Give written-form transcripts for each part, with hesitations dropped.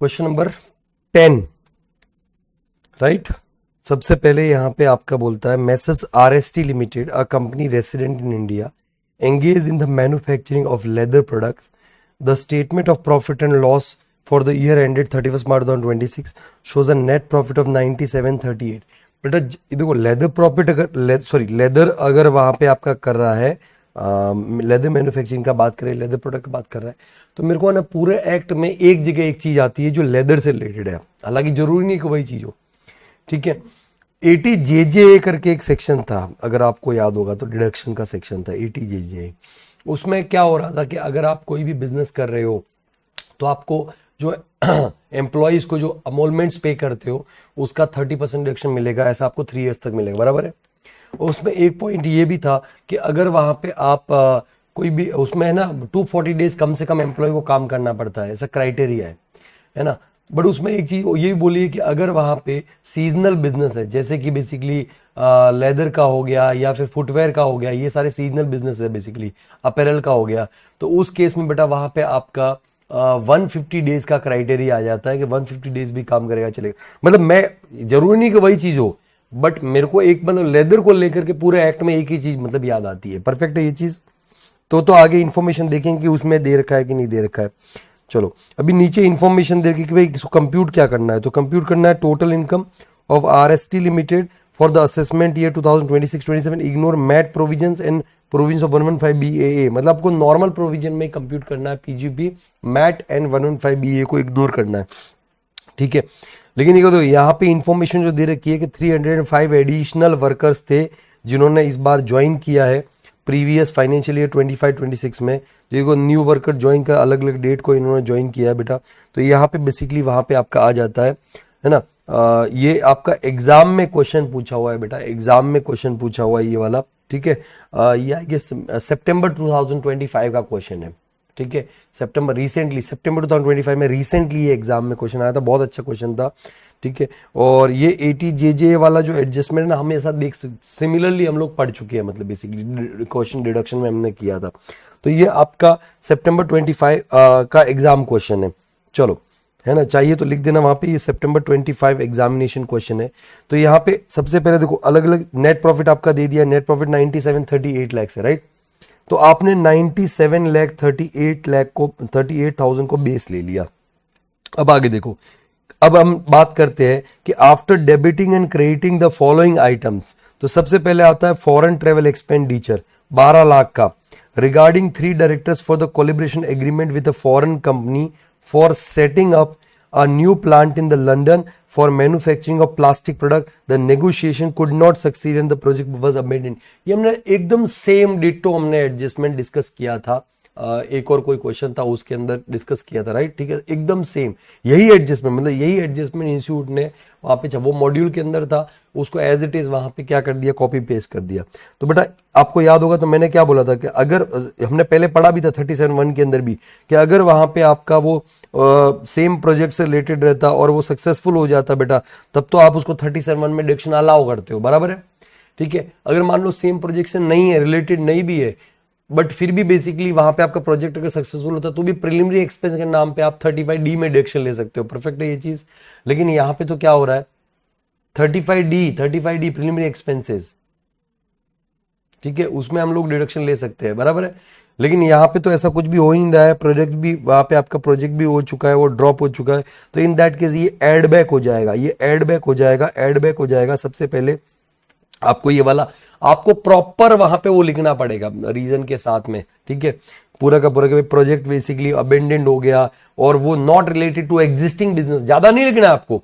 Question number 10, right. सबसे पहले यहाँ पे आपका बोलता है messrs RST limited, a company resident in India, engaged in the manufacturing of leather products. The statement of profit and loss for the year ended 31st March 2026 shows a net profit of 9738. बेटा देखो leather profit अगर leather अगर वहां पे आपका कर रहा है, लेदर मैन्युफैक्चरिंग का बात करें, लेदर प्रोडक्ट का बात कर रहा है, तो मेरे को ना पूरे एक्ट में एक जगह एक चीज आती है जो लेदर से रिलेटेड है, हालांकि जरूरी नहीं कि वही चीज हो, ठीक है। ATJJ करके एक सेक्शन था, अगर आपको याद होगा तो डिडक्शन का सेक्शन था ATJJ। उसमें क्या हो रहा था कि अगर आप कोई भी बिजनेस कर रहे हो तो आपको जो एम्प्लॉयज को जो अमोलमेंट्स पे करते हो उसका 30% डिडक्शन मिलेगा, ऐसा आपको 3 ईयर्स तक मिलेगा, बराबर है। उसमें एक पॉइंट ये भी था कि अगर वहां पे आप कोई भी उसमें है ना 240 डेज कम से कम एम्प्लॉय को काम करना पड़ता है, ऐसा क्राइटेरिया है ना। बट उसमें एक चीज ये भी बोली है कि अगर वहां पे सीजनल बिजनेस है, जैसे कि बेसिकली लेदर का हो गया या फिर फुटवेयर का हो गया, ये सारे सीजनल बिजनेस है, बेसिकली अपैरल का हो गया, तो उस केस में बेटा वहां पे आपका 150 डेज का क्राइटेरिया आ जाता है कि 150 डेज भी काम करेगा चलेगा। मतलब मैं जरूरी नहीं कि वही चीज हो, बट मेरे को एक मतलब लेदर को लेकर के पूरे एक्ट में एक ही चीज मतलब याद आती है। परफेक्ट है ये चीज। तो आगे इंफॉर्मेशन देखेंगे कि उसमें दे रखा है कि नहीं दे रखा है। चलो अभी नीचे इंफॉर्मेशन दे रखी कि भाई इसको कंप्यूट क्या करना है, तो कंप्यूट करना है total income of RST limited for the assessment year 2026-27, ignore MAT provisions and provisions of 115 BAA। मतलब आपको नॉर्मल प्रोविजन में कंप्यूट करना है, PGP मैट एंड 115 BAA को इग्नोर करना है, ठीक है। लेकिन ये तो यहाँ पे इंफॉर्मेशन जो दे रखी है कि 305 एडिशनल वर्कर्स थे जिन्होंने इस बार ज्वाइन किया है प्रीवियस फाइनेंशियल ईयर 25-26 में, जो न्यू वर्कर ज्वाइन का अलग अलग डेट को इन्होंने ज्वाइन किया है बेटा। तो यहाँ पे बेसिकली वहाँ पे आपका आ जाता है ना। ये आपका एग्जाम में क्वेश्चन पूछा हुआ है बेटा, एग्जाम में क्वेश्चन पूछा हुआ है ये वाला, ठीक है। ये आई गेस सितंबर 2025 का क्वेश्चन है, ठीक है। सितंबर 2025 में रिसेंटली ये एग्जाम में क्वेश्चन आया था, बहुत अच्छा क्वेश्चन था, ठीक है। और ये ATJJ वाला जो एडजस्टमेंट ना हमें ऐसा सिमिलरली हम लोग पढ़ चुके हैं, मतलब बेसिकली क्वेश्चन डिडक्शन में हमने किया था। तो ये आपका सितंबर 25 का एग्जाम क्वेश्चन है। चलो है ना, चाहिए तो लिख देना वहां पे, ये सितंबर 25 एग्जामिनेशन क्वेश्चन है। तो यहाँ पे सबसे पहले देखो अलग अलग नेट प्रॉफिट आपका दे दिया, नेट प्रॉफिट 9738 लाख है, राइट। तो आपने 38,000 को बेस ले लिया। अब आगे देखो, अब हम बात करते हैं कि after debiting and crediting the following items, तो सबसे पहले आता है फॉरेन ट्रेवल एक्सपेंडिचर 12 लाख का, regarding 3 directors for the collaboration agreement with a foreign company for setting up a new plant in the London for manufacturing of plastic product. The negotiation could not succeed and the project was abandoned. ये हमने एकदम same ditto हमने adjustment discuss किया था, एक और कोई question था उसके अंदर डिस्कस किया था, राइट, ठीक है। एकदम सेम यही एडजस्टमेंट, मतलब यही एडजस्टमेंट इंस्टीट्यूट ने वहां पे वो मॉड्यूल के अंदर था, उसको एज इट इज वहां पे क्या कर दिया, कॉपी पेस्ट कर दिया। तो बेटा आपको याद होगा तो मैंने क्या बोला था कि अगर हमने पहले पढ़ा भी था 37(1) के अंदर भी कि अगर वहां पे आपका वो सेम प्रोजेक्ट से रिलेटेड रहता और वो सक्सेसफुल हो जाता बेटा, तब तो आप उसको 37(1) में डिडक्शन अलाउ करते हो, बराबर है, ठीक है। अगर मान लो सेम प्रोजेक्ट से नहीं है, रिलेटेड नहीं भी है, बट फिर भी बेसिकली वहां पे आपका प्रोजेक्ट अगर सक्सेसफुल होता तो भी प्रिलिमिनरी एक्सपेंस के नाम पे आप 35D में डिडक्शन ले सकते हो। परफेक्ट है ये चीज। लेकिन यहाँ पे तो क्या हो रहा है, 35D प्रिलिमिनरी एक्सपेंसेस, ठीक है, उसमें हम लोग डिडक्शन ले सकते हैं, बराबर है। लेकिन यहाँ पे तो ऐसा कुछ भी हो ही नहीं रहा है, प्रोजेक्ट भी वहां पे आपका प्रोजेक्ट भी हो चुका है, वो ड्रॉप हो चुका है। तो इन दैट केस ये एड बैक हो जाएगा, ये एड बैक हो जाएगा, एड बैक हो जाएगा। सबसे पहले आपको ये वाला आपको प्रॉपर वहां पे वो लिखना पड़ेगा रीजन के साथ में, ठीक है, पूरा का पूरा कि प्रोजेक्ट बेसिकली अबेंडेंड हो गया और वो not related to existing business. ज्यादा नहीं लिखना है आपको,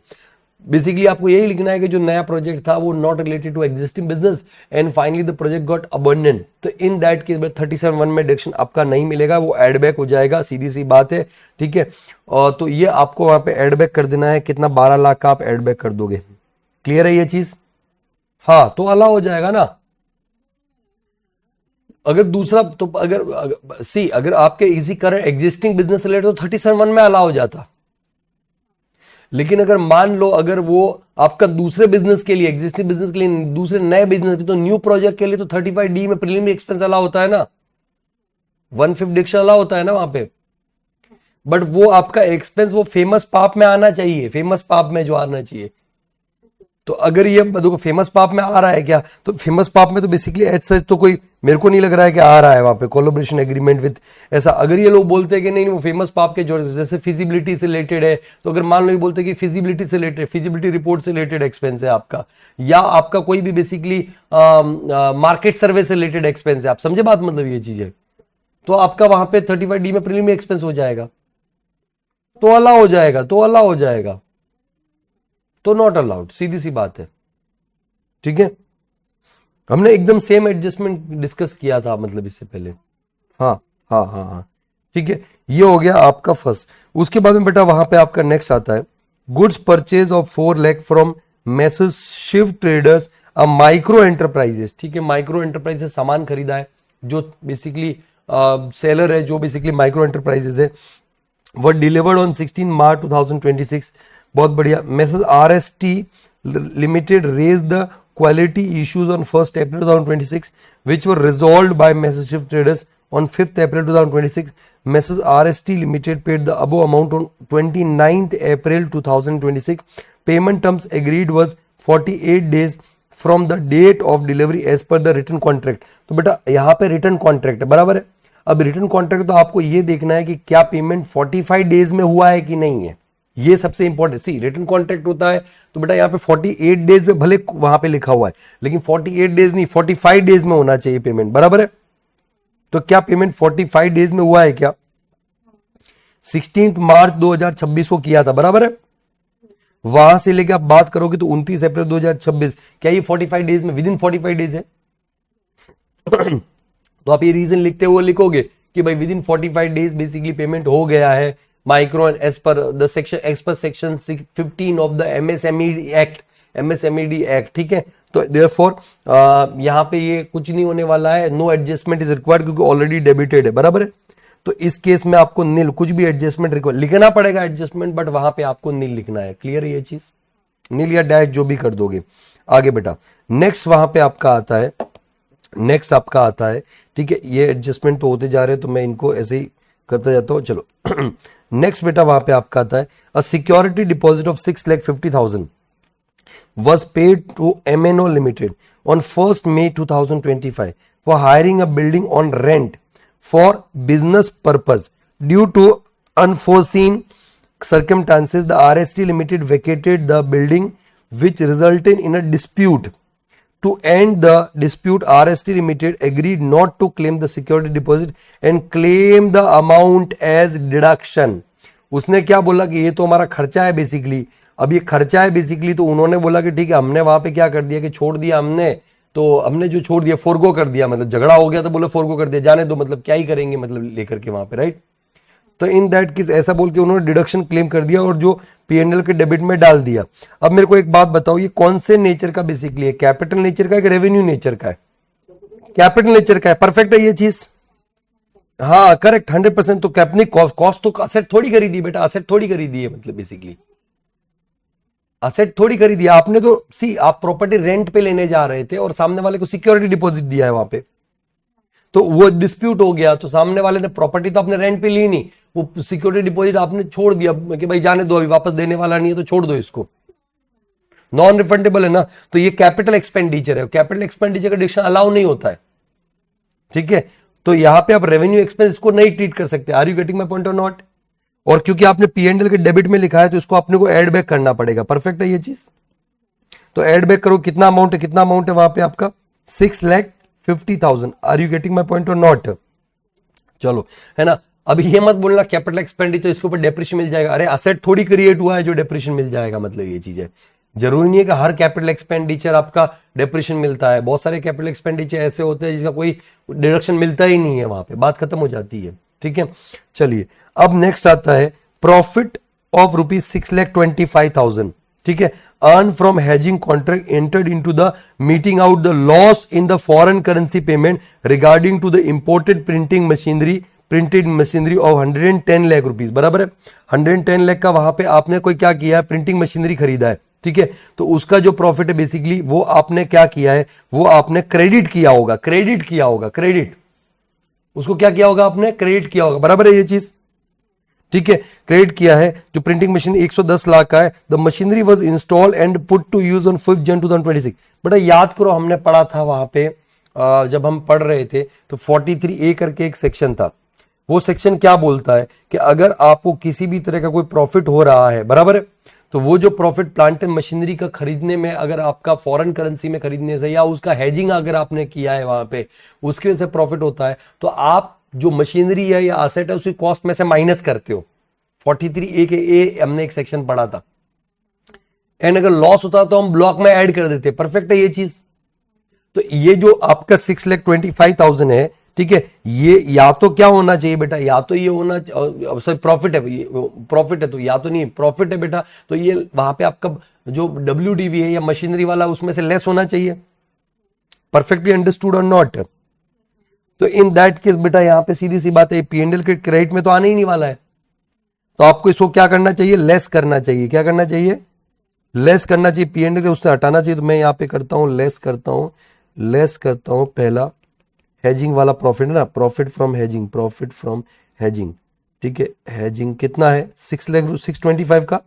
बेसिकली आपको यही लिखना है कि जो नया प्रोजेक्ट था वो not related to existing business and finally the project got abandoned. तो इन दैट केस 37(1) में डिडक्शन आपका नहीं मिलेगा, वो एड बैक हो जाएगा, सीधी सी बात है, ठीक है। और तो ये आपको वहां पे एड बैक कर देना है, कितना 12 लाख का आप एड बैक कर दोगे। क्लियर है ये चीज? हाँ, तो अलाउ हो जाएगा ना। अगर दूसरा तो अगर आपके इसी करंट एग्जिस्टिंग बिजनेस रिलेटेड तो 37(1) में अलाउ हो जाता। लेकिन अगर मान लो अगर वो आपका दूसरे बिजनेस के लिए, एग्जिस्टिंग बिजनेस के लिए, दूसरे नए बिजनेस के, तो न्यू प्रोजेक्ट के लिए तो 35D में प्रीलिमिनरी एक्सपेंस अलाउ होता है ना, 150 डिडक्शन अलाउ होता है ना वहां पे। बट वो आपका एक्सपेंस वो फेमस पाप में आना चाहिए, फेमस पाप में जो आना चाहिए। तो अगर ये देखो फेमस पाप में आ रहा है क्या, तो फेमस पाप में तो बेसिकली एज सच तो कोई मेरे को नहीं लग रहा है कि आ रहा है वहां पे कोलैबोरेशन एग्रीमेंट विद ऐसा। अगर ये लोग बोलते हैं कि नहीं वो फेमस पाप के जो जैसे फिजिबिलिटी से रिलेटेड है, तो अगर मान लो ये बोलते हैं कि फिजिबिलिटी से रिलेटेड, फिजिबिलिटी रिपोर्ट से रिलेटेड एक्सपेंस है आपका, या आपका कोई भी बेसिकली मार्केट सर्वे से रिलेटेड एक्सपेंस है, आप समझे बात, मतलब ये चीज है, तो आपका वहां पे 35D में प्रीलिमिनरी एक्सपेंस हो जाएगा, तो अलाउ हो जाएगा, तो अलाउ हो जाएगा, तो नॉट अलाउड, सीधी सी बात है। ठीक है, हमने एकदम सेम एडजस्टमेंट डिस्कस किया था मतलब इससे पहले। हाँ हाँ हाँ हाँ, ठीक है, ये हो गया आपका फर्स्ट। उसके बाद में बेटा वहां पे आपका नेक्स्ट आता है goods purchase of 4 lakh from messrs Shiv traders a micro enterprises. ठीक है, माइक्रो एंटरप्राइजेस सामान खरीदा है, जो बेसिकली सेलर है, जो बेसिकली माइक्रो एंटरप्राइजेस है, वो डिलीवर्ड ऑन 16 मार्च 2026। बहुत बढ़िया। Messrs RST limited raise the quality issues on 1 April 2026 which were resolved by Messrs Shift Traders on 5 April 2026. Messrs RST Limited paid the above amount on 29 April 2026. Payment terms agreed was 48 days from the date of delivery as per the written contract. तो बेटा यहाँ पे return contract है, बराबर है। अब return contract तो आपको ये देखना है कि क्या पेमेंट 45 डेज में हुआ है कि नहीं है, ये सबसे इंपॉर्टेंट। सी रिटर्न कॉन्ट्रैक्ट होता है तो बेटा यहाँ पे 48 डेज में भले वहां पे लिखा हुआ है, लेकिन 48 डेज नहीं 45 डेज में होना चाहिए पेमेंट, बराबर है। तो क्या पेमेंट 45 डेज में हुआ है क्या? 16 मार्च 2026 को किया था, बराबर है। वहां से लेकर आप बात करोगे तो 29 अप्रैल 2026, क्या ये 45 डेज में, विद इन 45 डेज है? तो आप ये रीजन लिखते हुए लिखोगे कि भाई within 45 days basically payment हो गया है micro as per the section as per section 15 of the MSMED act. ठीक है, तो देयरफॉर यहां पे ये कुछ नहीं होने वाला है, नो एडजस्टमेंट इज रिक्वायर्ड क्योंकि ऑलरेडी डेबिटेड है, बराबर है। तो इस केस में आपको नील, कुछ भी एडजस्टमेंट रिक्वायर्ड लिखना पड़ेगा एडजस्टमेंट, बट वहां पे आपको नील लिखना है। क्लियर है ये चीज? नील या डैश जो भी कर दोगे। आगे बेटा नेक्स्ट वहां पे आपका आता है, नेक्स्ट आपका आता है, ठीक है, ये एडजस्टमेंट तो होते जा रहे हैं तो मैं इनको ऐसे ही करता जाता हूं। चलो नेक्स्ट बेटा वहां पे आपका आता है a security deposit of 6,50,000 was paid to MNO Limited on 1st May 2025 for hiring a building on rent for business purpose. Due to unforeseen circumstances, the RST Limited vacated the building, which resulted in a dispute. To end the dispute, RST Limited agreed not to claim the security deposit and claim the amount as deduction. उसने क्या बोला कि ये तो हमारा खर्चा है basically, अब ये खर्चा है बेसिकली, तो उन्होंने बोला कि ठीक है, हमने वहां पे क्या कर दिया कि छोड़ दिया हमने, तो हमने जो छोड़ दिया फोरगो कर दिया, मतलब झगड़ा हो गया तो बोले फोरगो कर दिया, जाने दो, मतलब क्या ही करेंगे मतलब लेकर के वहां पे, राइट। तो इन दैट केस ऐसा बोल के उन्होंने डिडक्शन क्लेम कर दिया और जो P&L के डेबिट में डाल दिया। अब मेरे को एक बात बताओ, ये कौन से नेचर का बेसिकली है, कैपिटल नेचर का है कि रेवेन्यू नेचर का है? कैपिटल नेचर का है, परफेक्ट है ये चीज, हाँ करेक्ट 100%। तो कैपने कॉस्ट तो असेट थोड़ी खरीदी बेटा, असेट थोड़ी खरीदी है, मतलब बेसिकली असेट थोड़ी खरीदी आपने, तो सी आप प्रॉपर्टी रेंट पे लेने जा रहे थे और सामने वाले को सिक्योरिटी डिपॉजिट दिया है वहां पे, तो वो डिस्प्यूट हो गया, तो सामने वाले ने प्रॉपर्टी तो आपने रेंट पे ली नहीं, वो सिक्योरिटी डिपॉजिट आपने छोड़ दिया कि भाई जाने दो, अभी वापस देने वाला नहीं है तो छोड़ दो इसको, नॉन रिफंडेबल है ना। तो ये कैपिटल एक्सपेंडिचर है, कैपिटल एक्सपेंडिचर का डिडक्शन अलाउ नहीं होता है, ठीक है। तो यहां पे आप रेवेन्यू एक्सपेंस को नहीं ट्रीट कर सकते। Are you getting my point और नॉट? और क्योंकि आपने P&L के डेबिट में लिखा है तो इसको अपने को एड बैक करना पड़ेगा, परफेक्ट है ये चीज। तो एड बैक करो, कितना अमाउंट है, कितना अमाउंट है वहां पे आपका 6,50,000। Are you getting my point और नॉट? चलो, है ना। अब ये मत बोलना कैपिटल एक्सपेंडिचर इसके ऊपर डेप्रिशिएशन मिल जाएगा, अरे असेट थोड़ी क्रिएट हुआ है जो डेप्रिशिएशन मिल जाएगा, मतलब ये चीज है। जरूरी नहीं है कि हर कैपिटल एक्सपेंडिचर आपका डेप्रिशिएशन मिलता है, बहुत सारे कैपिटल एक्सपेंडिचर ऐसे होते हैं जिसका कोई डिडक्शन मिलता ही नहीं है, वहां पे बात खत्म हो जाती है, ठीक है। चलिए अब नेक्स्ट आता है प्रॉफिट ऑफ ₹6,25,000, ठीक है, earn from hedging contract entered into the meeting out the loss in the foreign currency payment regarding to the imported printed machinery of 110 lakh rupees, बराबर है। 110 लाख का वहां पे आपने कोई क्या किया है, प्रिंटिंग मशीनरी खरीदा है, ठीक है। तो उसका जो प्रॉफिट है बेसिकली वो आपने क्या किया है, वो आपने क्रेडिट किया होगा, क्रेडिट उसको क्या किया होगा आपने, क्रेडिट किया होगा, बराबर है ये चीज। ठीक है, क्रेडिट किया है। जो प्रिंटिंग मशीन 110 लाख का है, the machinery was install and put to use on 5 Jan 2026। बेटा याद करो, हमने पढ़ा था वहां पे जब हम पढ़ रहे थे तो 43A करके एक सेक्शन था। वो सेक्शन क्या बोलता है कि अगर आपको किसी भी तरह का कोई प्रॉफिट हो रहा है, बराबर है, तो वो जो प्रॉफिट प्लांट एंड मशीनरी का खरीदने में, अगर आपका फॉरेन करेंसी में खरीदने से या उसका हेजिंग अगर आपने किया है वहां पे, उसकी वजह से प्रॉफिट होता है, तो आप जो मशीनरी है या असेट है उसकी कॉस्ट में से माइनस करते हो। 43A के ए हमने एक सेक्शन पढ़ा था। एंड अगर लॉस होता तो हम ब्लॉक में ऐड कर देते। परफेक्ट है ये चीज। तो ये जो आपका 6,25,000 है, ठीक है, ये या तो क्या होना चाहिए बेटा, या तो ये होना, सॉरी प्रॉफिट है, प्रॉफिट है तो या तो नहीं, प्रॉफिट है बेटा, तो ये वहां पे आपका जो WDV है या मशीनरी वाला उसमें से लेस होना चाहिए। परफेक्टली अंडरस्टूड और नॉट? तो इन दैट केस बेटा यहां पे सीधी सी बात है, P&L के क्रेडिट में तो आने ही नहीं वाला है, तो आपको इसको क्या करना चाहिए, लेस करना चाहिए। क्या करना चाहिए, लेस करना चाहिए। P&L के उससे हटाना चाहिए। तो मैं यहां पे करता हूं, लेस करता हूं पहला हेजिंग वाला प्रॉफिट है ना, profit from hedging, profit from hedging, ठीक है। हेजिंग कितना है, 625 का,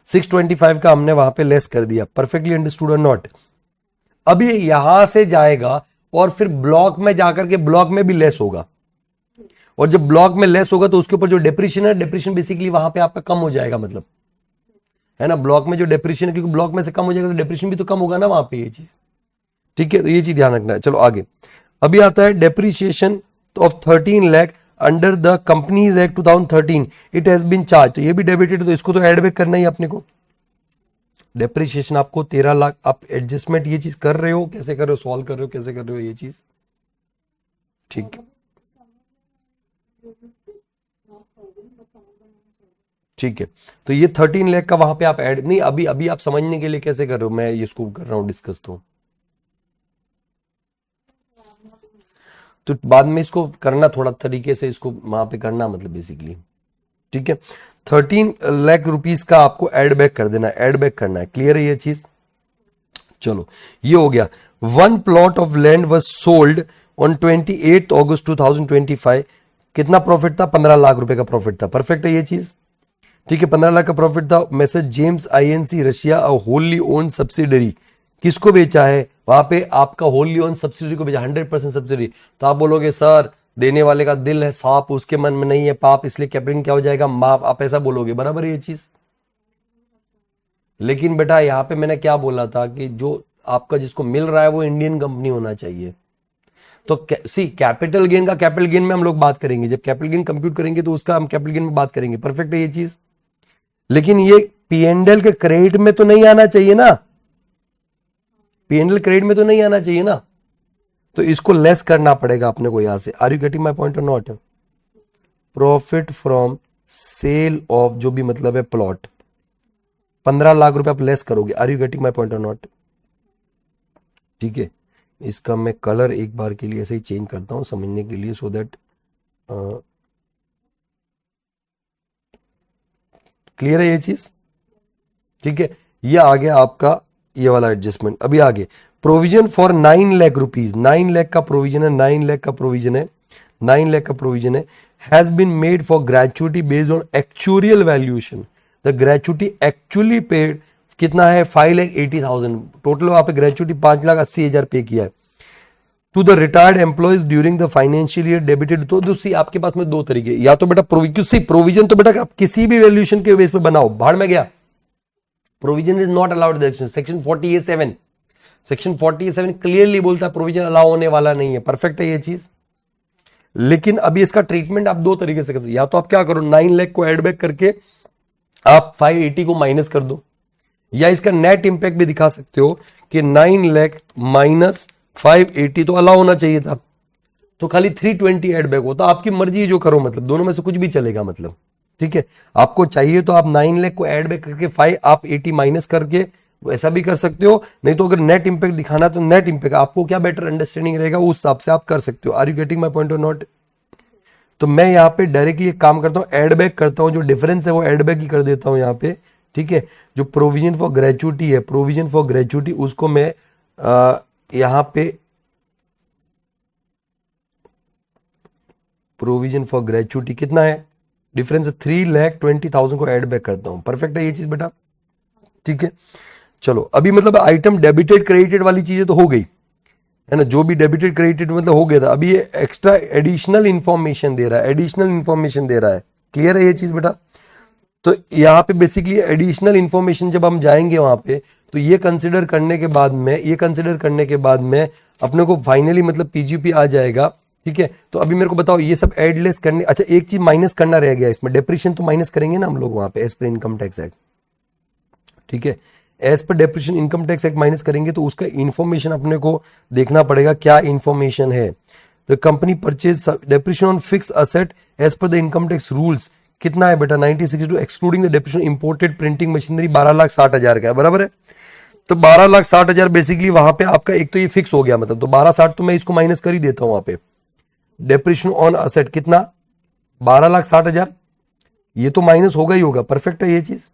625 का हमने वहां पे लेस कर दिया। परफेक्टली अंडरस्टूड और नॉट? अब ये यहां से जाएगा और फिर ब्लॉक में जाकर के ब्लॉक में भी लेस होगा, और जब ब्लॉक में लेस होगा तो उसके ऊपर जो डेप्रिशिएशन है, डेप्रिशिएशन बेसिकली वहां पे आपका कम हो जाएगा, मतलब है ना, ब्लॉक में जो डेप्रिशिएशन है, क्योंकि ब्लॉक में से कम हो जाएगा तो डेप्रिशिएशन भी तो कम होगा ना वहां पे, ये चीज, ठीक है। तो ये चीज ध्यान रखना है। चलो आगे, अभी आता है depreciation of 13 lakh under the companies act 2013 it has been charge. तो ये भी डेबिटेड, तो इसको तो एड बैक करना ही अपने को। डेप्रिशिएशन आपको 13 लाख, आप एडजस्टमेंट ये चीज कर रहे हो, कैसे कर रहे हो, सॉल्व कर रहे हो, कैसे कर रहे हो ये चीज, ठीक, ठीक है। तो ये 13 लाख का वहां पे आप ऐड नहीं, अभी अभी आप समझने के लिए कैसे कर रहे हो, मैं इसको कर रहा हूं डिस्कस। तो बाद में इसको करना थोड़ा तरीके से, इसको वहां पे करना, मतलब बेसिकली, ठीक है। 13 लाख रुपीस का आपको एड बैक कर देना, एड बैक करना है। क्लियर है ये चीज? चलो ये हो गया। One plot of land was sold on 28 अगस्त 2025। कितना प्रॉफिट था, 15 लाख रुपए का प्रॉफिट था। परफेक्ट है ये चीज, ठीक है। 15 लाख का प्रॉफिट था। मैसेज जेम्स INC रशिया अ होली ओन सब्सिडरी, किसको बेचा है, वहां पे आपका होली ओन सब्सिडरी को बेचा, 100% सब्सिडी। तो आप बोलोगे सर देने वाले का दिल है साफ, उसके मन में नहीं है पाप, इसलिए कैपिटल क्या हो जाएगा, माफ, आप ऐसा बोलोगे, बराबर है ये चीज। लेकिन बेटा यहां पे मैंने क्या बोला था कि जो आपका जिसको मिल रहा है वो इंडियन कंपनी होना चाहिए। तो सी कैपिटल गेन का, कैपिटल गेन में हम लोग बात करेंगे, जब कैपिटल गेन कंप्यूट करेंगे तो उसका हम कैपिटल गेन में बात करेंगे। परफेक्ट है ये चीज। लेकिन ये P&L के क्रेडिट में तो नहीं आना चाहिए ना, P&L क्रेडिट में तो नहीं आना चाहिए ना, तो इसको लेस करना पड़ेगा अपने को यहां से। Are you getting my point और not? Profit from sale of, जो भी मतलब है प्लॉट, 15 लाख रुपए आप लेस करोगे। Are you getting my point और नॉट? ठीक है, इसका मैं कलर एक बार के लिए ऐसे ही चेंज करता हूं समझने के लिए, सो दैट क्लियर है ये चीज, ठीक है। ये आ गया आपका ये वाला एडजस्टमेंट। अभी आगे provision for 9 lakh rupees, 9 lakh का प्रोविजन है, 9 लाख का प्रोविजन है, 9 लाख का प्रोविजन है। Has been made for gratuity based on actual valuation. The gratuity actually paid कितना है, 5,80,000 टोटल। वहां पे ग्रेचुटी 5,80,000 पे किया है to the retired employees during the financial year debited. तो दूसरी आपके पास में दो तरीके, या तो बेटा प्रोविजन तो बेटा आप किसी भी वैल्यूएशन के बेस पे बनाओ, भाड़ में गया, provision is not allowed. Section 47, section 47 clearly बोलता है प्रोविजन अलाउ होने वाला नहीं है। परफेक्ट है ये चीज। लेकिन अभी इसका ट्रीटमेंट आप दो तरीके से कर सकते, या तो आप क्या करो, 9 लाख को एड बैक करके आप 580 को माइनस कर दो, या इसका नेट इंपैक्ट भी दिखा सकते हो कि 9 लाख माइनस 580 तो अलाउ होना चाहिए था, तो खाली 320 एड बैक होता। आपकी मर्जी जो करो, मतलब दोनों में से कुछ भी चलेगा, मतलब ठीक है। आपको चाहिए तो आप 9 लाख को एड बैक करके 5 आप 80 माइनस करके ऐसा भी कर सकते हो, नहीं तो अगर नेट इंपैक्ट दिखाना तो नेट इंपैक्ट आपको क्या बेटर अंडरस्टैंडिंग रहेगा उस हिसाब से आप कर सकते हो। Are you getting my point और नॉट? तो मैं यहाँ पे डायरेक्टली एक काम करता हूँ, एड बैक करता हूँ, जो डिफरेंस है वो एड बैक ही कर देता हूँ यहाँ पे, ठीक है। जो प्रोविजन फॉर ग्रेचुटी है, प्रोविजन फॉर ग्रेचुटी, उसको मैं यहाँ पे प्रोविजन फॉर ग्रेचुटी कितना है, डिफरेंस 3,20,000 को ऐड बैक करता हूं, परफेक्ट है ये चीज बेटा, ठीक है। चलो अभी मतलब आइटम डेबिटेड क्रेडिटेड वाली चीजें तो हो गई है ना, जो भी डेबिटेड क्रेडिटेड मतलब हो गया था, अभी ये एक्स्ट्रा एडिशनल इंफॉर्मेशन दे रहा है, एडिशनल इंफॉर्मेशन दे रहा है, क्लियर है ये चीज बेटा। तो यहाँ पे बेसिकली एडिशनल इंफॉर्मेशन जब हम जाएंगे वहां पे, तो ये कंसिडर करने के बाद में, ये कंसिडर करने के बाद में अपने को फाइनली मतलब पीजीपी आ जाएगा, ठीक है। तो अभी मेरे को बताओ ये सब एडलेस करने, अच्छा एक चीज माइनस करना रह गया इसमें, डेप्रिशन तो माइनस करेंगे ना हम लोग वहां पे as per income tax act, ठीक है। As per depreciation income tax act minus करेंगे तो उसका इंफॉर्मेशन अपने को देखना पड़ेगा क्या इंफॉर्मेशन है। तो company purchase depreciation on fix asset as per the income tax rules कितना है बेटा 1962, excluding the depreciation imported printing machinery 12,60,000 का है, बराबर है। तो 12,60,000 बेसिकली वहां पे आपका एक तो ये फिक्स हो गया, मतलब तो 12,60 तो मैं इसको माइनस कर ही देता हूं वहां पे। डेप्रिशन ऑन असेट कितना 12,60,000, ये तो माइनस होगा ही होगा, परफेक्ट है ये चीज।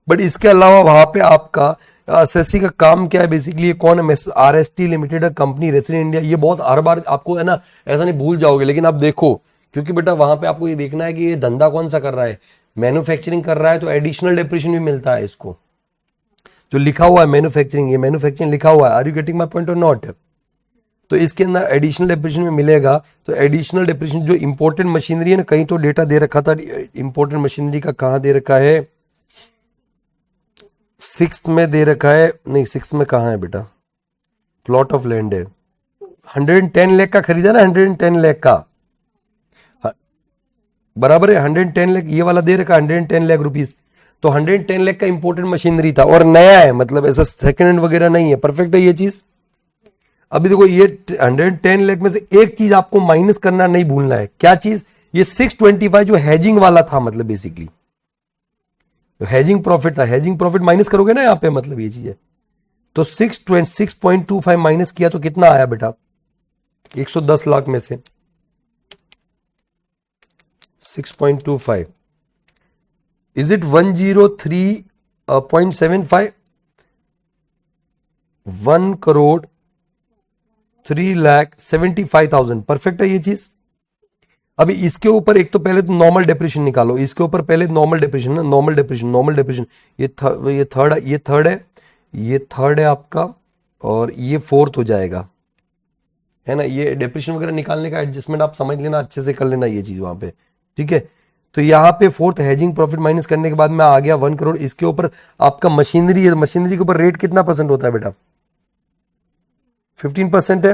बट इसके अलावा वहां पे आपका एसएससी का काम क्या है बेसिकली, ये कौन है, RST limited company resident India, ये बहुत हर बार आपको है ना ऐसा नहीं भूल जाओगे, लेकिन आप देखो क्योंकि बेटा वहां पे आपको ये देखना है कि ये धंधा कौन सा कर रहा है, मैन्युफैक्चरिंग कर रहा है तो एडिशनल डेप्रिशन भी मिलता है इसको, जो लिखा हुआ है मैन्युफैक्चरिंग, ये मैन्युफैक्चरिंग लिखा हुआ है, are you getting my point और नॉट। तो इसके अंदर एडिशनल डेप्रिशन में मिलेगा, तो एडिशनल डेप्रिशन जो इंपोर्टेड मशीनरी है ना, कहीं तो डेटा दे रखा था इंपोर्टेड मशीनरी का, कहां दे रखा है, 6 में दे रखा है, नहीं 6 में कहां है बेटा, प्लॉट ऑफ लैंड है, 110 लाख का खरीदा ना, 110 लाख का, हाँ, बराबर है 110 लाख, ये वाला दे रखा 110 लाख रुपीस, तो 110 लाख का इंपोर्टेड मशीनरी था और नया है, मतलब ऐसा सेकंड हैंड वगैरह नहीं है, परफेक्ट है ये चीज। अभी देखो ये 110 लाख में से एक चीज आपको माइनस करना नहीं भूलना है, क्या चीज, ये 625 जो हैजिंग वाला था, मतलब बेसिकली हैजिंग प्रॉफिट था, हैजिंग प्रॉफिट माइनस करोगे ना यहाँ पे, मतलब ये चीज है। तो 6.25 माइनस किया तो कितना आया बेटा, 110 लाख में से 6.25, इज इट 103.75, 1,03,75,000, परफेक्ट है ये चीज। अभी इसके ऊपर एक तो पहले तो नॉर्मल डेप्रिशन निकालो, इसके ऊपर पहले नॉर्मल डेप्रिशन ना, नॉर्मल डेप्रिशन, नॉर्मल डेप्रिशन, ये थर्ड है, ये थर्ड है, ये थर्ड है आपका, और ये फोर्थ हो जाएगा, है ना। ये डेप्रिशन वगैरह निकालने का एडजस्टमेंट आप समझ लेना, अच्छे से कर लेना ये चीज वहां पे, ठीक है। तो यहाँ पे फोर्थ हैजिंग प्रॉफिट माइनस करने के बाद में आ गया 1 करोड़, इसके ऊपर आपका मशीनरी है, मशीनरी के ऊपर रेट कितना परसेंट होता है बेटा, 15% है,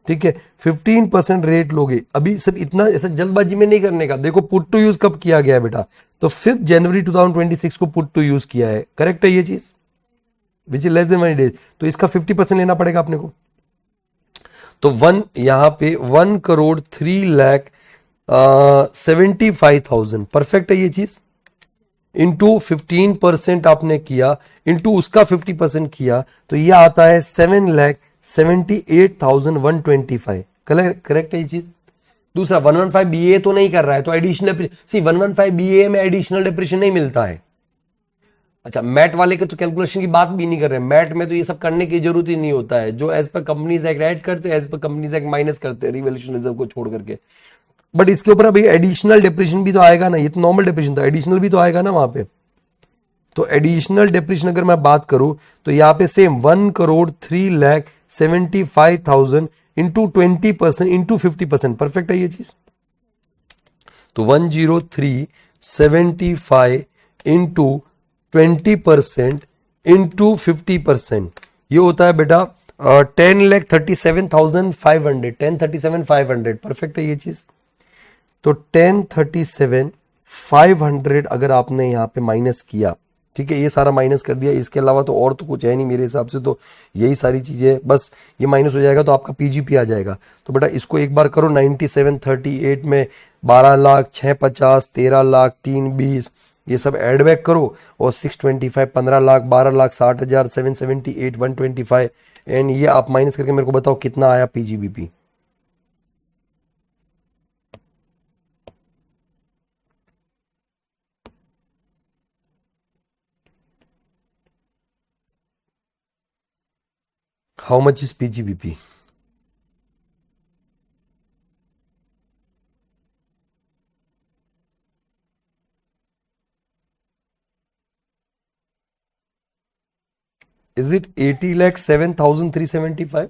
ठीक है। 15% रेट लोगे, अभी सब इतना ऐसा जल्दबाजी में नहीं करने का, देखो पुट टू यूज कब किया गया है बेटा, तो 5 जनवरी 2026 को पुट टू यूज किया है, करेक्ट है ये चीज, which is less than 1 days, तो इसका 50% लेना पड़ेगा अपने को। तो यहां पे 1,03,75,000, परफेक्ट है ये चीज, इंटू 15% आपने किया, इंटू उसका 50% किया, तो ये आता है 7,78,125, करेक्ट है ये चीज। दूसरा 115 बीए तो नहीं कर रहा है, तो एडिशनल सी 115 बीए में एडिशनल डिप्रेशन नहीं मिलता है। अच्छा मैट वाले के तो कैलकुलेशन की बात भी नहीं कर रहे हैं, मैट में तो ये सब करने की जरूरत ही नहीं होता है, जो as per companies act add करते हैं, as per companies act minus करते हैं रिवोल्यूशन रिजर्व को छोड़ करके। बट इसके ऊपर अभी एडिशनल डिप्रेशन भी तो आएगा ना, ये तो नॉर्मल डिप्रेशन था, एडिशनल भी तो आएगा ना वहां पे। तो एडिशनल डिप्रेशन अगर मैं बात करूं तो यहाँ पे सेम 1,03,75,000 इंटू 20% इंटू 50%, परफेक्ट है ये चीज। तो 1,03,75 इंटू 20% इंटू 50%, ये होता है बेटा 10,37,500, 10,37,500, परफेक्ट है ये चीज। तो 10,37,500 अगर आपने यहाँ पे माइनस किया, ठीक है, ये सारा माइनस कर दिया, इसके अलावा तो और तो कुछ है नहीं मेरे हिसाब से, तो यही सारी चीजें, बस ये माइनस हो जाएगा तो आपका पीजीपी आ जाएगा। तो बेटा इसको एक बार करो, 9738 में 12,00,000, 650, 13,00,000, 320, ये सब एड बैक करो, और 625 15,00,000, 12,60,000, 778 125, एंड ये आप माइनस करके मेरे को बताओ कितना आया PGBP. How much is PGBP? Is it 80,07,375?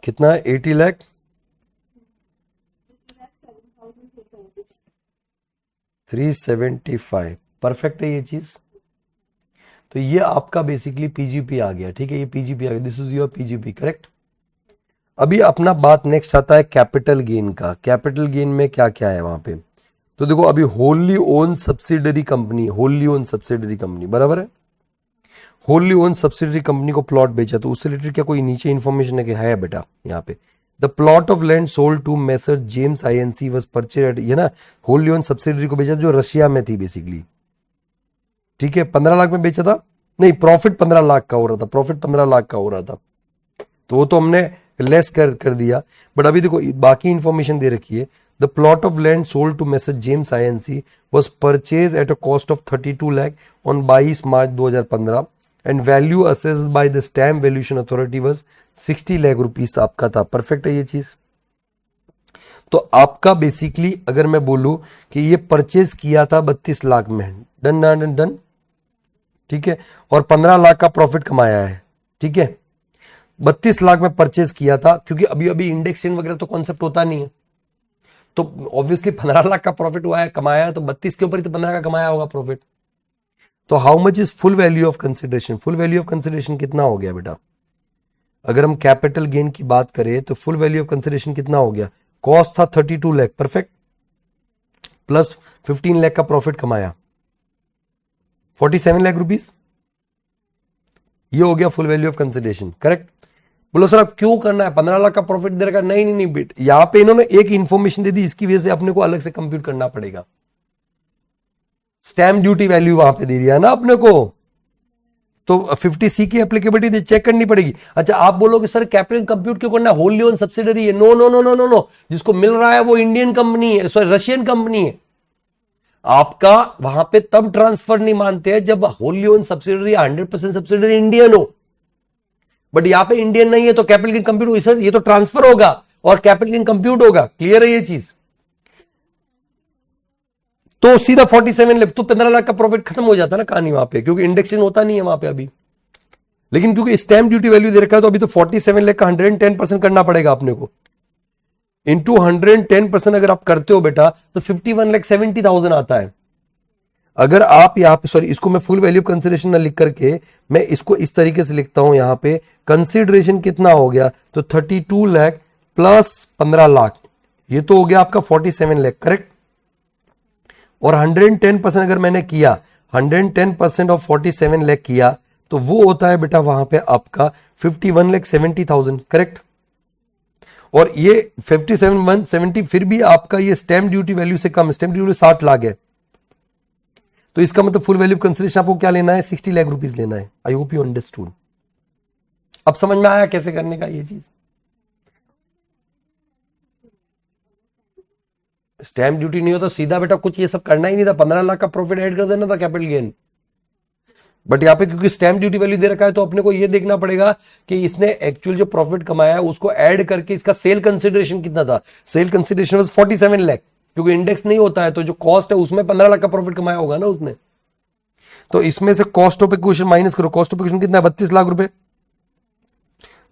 कितना है? 80 लाख 375। परफेक्ट है ये चीज। तो ये आपका बेसिकली पीजीपी आ गया, ठीक है, ये पीजीपी आ गया, this is your PGP, correct. अभी अपना बात नेक्स्ट आता है कैपिटल गेन का। कैपिटल गेन में क्या क्या है वहां पे? तो देखो, अभी wholly owned subsidiary company, wholly owned subsidiary company, बराबर है, होली ओन सब्सिडरी कंपनी को प्लॉट बेचा, तो उससे रिलेटेड क्या कोई नीचे इंफॉर्मेशन है कि है बेटा यहाँ पे? The plot of land sold to messrs James INC was purchase, ये ना होली ओन सब्सिडरी को बेचा जो रशिया में थी बेसिकली, ठीक है, 15 लाख में बेचा था, नहीं प्रॉफिट 15 लाख का हो रहा था, प्रॉफिट 15 लाख का हो रहा था, तो वो तो हमने लेस कर दिया। बट अभी देखो बाकी इंफॉर्मेशन दे रखी है। The plot of land sold to mister James INC was purchase at a cost of 32 lakh on 22 March 2015 and value assessed by the stamp valuation authority was 60 lakh rupees आपका था। परफेक्ट है ये चीज। तो आपका बेसिकली अगर मैं बोलूं कि ये परचेज किया था 32 लाख में, डन डन डन डन, ठीक है, और 15 लाख का प्रॉफिट कमाया है, ठीक है, 32 लाख में परचेज किया था, क्योंकि अभी अभी इंडेक्सेशन वगैरह तो कॉन्सेप्ट होता नहीं है, तो ऑब्वियसली 15 लाख का प्रॉफिट हुआ है, कमाया है, तो 32 के ऊपर ही तो 15 का कमाया होगा प्रॉफिट। तो how much is full value of consideration? Full value of consideration कितना हो गया बेटा? अगर हम कैपिटल गेन की बात करें तो फुल वैल्यू ऑफ कंसिडरेशन कितना हो गया? कॉस्ट था 32 लाख, परफेक्ट, प्लस 15 लाख का प्रॉफिट कमाया, 47 लाख रुपीस, ये हो गया full value of consideration, correct. बोलो सर अब क्यों करना है, 15 लाख का प्रॉफिट दे रखा? नहीं नहीं नहीं बेट, यहां पे इन्होंने एक इंफॉर्मेशन दे दी, इसकी वजह से अपने को अलग से कंप्यूट करना पड़ेगा। स्टैम्प ड्यूटी वैल्यू वहां पे दे दिया ना अपने को, तो 50C की एप्लीकेबिलिटी चेक करनी पड़ेगी। अच्छा आप बोलोगे सर कैपिटल कंप्यूट क्यों करना है, होली ओन सब्सिडरी है। No no no no no no, जिसको मिल रहा है वो इंडियन कंपनी है, सॉरी रशियन कंपनी है। आपका वहां पे तब ट्रांसफर नहीं मानते हैं जब Holi owned subsidiary 100% subsidiary Indian हो, बट यहां पे इंडियन नहीं है तो कैपिटल गेन कंप्यूट, सर ये तो ट्रांसफर होगा और कैपिटल गेन कंप्यूट होगा, क्लियर है ये चीज। तो सीधा 47 लाख, तो 15 लाख का प्रॉफिट खत्म हो जाता ना कहानी वहां पे, क्योंकि इंडेक्सेशन होता नहीं है वहां पे अभी। लेकिन क्योंकि स्टैम्प ड्यूटी वैल्यू दे रखा है तो अभी तो 47 लाख का 110% करना पड़ेगा अपने को, इंटू 110% अगर आप करते हो बेटा तो 51,70,000 आता है। अगर आप यहां पे, सॉरी इसको मैं फुल वैल्यू कंसिडरेशन ना लिख करके मैं इसको इस तरीके से लिखता हूं, यहां पे कंसिडरेशन कितना हो गया, तो 32 लाख प्लस 15 लाख, ये तो हो गया आपका 47 लाख, करेक्ट। और 110% अगर मैंने किया, 110% ऑफ 47 लाख किया तो वो होता है बेटा वहां पे आपका 51,70,000, करेक्ट। और ये 57,170 फिर भी आपका ये स्टैम्प ड्यूटी वैल्यू से कम, स्टैम्प ड्यूटी 60 लाख है, तो इसका मतलब फुल वैल्यू कंसिडरेशन आपको क्या लेना है, 60 लाख रुपीस लेना है। I hope you understood. अब समझ में आया कैसे करने का ये चीज। स्टैम्प ड्यूटी नहीं हो तो सीधा बेटा कुछ ये सब करना ही नहीं था, 15 लाख का प्रॉफिट ऐड कर देना था कैपिटल गेन। बट यहाँ पे क्योंकि स्टैम्प ड्यूटी वैल्यू दे रखा है तो अपने को ये देखना पड़ेगा कि इसने एक्चुअल जो प्रॉफिट कमाया है उसको ऐड करके इसका सेल कंसिडरेशन कितना था। सेल कंसिडरेशन वाज 47 लाख, क्योंकि इंडेक्स नहीं होता है तो जो कॉस्ट है उसमें 15 लाख का प्रॉफिट कमाया होगा ना उसने। तो इसमें से कॉस्ट ऑफ एक्विजिशन माइनस करो, कॉस्ट ऑफ एक्विजिशन कितना है, 32 लाख रुपए।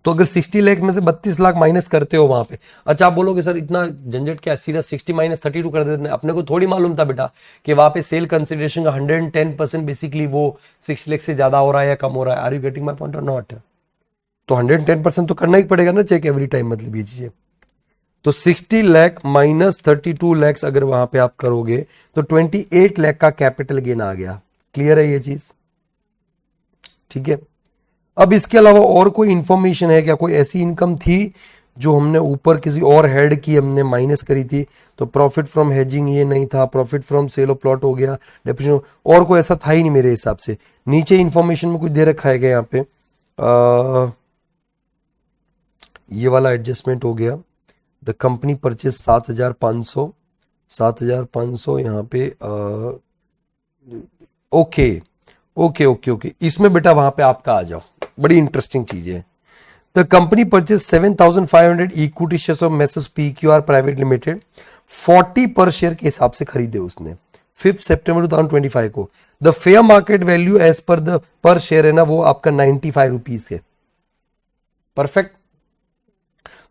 तो अगर 60 लाख में से 32 लाख माइनस करते हो वहां पे, अच्छा आप बोलोगे सर इतना झंझट क्या, सीधा 60 माइनस 32 कर देते हैं। अपने को थोड़ी मालूम था बेटा कि वहां पे सेल कंसिडरेशन का 110% बेसिकली वो 6 लाख से ज्यादा हो रहा है या कम हो रहा है। Are you getting my point और नॉट? तो 110% तो करना ही पड़ेगा ना चेक एवरी टाइम, मतलब ये चीजें। तो 60 लाख माइनस 32 लाख अगर वहां पे आप करोगे तो 28 लाख का कैपिटल गेन आ गया। क्लियर है ये चीज? ठीक है। अब इसके अलावा और कोई इंफॉर्मेशन है क्या, कोई ऐसी इनकम थी जो हमने ऊपर किसी और हेड की हमने माइनस करी थी? तो प्रॉफिट फ्रॉम हेजिंग ये नहीं था, profit from sale of plot हो गया, डेप्रिसिएशन, और कोई ऐसा था ही नहीं मेरे हिसाब से। नीचे इंफॉर्मेशन में कुछ दे रखा है क्या यहाँ पे, ये वाला एडजस्टमेंट हो गया। द कंपनी परचेज 7,500 यहाँ पे ओके ओके ओके ओके, इसमें बेटा वहां पे आपका आ जाओ, बड़ी इंटरेस्टिंग चीज है। The company purchase 7,500 equity shares of messrs PQR private limited 40 पर शेयर के हिसाब से खरीदे उसने 5 सितंबर 2025 को। The fair market value as per the per share है ना वो आपका 95 रुपीज है। परफेक्ट।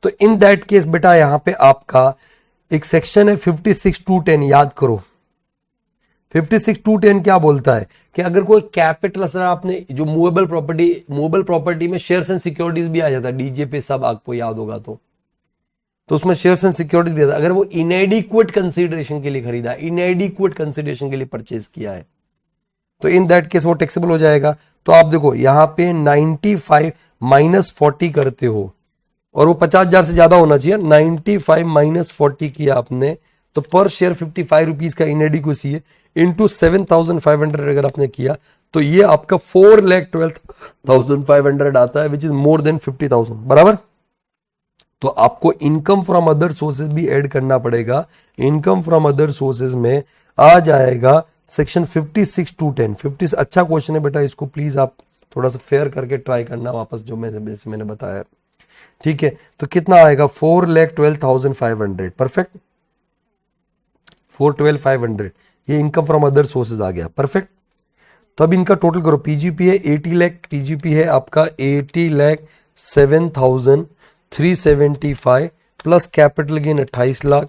तो इन दैट केस बेटा यहां पे आपका एक सेक्शन है 56(2)(10 याद करो। 56(2)(10 क्या बोलता है कि अगर कोई कैपिटल असर आपने जो मूवेबल प्रॉपर्टी में शेयर्स एंड सिक्योरिटीज भी आ जाता है, डीजे पे सब आपको याद होगा तो उसमें शेयर्स एंड सिक्योरिटीज भी आता है। अगर वो इनएडिक्वेट कंसीडरेशन के लिए खरीदा, इनएडिक्वेट कंसीडरेशन के लिए परचेज किया है तो इन दैट केस वो टैक्सेबल हो जाएगा। तो आप देखो यहां पे 95 माइनस 40 करते हो और वो 50,000 से ज्यादा होना चाहिए। 95 माइनस 40 किया आपने तो पर शेयर 55 रुपीज का इनएडिक्वेसी है इंटू 7,500 अगर आपने किया तो ये आपका 4,12,500 आता है विच इज मोर देन 50,000 बराबर। तो आपको इनकम फ्रॉम अदर सोर्सेज भी ऐड करना पड़ेगा। इनकम फ्रॉम अदर सोर्सेज में आ जाएगा सेक्शन 56(2)(10। 50 अच्छा क्वेश्चन है बेटा, इसको प्लीज आप थोड़ा सा फेयर करके ट्राई करना वापस जो मैंने बताया। ठीक है तो कितना आएगा 4,12,500 परफेक्ट। 4,12,500 ये इनकम फ्रॉम अदर सोर्सेज आ गया परफेक्ट। तो अब इनका टोटल करो। पीजीपी है 80 लाख, पीजीपी है आपका 80,07,375 plus capital gain 28 lakh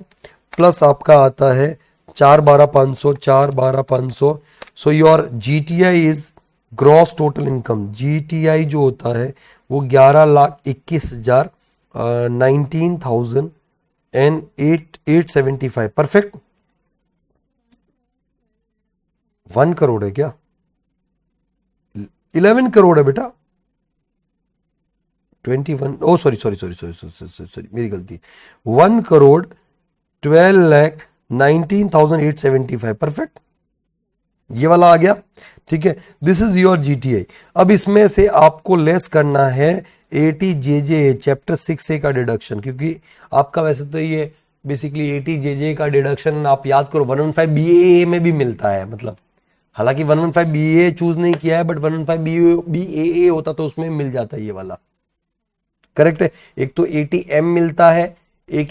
plus आपका आता है 4,12,500 so your GTI is gross total income. GTI जो होता है वो 11,21,000 19,875 परफेक्ट। 1 करोड़ है क्या? 11 करोड़ है बेटा। 21 ओ सॉरी मेरी गलती। 1 करोड़ 12,19,875 परफेक्ट। ये वाला आ गया ठीक है। This is your GTI. अब इसमें से आपको लेस करना है 80JJA चैप्टर 6A का डिडक्शन, क्योंकि आपका वैसे तो ये बेसिकली 80JJA का डिडक्शन आप याद करो 115 BAA में भी मिलता है। मतलब हालांकि 115 BAA चूज नहीं किया है बट 115 BAA होता तो उसमें मिल जाता है ये वाला। करेक्ट है। एक तो 80M मिलता है, एक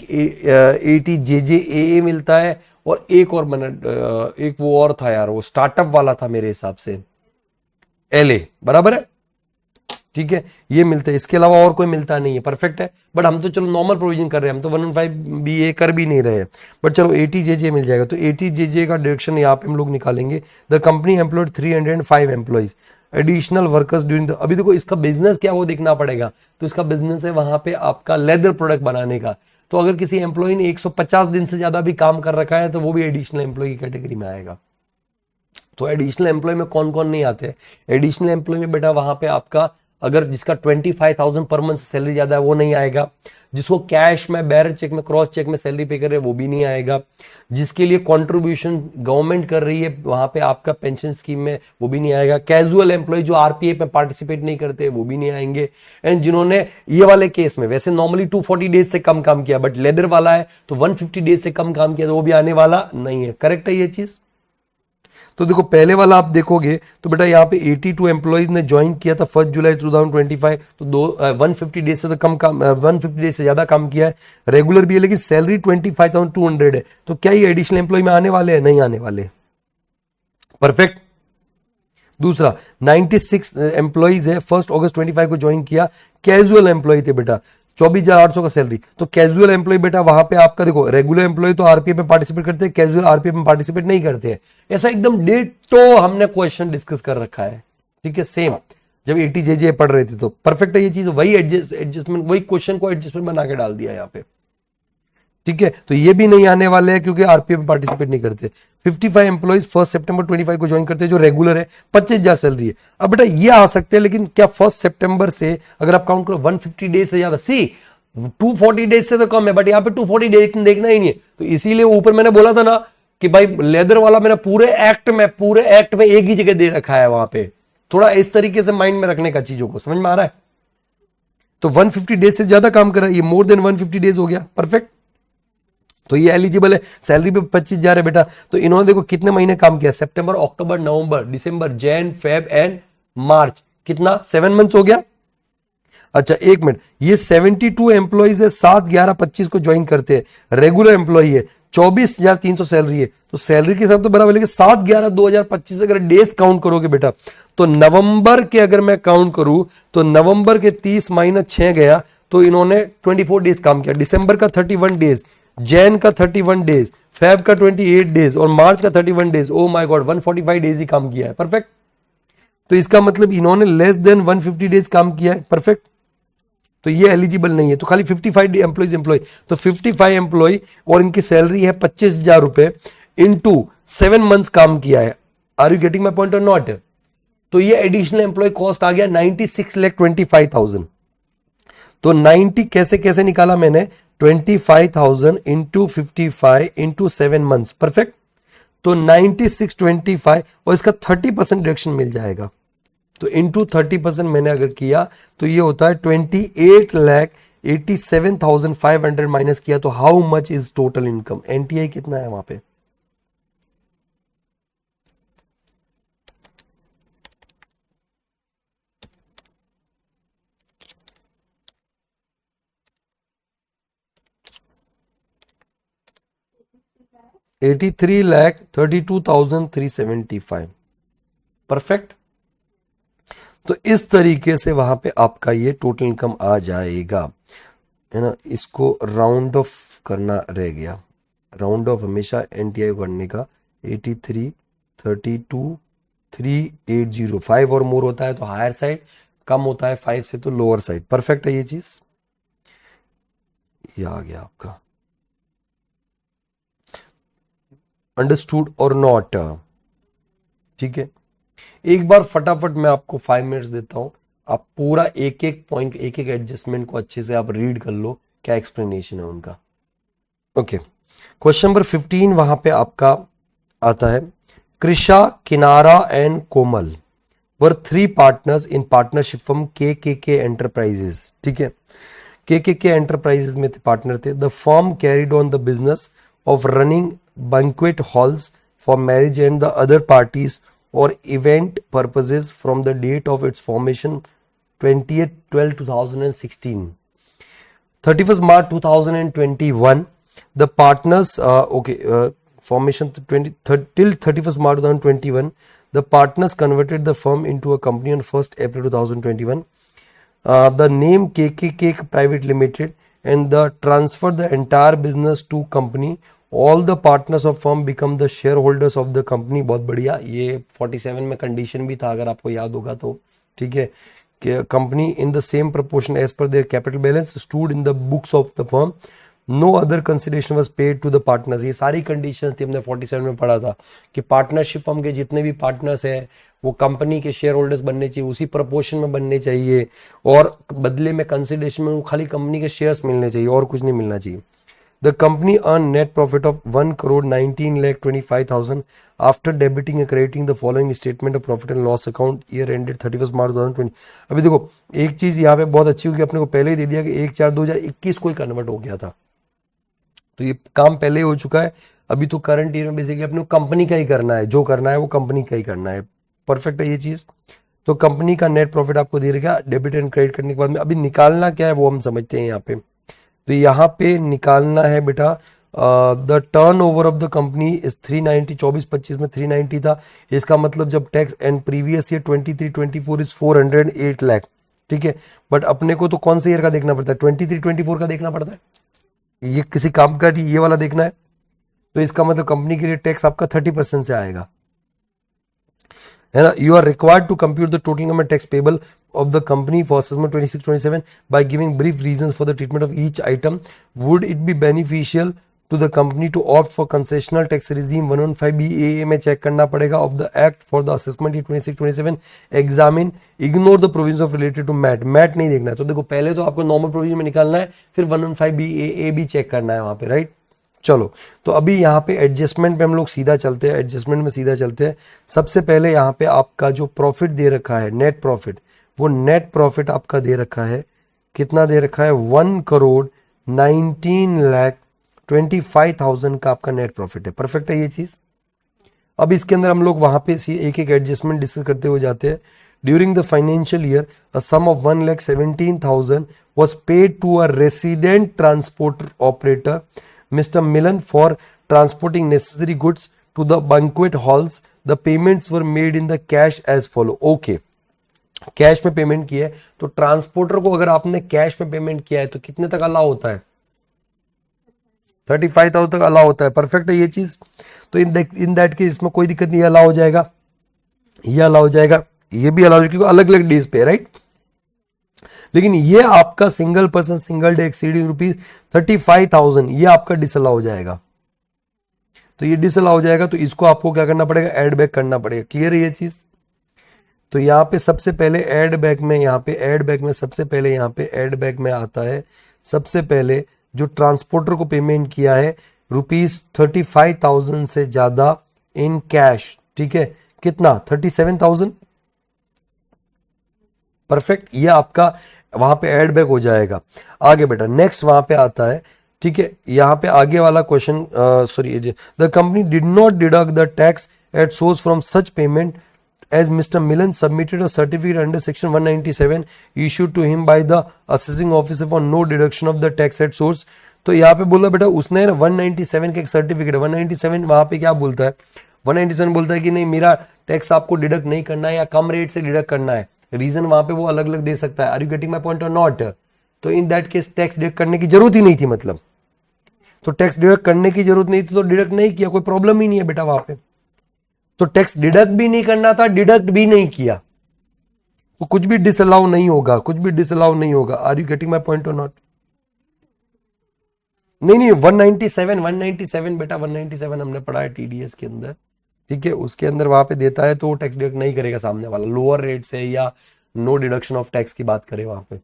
80JJAA मिलता है और एक और एक वो और था यार, वो स्टार्टअप वाला था मेरे हिसाब से LA बराबर है। ठीक है ये मिलता है, इसके अलावा और कोई मिलता नहीं है। परफेक्ट है। बट हम तो चलो नॉर्मल प्रोविजन कर रहे हैं, हम तो 115 BA कर भी नहीं रहे हैं बट चलो 80JJ मिल जाएगा। तो 80JJ का डायरेक्शन यहाँ पे हम लोग निकालेंगे। The company employed 305 employees additional workers during the. अभी देखो इसका बिजनेस क्या वो देखना पड़ेगा। तो इसका बिजनेस है वहां पे आपका लेदर प्रोडक्ट बनाने का। तो अगर किसी एम्प्लॉय ने 150 दिन से ज्यादा भी काम कर रखा है तो वो भी एडिशनल एम्प्लॉय की कैटेगरी में आएगा। तो एडिशनल एम्प्लॉय में कौन कौन नहीं आते? एडिशनल एम्प्लॉय में बेटा वहां पे आपका अगर जिसका 25,000 पर मंथ सैलरी ज्यादा है वो नहीं आएगा। जिसको कैश में, बैरर चेक में, क्रॉस चेक में सैलरी पे कर रहे हैं वो भी नहीं आएगा। जिसके लिए कंट्रीब्यूशन गवर्नमेंट कर रही है वहां पे आपका पेंशन स्कीम में वो भी नहीं आएगा। कैजुअल एम्प्लॉय जो आरपीएफ में पार्टिसिपेट नहीं करते वो भी नहीं आएंगे। एंड जिन्होंने ये वाले केस में वैसे नॉर्मली 240 डेज से कम काम किया बट लेदर वाला है तो 150 डेज से कम काम किया तो वो भी आने वाला नहीं है। करेक्ट है ये चीज। तो देखो पहले वाला आप देखोगे तो बेटा यहाँ पे 82 एम्प्लॉइज ने ज्वाइन किया था 1 जुलाई 2025 तो 150 डेज से तो कम काम 150 डेज से ज्यादा काम किया है। रेगुलर भी है लेकिन सैलरी 25,200 है। तो क्या ये एडिशनल एम्प्लॉय में आने वाले हैं? नहीं आने वाले। परफेक्ट। दूसरा 96 एम्प्लॉइज है 1 अगस्त 25 को ज्वाइन किया, कैजुअल एम्प्लॉय थे बेटा, 24,800 का सैलरी। तो कैजुअल एम्प्लॉय बेटा वहां पे आपका देखो रेगुलर एम्प्लॉय तो आरपीएफ में पार्टिसिपेट करते हैं, कैजुअल आरपीएफ में पार्टिसिपेट नहीं करते हैं। ऐसा एकदम डिटो हमने क्वेश्चन डिस्कस कर रखा है। ठीक है सेम जब 80JJ पढ़ रहे थे तो परफेक्ट है ये चीज। वही एडजस्टमेंट वही क्वेश्चन को एडजस्टमेंट बना के डाल दिया यहाँ पे। ठीक है तो ये भी नहीं आने वाले हैं क्योंकि आरपीएफ में पार्टिसिपेट नहीं करते। 55 एम्प्लॉइज 1 सितंबर 25 को ज्वाइन करते हैं जो रेगुलर है, 25,000 सैलरी है। अब बेटा ये आ सकते हैं लेकिन क्या 1 सितंबर से अगर आप काउंट करो 150 डेज से ज्यादा, सी 240 डेज से तो कम है बट यहाँ पे 240 डेज देखना ही नहीं है। तो इसीलिए ऊपर मैंने बोला था ना कि भाई लेदर वाला मैंने पूरे एक्ट में एक ही जगह दे रखा है। वहां पे थोड़ा इस तरीके से माइंड में रखने का चीजों को, समझ में आ रहा है? तो 150 डेज से ज्यादा काम कर रहा है, ये मोर देन 150 डेज हो गया। परफेक्ट। तो ये एलिजिबल है। सैलरी पे 25,000 है बेटा। तो इन्होंने देखो कितने महीने काम किया, सितंबर, अक्टूबर, नवंबर, दिसंबर, जैन, फेब एंड मार्च, कितना 7 मंथ्स हो गया। अच्छा एक मिनट, ये 72 एम्प्लॉइज है, 7/11/25 को ज्वाइन करते हैं, रेगुलर एम्प्लॉई है, 24,300 सैलरी है, तो सैलरी के हिसाब तो बराबर, लेकिन 7/11/2025 अगर डेज काउंट करोगे बेटा, तो नवंबर के अगर मैं काउंट करूं तो नवंबर के 30 - 6 गया, तो इन्होंने 24 डेज काम किया, दिसंबर का 31 डेज, जैन का 31 डेज, फेब का 28 डेज और मार्च का 31 days. Oh my god, 145 days ही काम किया है। परफेक्ट। तो इसका मतलब इन्होंने लेस देन 150 डेज काम किया है। परफेक्ट। तो ये एलिजिबल नहीं है, तो खाली 55 एम्प्लॉय, तो 55 एम्प्लॉय और इनकी सैलरी है 25,000 रुपए इंटू 7 मंथ्स काम किया है। Are you getting my point और नॉट? तो ये एडिशनल एम्प्लॉय कॉस्ट आ गया 96,25,000। तो 90 कैसे कैसे निकाला मैंने, 25,000 इंटू 55 इंटू 7 मंथ्स। परफेक्ट। तो 9625 और इसका 30% डिडक्शन मिल जाएगा, तो इंटू 30% मैंने अगर किया तो ये होता है 28,87,500 माइनस किया, तो how much is total income? NTI कितना है वहां पे? $83,32,375। परफेक्ट। तो इस तरीके से वहां पे आपका ये टोटल इनकम आ जाएगा, है ना। इसको राउंड ऑफ करना रह गया, राउंड ऑफ हमेशा एनटीआई करने का। 83,32,380, 5 और मोर होता है तो हायर साइड, कम होता है 5 से तो लोअर साइड। परफेक्ट है ये चीज, ये आ गया आपका। अंडरस्टूड और नॉट? ठीक है, एक बार फटाफट मैं आपको 5 मिनट्स देता हूं, आप पूरा एक एक पॉइंट, एक एक एडजस्टमेंट को अच्छे से आप रीड कर लो, क्या एक्सप्लेनेशन है उनका। ओके, क्वेश्चन नंबर 15 वहां पे आपका आता है, कृषा, किनारा and Komal were 3 partners in partnership from के एंटरप्राइजेस। ठीक है, के एंटरप्राइजेस में पार्टनर थे। The firm carried on the business of running banquet halls for marriage and the other parties or event purposes from the date of its formation 20th 12 2016, 31st March 2021 the partners formation till 31st March 2021 the partners converted the firm into a company on 1st April 2021. The name KK Private Limited and the transfer the entire business to company. All the partners of firm become the shareholders of the company. बहुत बढ़िया, ये 47 में condition भी था अगर आपको याद होगा तो। ठीक है, कि company in the same proportion as per their capital balance stood in the books of the firm, no other consideration was paid to the partners. ये सारी कंडीशंस थी, हमने 47 में पढ़ा था कि पार्टनरशिप फर्म के जितने भी पार्टनर्स हैं वो कंपनी के शेयर होल्डर्स बनने चाहिए, उसी प्रपोर्शन में बनने चाहिए, और बदले में कंसिडरेशन में खाली कंपनी के शेयर्स मिलने चाहिए और कुछ नहीं मिलना चाहिए। The company earned net profit of 1,19,25,000 after debiting and crediting the following statement of profit and loss account year ended 31st March 2020। अभी देखो एक चीज यहाँ पे बहुत अच्छी होगी, अपने को पहले ही दे दिया कि 1/4/2021 को ही कन्वर्ट हो गया था, तो ये काम पहले ही हो चुका है। अभी तो करंट ईयर में बेसिकली अपने को कंपनी का ही करना है, जो करना है वो कंपनी का ही करना है। परफेक्ट है ये चीज। तो कंपनी का नेट प्रॉफिट आपको दे रहेगा डेबिट एंड क्रेडिट करने के बाद में। अभी निकालना क्या है वो हम समझते हैं यहाँ पे। तो यहाँ पे निकालना है बेटा, the turn over of the company is 390, 24-25 में 390 था। इसका मतलब जब tax and previous year 23-24 is 408 lakh. ठीक है, बट अपने को तो कौन से ईयर का देखना पड़ता है? 23-24 का देखना पड़ता है, ये किसी काम का नहीं, ये वाला देखना है। तो इसका मतलब कंपनी के लिए टैक्स आपका 30% से आएगा, है ना। You are required to compute the total income and tax payable of the company for assessment 26-27 by giving brief reasons for the treatment of each item. Would it be beneficial to the company to opt for concessional tax regime 115BAA में check करना पड़ेगा of the act for the assessment 26-27? Examine, ignore the provisions of related to MAT। MAT नहीं देखना है, तो देखो पहले तो आपको नॉर्मल प्रोविजन में निकालना है, फिर 115BAA भी चेक करना है वहां पे, राइट। चलो, तो अभी यहाँ पे एडजस्टमेंट पे हम लोग सीधा चलते हैं, एडजस्टमेंट में सीधा चलते हैं। सबसे पहले यहाँ पे आपका जो प्रॉफिट दे रखा है, नेट प्रॉफिट, वो नेट प्रॉफिट आपका दे रखा है, कितना दे रखा है? 1,19,25,000 का आपका नेट प्रॉफिट है। परफेक्ट है ये चीज। अब इसके अंदर हम लोग वहां पे एक एक एडजस्टमेंट डिस्कस करते हुए जाते हैं। During the financial year a sum of 1,17,000 was paid to a resident transport operator Mr. Milan for transporting necessary goods to the banquet halls. The payments were made in the cash as follow. Okay, cash में payment किया है तो transporter को अगर आपने cash में payment किया है तो कितने तक अलाउ होता है? 35,000 तक अलाउ होता है। परफेक्ट है ये चीज। तो इन दैट केस इसमें कोई दिक्कत नहीं, अलाउ हो जाएगा, ये अलाउ हो जाएगा, ये भी अलाउ, क्योंकि अलग अलग डेज पे, राइट। लेकिन ये आपका single person single day exceeding ₹35,000 ये आपका डिसअलाउ हो जाएगा। तो ये डिसअलाउ हो जाएगा, तो इसको आपको क्या करना पड़ेगा? ऐड बैक करना पड़ेगा। क्लियर है ये चीज? तो यहाँ पे सबसे पहले ऐड बैक में, यहाँ पे ऐड बैक में सबसे पहले यहाँ पे ऐड बैक में आता है सबसे पहले जो ट्रांसपोर्टर को पेमेंट किया है ₹35,000 से ज्यादा इन कैश, ठीक है, कितना? 37,000। परफेक्ट, ये आपका वहां पे ऐड बैक हो जाएगा। आगे बेटा नेक्स्ट वहां पे आता है, ठीक है, यहाँ पे आगे वाला question, sorry, the company did not deduct the tax at source from such payment as Mr. Milan submitted a certificate under section 197 issued to him by the assessing officer for no deduction of the tax at source. तो यहाँ पे बोला बेटा उसने 197 का एक certificate है, 197 वहां पे क्या बोलता है? 197 बोलता है कि नहीं मेरा टैक्स आपको डिडक्ट नहीं करना है या कम रेट से डिडक्ट करना है। रीजन वहां पे वो अलग अलग दे सकता है। Are you getting my point और नॉट? तो in that case tax deduct करने की जरूरत ही नहीं थी, मतलब तो टैक्स डिडक्ट करने की जरूरत नहीं थी तो डिडक्ट नहीं किया, कोई प्रॉब्लम ही नहीं है बेटा वहां पे। तो टैक्स डिडक्ट भी नहीं करना था, डिडक्ट भी नहीं किया, तो कुछ भी डिसअलाउ नहीं होगा, कुछ भी डिसअलाउ नहीं होगा। Are you getting my point और नॉट? नहीं 197 बेटा 197 हमने पढ़ा है टीडीएस के अंदर, ठीक है, उसके अंदर वहां पे देता है तो वो टैक्स डिडक्ट नहीं करेगा सामने वाला, लोअर रेट से या नो डिडक्शन ऑफ टैक्स की बात करे वहां पे,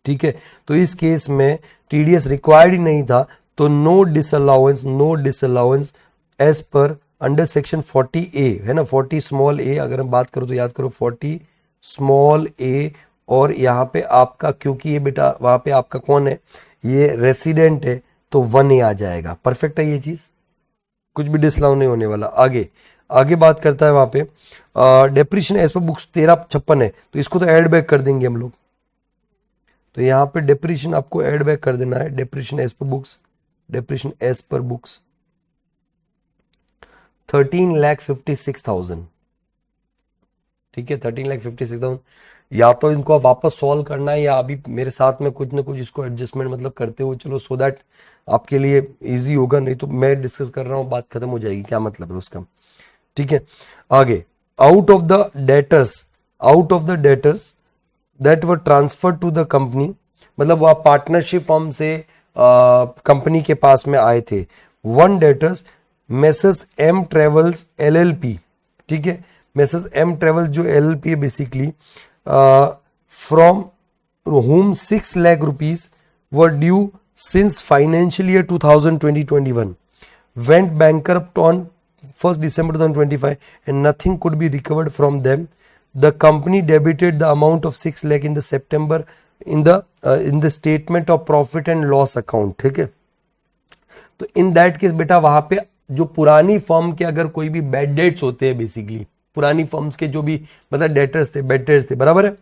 ठीक है। तो इस केस में टीडीएस रिक्वायर्ड ही नहीं था, तो no disallowance as per under section 40A है ना, 40 स्मॉल ए अगर हम बात करो तो याद करो 40 स्मॉल ए। और यहाँ पे आपका क्योंकि ये बेटा वहां पे आपका कौन है? ये रेसिडेंट है, तो 1A आ जाएगा। परफेक्ट है ये चीज, कुछ भी डिसअलाउ नहीं होने वाला। आगे बात करता है वहां पे डेप्रिशिएशन एज पर बुक्स 1356 है, तो इसको तो ऐड बैक कर देंगे हम लोग। तो यहाँ पे डेप्रिशिएशन आपको ऐड बैक कर देना है, depreciation as per books, depreciation as per books 13,56,000, ठीक है, 13,56,000। या तो इनको वापस सॉल्व करना है या अभी मेरे साथ में कुछ ना कुछ इसको एडजस्टमेंट मतलब करते हो चलो, सो दैट आपके लिए इजी होगा, नहीं तो मैं डिस्कस कर रहा हूं बात खत्म हो जाएगी, क्या मतलब है उसका, ठीक है। आगे out of the debtors that were transfer to the company, मतलब वो आप पार्टनरशिप फॉर्म से कंपनी के पास में आए थे। One debtors messrs M travels LLP, ठीक है, मेसर्स एम ट्रेवल्स जो LLP है basically, from whom 6 lakh rupees were due since financial year 2020-21 went bankrupt on 1st December 2025 and nothing could be recovered from them. The company debited the amount of 6 lakh in the September in the statement of profit and loss account, ठीक है। तो in that case बेटा वहां पे जो पुरानी firm के अगर कोई भी बैड डेट्स होते हैं, बेसिकली पुरानी फर्म्स के जो भी मतलब डेटर्स थे, बैड डेट्स थे, बराबर है,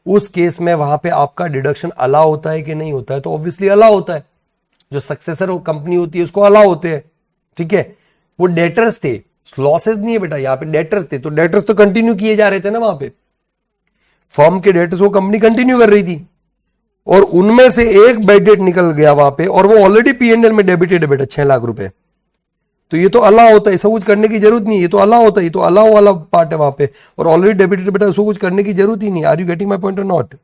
उस केस में वहां पे आपका डिडक्शन अलाउ होता है कि नहीं होता है? तो ऑब्वियसली अलाउ होता है। जो सक्सेसर कंपनी होती है उसको अलाउ होते हैं, ठीक है। वो डेटर्स थे, लॉसेस नहीं है बेटा, यहाँ पे डेटर्स थे, तो डेटर्स तो कंटिन्यू किए जा रहे थे ना वहां पे, फर्म के डेटर्स को कंपनी कंटिन्यू कर रही थी, और उनमें से एक बैड डेट निकल गया वहां पे, और वो ऑलरेडी P&L में डेबिटेड है बेटा 6 लाख रुपए। तो ये तो अलाउ होता है, सब कुछ करने की जरूरत नहीं है, ये तो अलाउ होता है, ये तो अलाउ वाला पार्ट है वहां पे, और ऑलरेडी डेबिटेड बेटा, उसको कुछ करने की जरूरत ही नहीं। Are you getting my point और नॉट?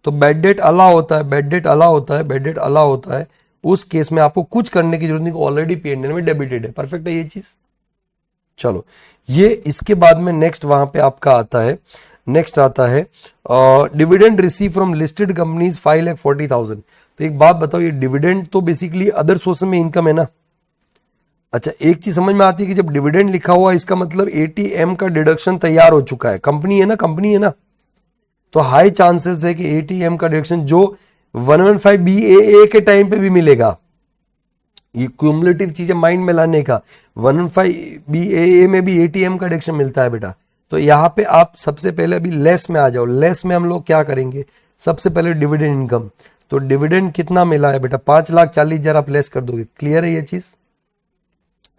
तो बैड डेट अलाउ होता है, बैड डेट अलाउ होता है, बैड डेट अलाउ होता है, उस केस में आपको कुछ करने की जरूरत नहीं, ऑलरेडी P&L में डेबिटेड है। परफेक्ट है ये चीज। चलो ये इसके बाद में नेक्स्ट वहां पे आपका आता है, नेक्स्ट आता है dividend receive from listed companies 5,40,000। तो एक बात बताओ, ये डिविडेंड तो बेसिकली अदर सोर्स में इनकम है ना। अच्छा एक चीज समझ में आती है कि जब डिविडेंड लिखा हुआ है इसका मतलब ATM का डिडक्शन तैयार हो चुका है, कंपनी है ना, तो हाई चांसेस है कि ATM का डिडक्शन जो 115BAA के टाइम पे भी मिलेगा। ये क्यूमुलेटिव चीजें माइंड में लाने का, 115BAA में भी ATM का डिडक्शन मिलता है बेटा, तो यहाँ पे आप सबसे पहले अभी लेस में आ जाओ। लेस में हम लोग क्या करेंगे, सबसे पहले डिविडेंड इनकम। तो डिविडेंड कितना मिला है बेटा, 5,40,000 आप लेस कर दोगे। क्लियर है ये चीज?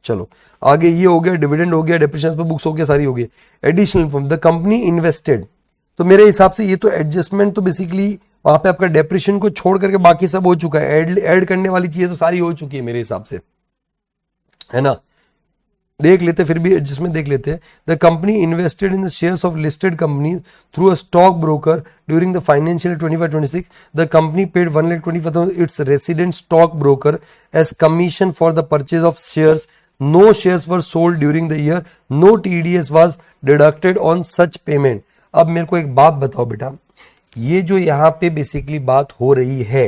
चलो आगे, ये हो गया डिविडेंड हो गया, डेप्रिसिएशन पे बुक्स हो गया, सारी हो गई। Additional income, the company invested. तो मेरे हिसाब से ये तो एडजस्टमेंट तो बेसिकली वहां पे आपका डेप्रिसिएशन को छोड़ करके बाकी सब हो चुका है। ऐड करने वाली चीजें तो सारी हो चुकी है मेरे हिसाब से, है ना। देख लेते फिर भी एडजस्टमेंट देख लेते हैं। The company invested in the shares of listed company through a stock broker during the financial 25-26। The company paid 1,20,000 its resident stock broker as commission for the purchase of shares. No shares were sold during the year. No TDS was deducted on such payment. अब मेरे को एक बात बताओ बेटा, ये जो यहां पे बेसिकली बात हो रही है,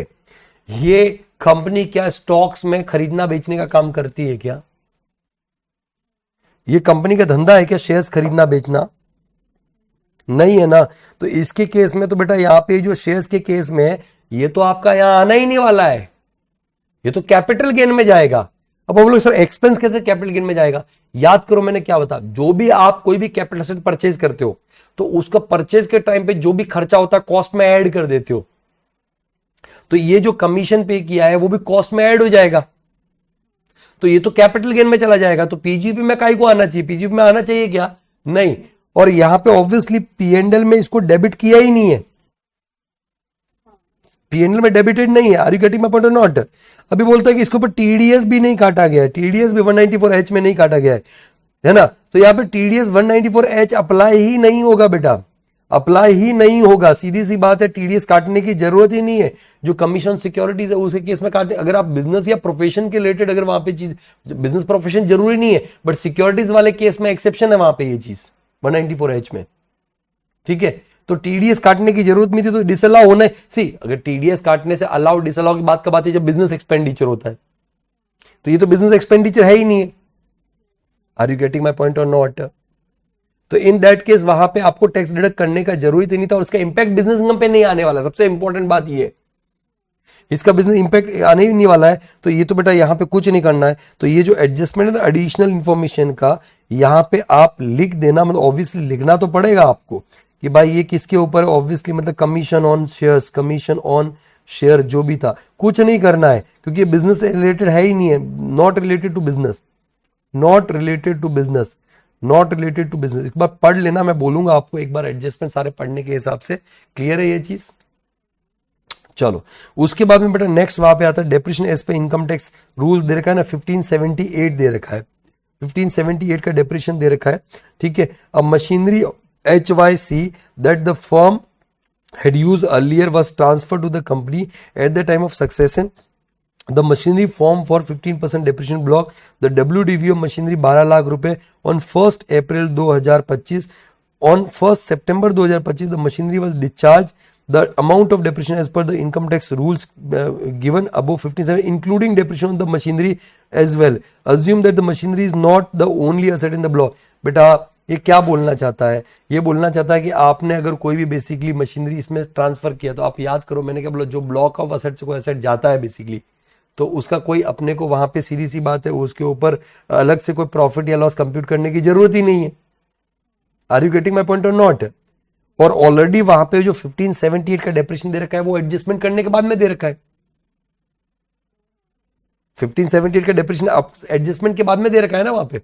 ये कंपनी क्या स्टॉक्स में खरीदना बेचने का काम करती है क्या? ये कंपनी का धंधा है क्या शेयर्स खरीदना बेचना? नहीं है ना। तो इसके केस में तो बेटा यहां पे जो शेयर्स के केस में है, ये तो आपका यहां आना ही नहीं वाला है, ये तो कैपिटल गेन में जाएगा। अब हम लोग सर एक्सपेंस कैसे कैपिटल गेन में जाएगा? याद करो मैंने क्या बता, जो भी आप कोई भी कैपिटल एसेट परचेज करते हो तो उसका परचेज के टाइम पे जो भी खर्चा होता है कॉस्ट में ऐड कर देते हो। तो ये जो कमीशन पे किया है वो भी कॉस्ट में ऐड हो जाएगा, तो ये तो कैपिटल गेन में चला जाएगा। तो पीजीपी में काई को आना चाहिए? पीजीपी में आना चाहिए क्या? नहीं। और यहां पे ऑब्वियसली पीएनएल में इसको डेबिट किया ही नहीं है, पीएनएल में डेबिटेड नहीं है। Are you getting my point और नॉट? अभी बोलता है कि इसके ऊपर टीडीएस भी नहीं काटा गया है, टीडीएस भी 194H में नहीं काटा गया है ना। तो यहां पे टीडीएस 194H अप्लाई ही नहीं होगा बेटा, अप्लाई ही नहीं होगा, सीधी सी बात है। टीडीएस काटने की जरूरत ही नहीं है। जो कमीशन सिक्योरिटीज है उसके केस में काटने, अगर आप बिजनेस या प्रोफेशन के रिलेटेड अगर वहां पे चीज, बिजनेस प्रोफेशन जरूरी नहीं है बट सिक्योरिटीज वाले केस में एक्सेप्शन है वहां पे ये चीज 194H में, ठीक है। तो टीडीएस काटने की जरूरत नहीं थी, तो डिसअलाउ होना है। सी अगर टीडीएस काटने से अलाउ डिसअलाउ की बात कब आती है? जब बिजनेस एक्सपेंडिचर होता है। तो ये तो बिजनेस एक्सपेंडिचर है ही नहीं है। Are you getting my point और नॉट? तो इन दैट केस वहां पे आपको टैक्स डिडक्ट करने का जरूरत ही नहीं था, और उसका इंपैक्ट बिजनेस इनकम पे नहीं आने वाला। सबसे इंपॉर्टेंट बात ये है, इसका बिजनेस इंपैक्ट आने ही नहीं वाला है। तो ये तो बेटा यहां पे कुछ नहीं करना है। तो ये जो एडजस्टमेंट है एडिशनल इंफॉर्मेशन का, यहां पे आप लिख देना, मतलब ऑब्वियसली लिखना तो पड़ेगा आपको कि भाई ये किसके ऊपर है। ऑब्वियसली मतलब commission on shares, commission on share जो भी था, कुछ नहीं करना है क्योंकि बिजनेस रिलेटेड है ही नहीं है। Not related to business, not related to business, not related to business. एक बार पढ़ लेना, मैं बोलूंगा आपको एक बार एडजस्टमेंट सारे पढ़ने के हिसाब से। क्लियर है ये चीज? चलो उसके बाद में बेटा नेक्स्ट वहां पे आता है डेप्रिसिएशन एज पे इनकम टैक्स रूल दे रखा है ना, 1578 दे रखा है, 1578 का डेप्रिसिएशन दे रखा है, ठीक है। अब machinery HYC that the firm had used earlier was transferred to the company at the time of succession. The machinery form for 15% depreciation block. The WDV of machinery 12 lakh रुपए on 1st April 2025. On 1st September 2025, the machinery was discharged. The amount of depreciation as per the income tax rules given above 57, including depreciation on the machinery as well. Assume that the machinery is not the only asset in the block. बेटा ये क्या बोलना चाहता है? ये बोलना चाहता है कि आपने अगर कोई भी बेसिकली मशीनरी इसमें ट्रांसफर किया, तो आप याद करो मैंने क्या बोला, जो ब्लॉक ऑफ असेट से कोई असेट जाता है बेसिकली, तो उसका कोई अपने को वहां पे सीधी सी बात है उसके ऊपर अलग से कोई प्रॉफिट या लॉस कंप्यूट करने की जरूरत ही नहीं है। Are you getting my point और नॉट? और ऑलरेडी वहां पे जो 1578 का डेप्रिसिएशन दे रखा है वो एडजस्टमेंट करने के बाद में दे रखा है। 1578 का डेप्रिसिएशन एडजस्टमेंट के बाद में दे रखा है ना वहां पे।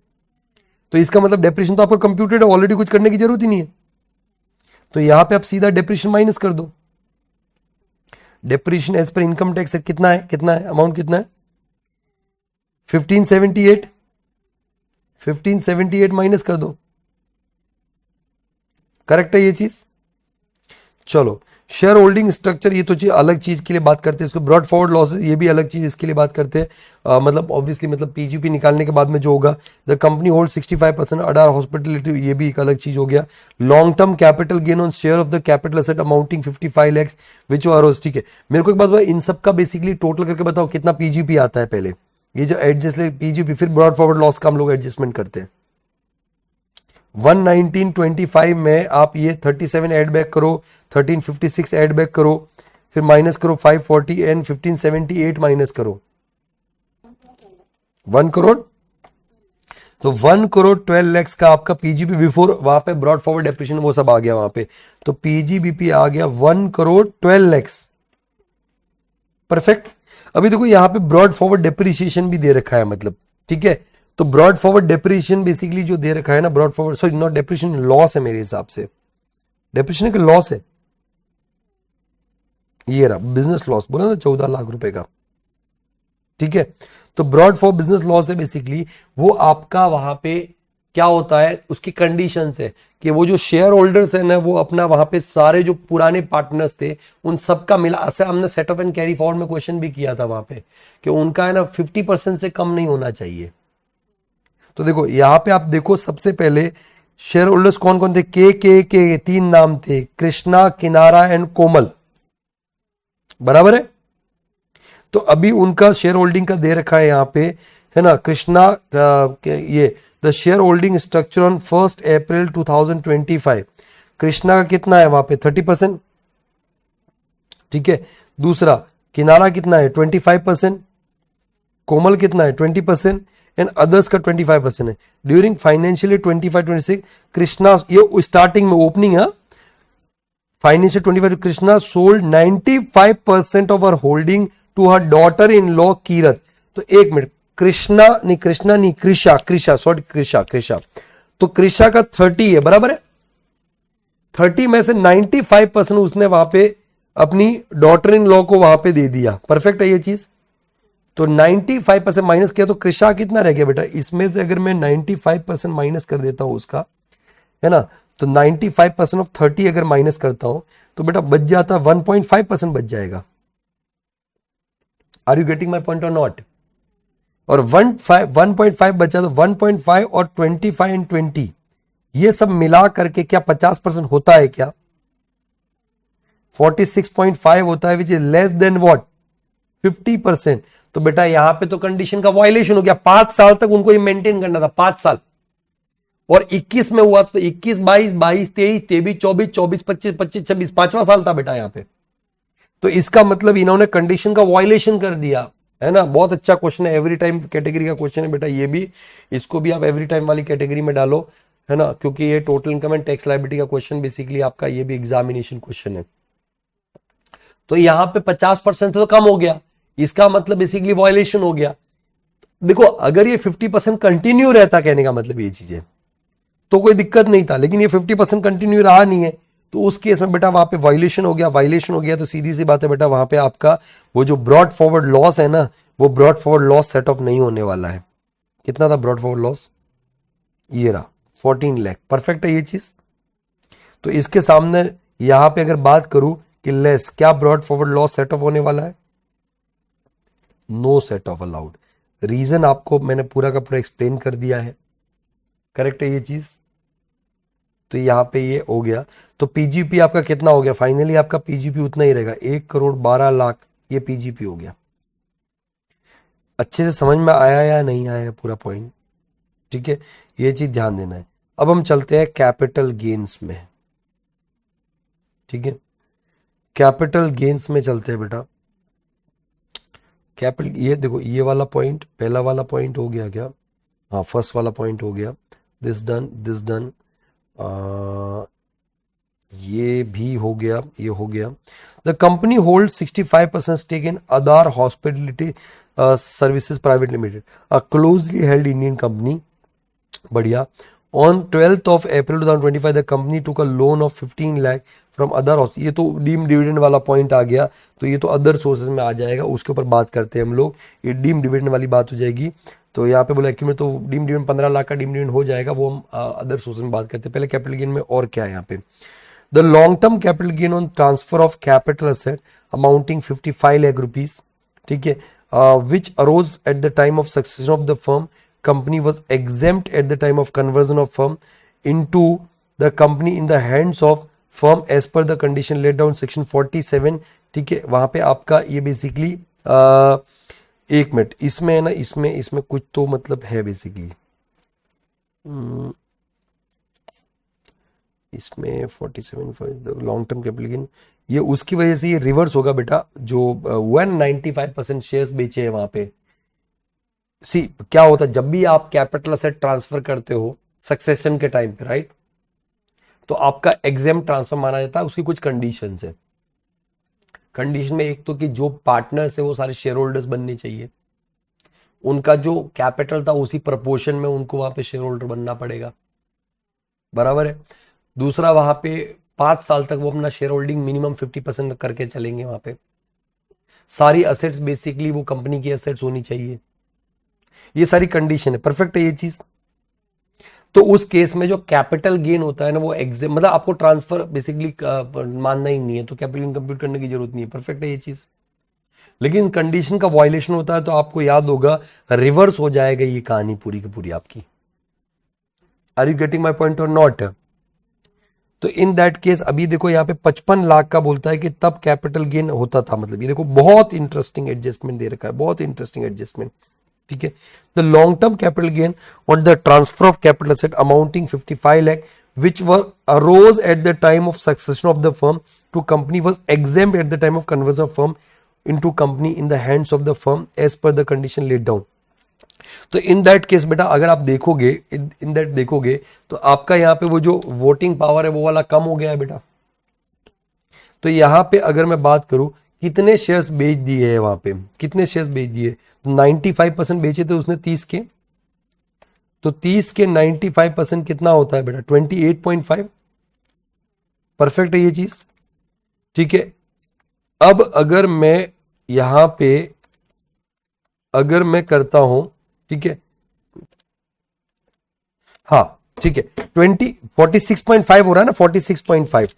तो इसका मतलब डेप्रिसिएशन तो आपका कंप्यूटेड है ऑलरेडी, कुछ करने की जरूरत ही नहीं है। तो यहां पे आप सीधा डेप्रिसिएशन माइनस कर दो। Depreciation as per income tax कितना है, कितना है अमाउंट कितना है? 1578, 1578 माइनस कर दो। करेक्ट है ये चीज? चलो शेयर होल्डिंग स्ट्रक्चर, ये तो चीज अलग चीज के लिए बात करते हैं। इसको ब्रॉड फॉरवर्ड लॉसेस, ये भी अलग चीज इसके लिए बात करते हैं। मतलब ऑब्वियसली मतलब पीजीपी निकालने के बाद में जो होगा, the company hold 65% Adar hospitality, ये भी एक अलग चीज हो गया। Long term capital gain on share of the capital asset amounting 55 lakh which arose, ठीक है। मेरे को एक बात बताओ, इन सब का बेसिकली टोटल करके बताओ कितना पीजीपी आता है पहले, ये जो एडजस्ट पीजीपी, फिर ब्रॉड फॉरवर्ड लॉस का हम लोग एडजस्टमेंट करते हैं। 11925 में आप ये 37 ऐड बैक करो, 1356 ऐड बैक करो, फिर माइनस करो 540 एंड 1578 माइनस करो 1 करोड़। तो 1,12,00,000 का आपका पीजीबी बिफोर, वहां पे ब्रॉड फॉरवर्ड डेप्रिसिएशन वो सब आ गया वहां पे, तो पीजीबीपी आ गया 1,12,00,000। परफेक्ट। अभी देखो यहाँ पे ब्रॉड फॉरवर्ड डेप्रिसिएशन भी दे रखा है, मतलब ठीक है। तो ब्रॉड फॉरवर्ड डेप्रिसिएशन बेसिकली जो दे रखा है ना, brought forward, sorry not depreciation, loss है मेरे हिसाब से, डेप्रिसिएशन का लॉस है, ये रहा बिजनेस लॉस बोला ना 14 लाख रुपए का, ठीक है। तो ब्रॉड फॉर बिजनेस लॉस है बेसिकली, वो आपका वहां पे क्या होता है, उसकी कंडीशन है कि वो जो शेयर होल्डर्स है ना, वो अपना वहां पे सारे जो पुराने पार्टनर्स थे उन सबका मिला, ऐसे हमने set of and carry forward में क्वेश्चन भी किया था वहां पे कि उनका है ना 50% से कम नहीं होना चाहिए। तो देखो यहां पे आप देखो, सबसे पहले शेयर होल्डर्स कौन कौन थे, के 3 नाम थे, कृष्णा, किनारा एंड कोमल, बराबर है। तो अभी उनका शेयर होल्डिंग का दे रखा है यहाँ पे, है ना, कृष्णा ये the share holding structure on 1 अप्रैल 2025, कृष्णा का कितना है वहां पे 30%, ठीक है। दूसरा किनारा कितना है 25%, कोमल कितना है 20% एंड अदर्स का 25% है। ड्यूरिंग फाइनेंशियल 25-26 कृष्णा, ये स्टार्टिंग में ओपनिंग है, financial 25 Krishna sold 95% of our holding to her daughter in law Keerat. तो एक मिनट, कृष्णा नहीं कृषा, तो कृषा का 30 है, बराबर है। 30 में से 95% उसने वहां पे अपनी डॉटर इन लॉ को वहां पे दे दिया, परफेक्ट है ये चीज। तो 95% माइनस किया तो कृषा कितना रह गया बेटा, इसमें से अगर मैं 95% माइनस कर देता हूं उसका, है ना, तो 95% ऑफ 30 अगर माइनस करता हूं तो बेटा बच जाता 1.5% बच जाएगा। Are you getting my point और नॉट। और 1.5 बचा तो 1.5 और 25 एंड 20 ये सब मिला करके क्या 50% होता है क्या, 46.5 होता है, which is less than what 50%। तो बेटा यहां पे तो कंडीशन का वायलेशन हो गया, 5 साल तक उनको ये मेंटेन करना था, 5 साल। और 21 में हुआ तो 21, 22, 23, 23, 24, 24, 25, 26, पांचवा साल था बेटा यहाँ पे। तो इसका मतलब इन्होंने कंडीशन का वायलेशन कर दिया, है ना। बहुत अच्छा क्वेश्चन है, एवरी टाइम कैटेगरी का क्वेश्चन है बेटा ये भी, इसको भी आप एवरी टाइम वाली कैटेगरी में डालो, है ना, क्योंकि ये total income and tax liability का क्वेश्चन बेसिकली आपका ये भी एग्जामिनेशन क्वेश्चन है। तो यहां पे 50% तो कम हो गया, इसका मतलब बेसिकली वायलेशन हो गया। देखो अगर ये 50% कंटिन्यू रहता, कहने का मतलब ये चीजें, तो कोई दिक्कत नहीं था, लेकिन ये 50% कंटिन्यू रहा नहीं है, तो उस केस में बेटा वहां पे वायलेशन हो गया, तो सीधी सी बात है बेटा वहां पे आपका वो जो ब्रॉड फॉरवर्ड लॉस है ना, वो broad forward loss set of नहीं होने वाला है। कितना था ब्रॉड फॉरवर्ड लॉस, ये रहा 14 लाख, परफेक्ट है ये चीज। तो इसके सामने यहां पे अगर बात करूं कि लेस, क्या brought forward loss set off होने वाला है, no set off allowed. Reason आपको मैंने पूरा का पूरा एक्सप्लेन कर दिया है, करेक्ट है ये चीज। तो यहां पे ये हो गया, तो पीजीपी आपका कितना हो गया, फाइनली आपका पीजीपी उतना ही रहेगा 1,12,00,000, ये पीजीपी हो गया। अच्छे से समझ में आया या नहीं आया पूरा पॉइंट, ठीक है, ये चीज ध्यान देना है। अब हम चलते हैं कैपिटल गेन्स में, ठीक है, कैपिटल गेन्स में चलते हैं बेटा। कैपिटल, ये देखो ये वाला पॉइंट, पहला वाला पॉइंट हो गया क्या, हाँ फर्स्ट वाला पॉइंट हो गया, दिस डन, ये भी हो गया, ये हो गया। The company hold 65% stake in Aadhaar hospitality services private limited, a closely held Indian company, बढ़िया। On 12th of April 2025 the company took a loan of 15 lakh from other house, ये तो डीम डिविडेंड वाला पॉइंट आ गया, तो ये तो अदर सोर्सेज में आ जाएगा, उसके ऊपर बात करते हैं हम लोग, ये डीम डिविडेंड वाली बात हो जाएगी। तो यहाँ पे बोला कि में तो डीम डिविडेंड 15 लाख का डीम डिविडेंड हो जाएगा, वो हम अदर सोर्सेज में बात करते हैं। पहले कैपिटल गेन में और क्या है यहाँ पे, the long term capital gain on transfer of capital asset amounting 55 lakh rupees, ठीक है, which arose at the time of succession of the firm, company was exempt at the time of conversion of firm into the company in the hands of firm as per the condition laid down section 47, ठीक है। वहां पे आपका ये basically एक minute, इसमें है ना, इसमें कुछ तो मतलब है बेसिकली, इसमें 47 लॉन्ग टर्म कैपिटल गेन, ये उसकी वजह से ये रिवर्स होगा बेटा, जो 195% शेयर्स बेचे हैं वहां पे, सी क्या होता है जब भी आप कैपिटल असेट ट्रांसफर करते हो सक्सेशन के टाइम पे, राइट, तो आपका एग्जाम ट्रांसफर माना जाता है। उसकी कुछ कंडीशंस है। कंडीशन में एक तो कि जो पार्टनर्स है वो सारे शेयर होल्डर्स बनने चाहिए, उनका जो कैपिटल था उसी प्रपोर्शन में उनको वहां पे शेयर होल्डर बनना पड़ेगा, बराबर है। दूसरा, वहां पे 5 साल तक वो अपना शेयर होल्डिंग मिनिमम 50% करके चलेंगे। वहां पे सारी असेट्स बेसिकली वो कंपनी की असेट्स होनी चाहिए। ये सारी कंडीशन है, परफेक्ट है ये चीज। तो उस केस में जो कैपिटल गेन होता है ना वो एग्जाम मतलब आपको ट्रांसफर बेसिकली मानना ही नहीं है, तो कैपिटल गेन कंप्यूट करने की जरूरत नहीं है, परफेक्ट है ये चीज। लेकिन कंडीशन का वायलेशन होता है तो आपको याद होगा रिवर्स हो जाएगा ये कहानी पूरी की पूरी आपकी। Are you getting my point और नॉट? तो इन दैट केस अभी देखो यहाँ पे 55 लाख का बोलता है कि तब कैपिटल गेन होता था। मतलब ये देखो बहुत इंटरेस्टिंग एडजस्टमेंट दे रखा है, बहुत इंटरेस्टिंग एडजस्टमेंट, ठीक है। The long term capital gain on the transfer of capital asset amounting 55 lakh which were arose at the time of succession of the firm to company was exempt at the time of conversion of firm into company in the hands of the firm as per the condition laid down। तो in that case बेटा अगर आप देखोगे in that देखोगे तो आपका यहाँ पे वो जो वोटिंग पावर है वो वाला कम हो गया है बेटा। तो यहाँ पे अगर मैं बात करूं कितने शेयर्स बेच दिए हैं वहां पे, कितने शेयर्स बेच दिए, तो 95% बेचे थे उसने 30 के, तो 30 के 95% कितना होता है बेटा 28.5। परफेक्ट है ये चीज, ठीक है। अब अगर मैं यहां पे अगर मैं करता हूं, ठीक है, हाँ ठीक है, 46.5 हो रहा है ना, 46.5।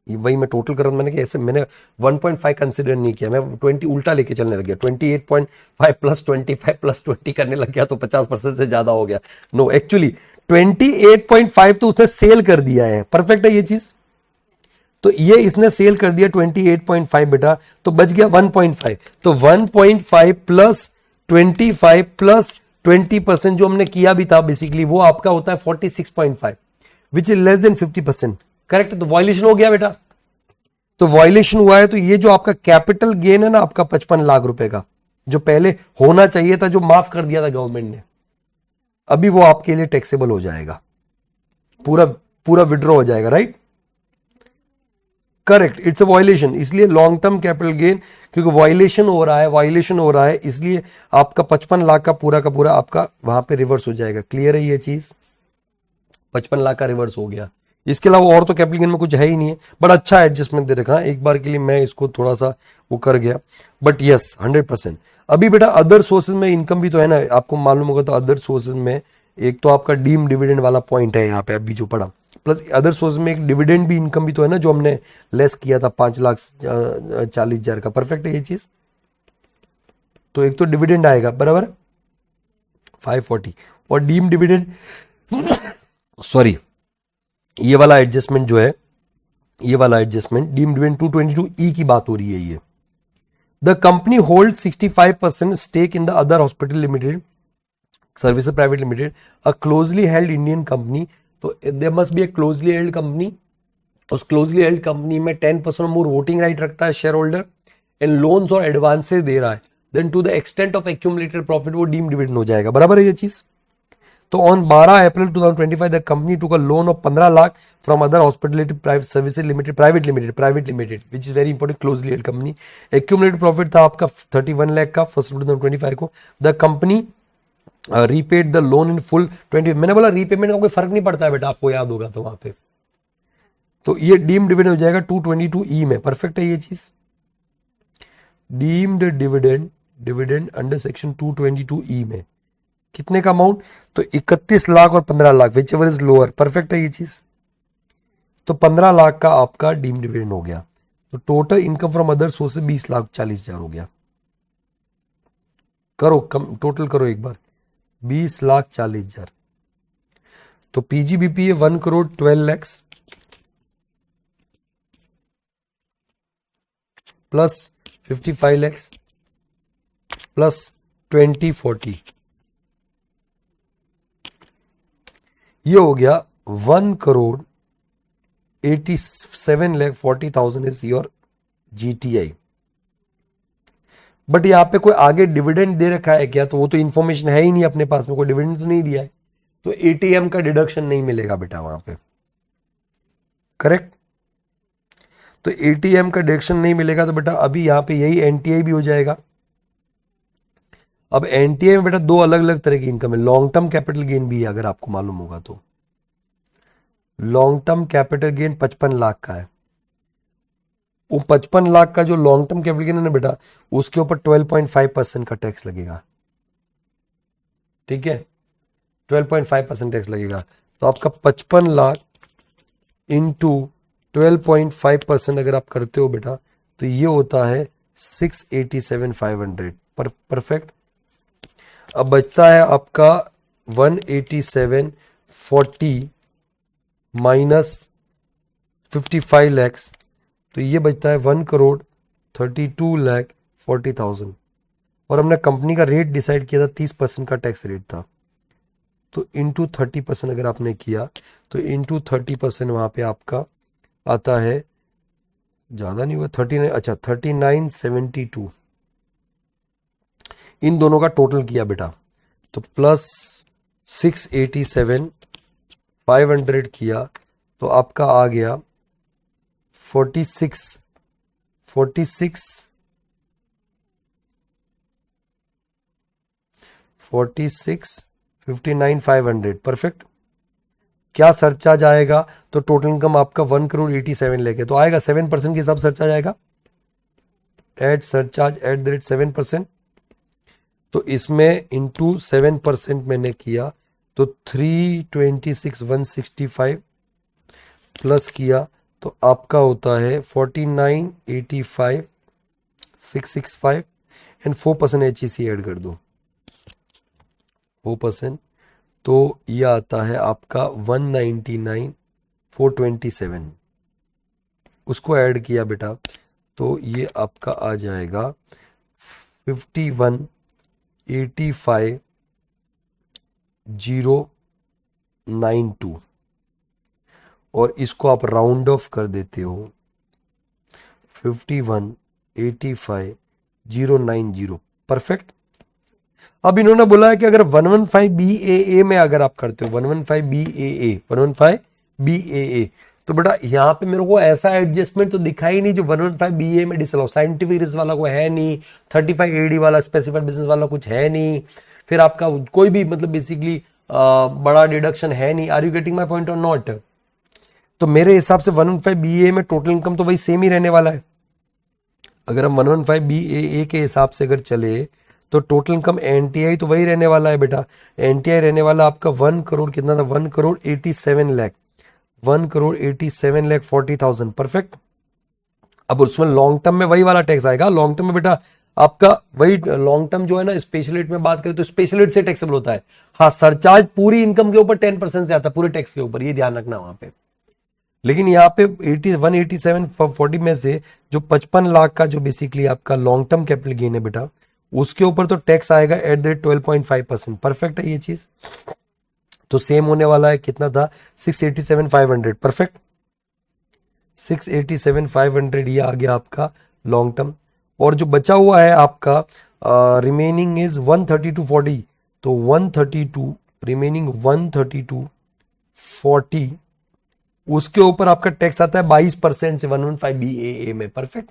वही मैं टोटल कर रहा हूं, मैंने कि ऐसे मैंने 1.5 कंसिडर नहीं किया, मैं 20 उल्टा लेके चलने लग गया, 28.5 प्लस 25 प्लस 20 करने लग गया तो 50% से ज्यादा हो गया। नो एक्चुअली 28.5 तो उसने सेल कर दिया है, परफेक्ट है ये चीज। तो ये इसने सेल कर दिया 28.5 बेटा, तो बच गया 1.5। तो 1.5 प्लस 25 प्लस 20% जो हमने किया भी था बेसिकली वो आपका होता है 46.5 which is less than 50%। Correct, तो वायलेशन हो गया बेटा। तो वायलेशन हुआ है, तो ये जो आपका कैपिटल गेन है ना आपका 55 लाख रुपए का जो पहले होना चाहिए था, जो माफ कर दिया था गवर्नमेंट ने, अभी वो आपके लिए टैक्सेबल हो जाएगा, पूरा पूरा विड्रॉ हो जाएगा, right. Correct, it's a violation, इसलिए लॉन्ग टर्म कैपिटल गेन क्योंकि वायलेशन हो रहा है, वायलेशन हो रहा है, इसलिए आपका 55 लाख का पूरा आपका वहां पे रिवर्स हो जाएगा। क्लियर है ये चीज, 55 लाख का रिवर्स हो गया। इसके अलावा और तो कैपिटल गेन में कुछ है ही नहीं है, बट अच्छा एडजस्टमेंट दे रखा है, एक बार के लिए मैं इसको थोड़ा सा वो कर गया, बट यस 100%। अभी बेटा अदर सोर्सेज में इनकम भी तो है ना, आपको मालूम होगा। तो अदर सोर्सेज में एक तो आपका डीम डिविडेंड वाला पॉइंट है यहाँ पे अभी जो पड़ा, प्लस अदर सोर्स में एक डिविडेंड भी इनकम भी तो है ना जो हमने लेस किया था 5,40,000 का। परफेक्ट है ये चीज। तो एक तो डिविडेंड आएगा बराबर 540 और डीम डिविडेंड सॉरी ये वाला एडजस्टमेंट जो है, ये वाला एडजस्टमेंट डीम डिविडेंड 222 की बात हो रही है ये। The company hold 65% stake in the other hospital limited services private limited, a closely held Indian company. तो there must be a closely held company. उस क्लोजली हेल्ड कंपनी में 10% मोर वोटिंग राइट रखता है शेयर होल्डर, एंड लोन्स और advances दे रहा है, then to the extent of accumulated profit वो डीम डिविडेंड हो जाएगा। बराबर है ये चीज। तो on 12 April 2025 the company took a loan of 15 lakh from other hospitality private services limited private limited which is very important closely held company. Accumulated profit था आपका 31 लाख का फर्स्ट 2025 को। The company repaid the loan in full 20। मैंने बोला repayment का कोई फर्क नहीं पड़ता है बेटा, आपको याद होगा तो वहां पे। तो ये डीम्ड डिविडेंड हो जाएगा 222E में। परफेक्ट है ये चीज। Deemed dividend under section 222E में कितने का अमाउंट, तो 31 लाख और 15 lakh which ever is lower. Perfect है ये चीज। तो 15 लाख का आपका डीम्ड डिविडेंड हो गया। तो total income from other sources 20,40,000 हो गया। करो कम टोटल करो एक बार, 20,40,000। तो पीजीबीपी है 1,12,00,000 प्लस 55 लाख प्लस 2040, ये हो गया 1,87,40,000 इज योर GTI। बट यहाँ पे कोई आगे डिविडेंड दे रखा है क्या, तो वो तो इन्फॉर्मेशन है ही नहीं अपने पास में, कोई डिविडेंड तो नहीं दिया है, तो एटीएम का डिडक्शन नहीं मिलेगा बेटा वहां पे। करेक्ट। तो एटीएम का डिडक्शन नहीं मिलेगा, तो बेटा अभी यहाँ पे यही एनटीआई भी हो जाएगा। अब एनटीआई में बेटा दो अलग अलग तरह की इनकम है, लॉन्ग टर्म कैपिटल गेन भी है, अगर आपको मालूम होगा तो। Long term capital gain 55 lakh का है। वो 55 लाख का जो लॉन्ग टर्म कैपिटल गेन है ना बेटा, उसके ऊपर 12.5% का टैक्स लगेगा। ठीक है, 12.5% टैक्स लगेगा। तो आपका 55 लाख इंटू 12.5% अगर आप करते हो बेटा, तो ये होता है 687,500 परफेक्ट। अब बचता है आपका 187,40 माइनस 55 लैक्स, तो ये बचता है 1,32,40,000। और हमने कंपनी का रेट डिसाइड किया था 30% का टैक्स रेट था, तो इंटू 30% अगर आपने किया, तो इंटू 30% वहां पे आपका आता है, ज्यादा नहीं हुआ 39, अच्छा 3972। इन दोनों का टोटल किया बेटा, तो प्लस 687,500 किया, तो आपका आ गया 46 59,500 परफेक्ट। क्या सरचार्ज आएगा, तो टोटल इनकम आपका 1,87 लेके तो आएगा 7% के हिसाब सरचार्ज आएगा, add surcharge at the rate 7%। तो इसमें इंटू 7% मैंने किया, तो 326,165 प्लस किया, तो आपका होता है 49,85,665 एंड 4% HEC ऐड कर दो 4%, तो ये आता है आपका 199,427। उसको ऐड किया बेटा, तो ये आपका आ जाएगा 51,85,092, और इसको आप राउंड ऑफ कर देते हो 51,85,090 परफेक्ट। अब इन्होंने बोला है कि अगर 115 BAA में अगर आप करते हो 115 BAA, तो बेटा यहाँ पे मेरे को ऐसा एडजस्टमेंट तो दिखा ही नहीं जो 115 BAA में डिसअलाउ, साइंटिफिक रिस्क वाला कोई है नहीं, 35 AD वाला स्पेसिफाइड बिजनेस वाला कुछ है नहीं, फिर आपका कोई भी मतलब बेसिकली बड़ा डिडक्शन है नहीं। Are you getting my point और नॉट? तो मेरे हिसाब से 115 BAA में टोटल इनकम तो वही सेम ही रहने वाला है। अगर हम 115 BAA के हिसाब से अगर चले, तो टोटल इनकम एनटीआई तो वही रहने वाला है बेटा, एनटीआई रहने वाला आपका 1 करोड़ कितना था, 1,87 लाख, 1,87,40,000 परफेक्ट। अब उसमें लॉन्ग टर्म में वही वाला टैक्स आएगा। लॉन्ग टर्म में बेटा आपका वही लॉन्ग टर्म जो है ना, स्पेशल रेट में बात करें तो स्पेशल रेट से टैक्सेबल होता है। हाँ, सरचार्ज पूरी इनकम के ऊपर 10% से आता है, पूरे टैक्स के ऊपर, ये ध्यान रखना वहां पे। लेकिन यहाँ पे 187,40 में से जो 55 लाख का जो बेसिकली आपका लॉन्ग टर्म कैपिटल गेन है बेटा, उसके ऊपर तो टैक्स आएगा एट द रेट 12.5%। परफेक्ट है ये चीज। तो सेम होने वाला है, कितना था 687,500 परफेक्ट। 687,500 ये आ गया आपका लॉन्ग टर्म, और जो बचा हुआ है आपका रिमेनिंग इज 132,40, तो 132 रिमेनिंग 132,40, उसके ऊपर आपका टैक्स आता है 22% से 115 BAA में परफेक्ट।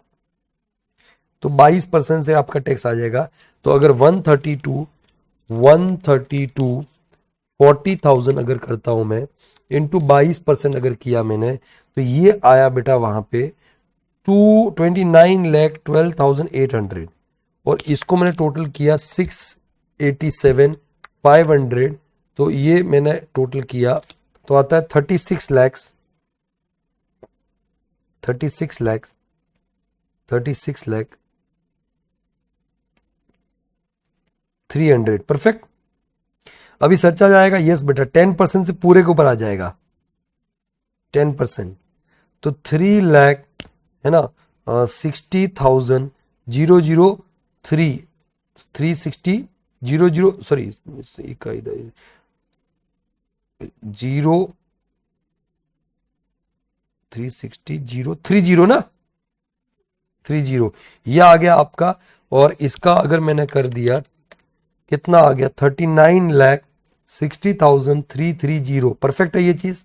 तो 22% से आपका टैक्स आ जाएगा। तो अगर 132,40,000 अगर करता हूं मैं, इंटू 22% अगर किया मैंने, तो ये आया बेटा वहां पे 29,12,800, और इसको मैंने टोटल किया 687,500, तो ये मैंने टोटल किया तो आता है 36 लाख 300 परफेक्ट। अभी सरचार्ज आएगा, यस बेटा 10% से पूरे के ऊपर आ जाएगा 10%, तो 3 लाख है ना 60,003 360,000 सॉरी 360,030 ना 30, ये आ गया आपका। और इसका अगर मैंने कर दिया, कितना आ गया, 39,60,330। परफेक्ट है ये चीज।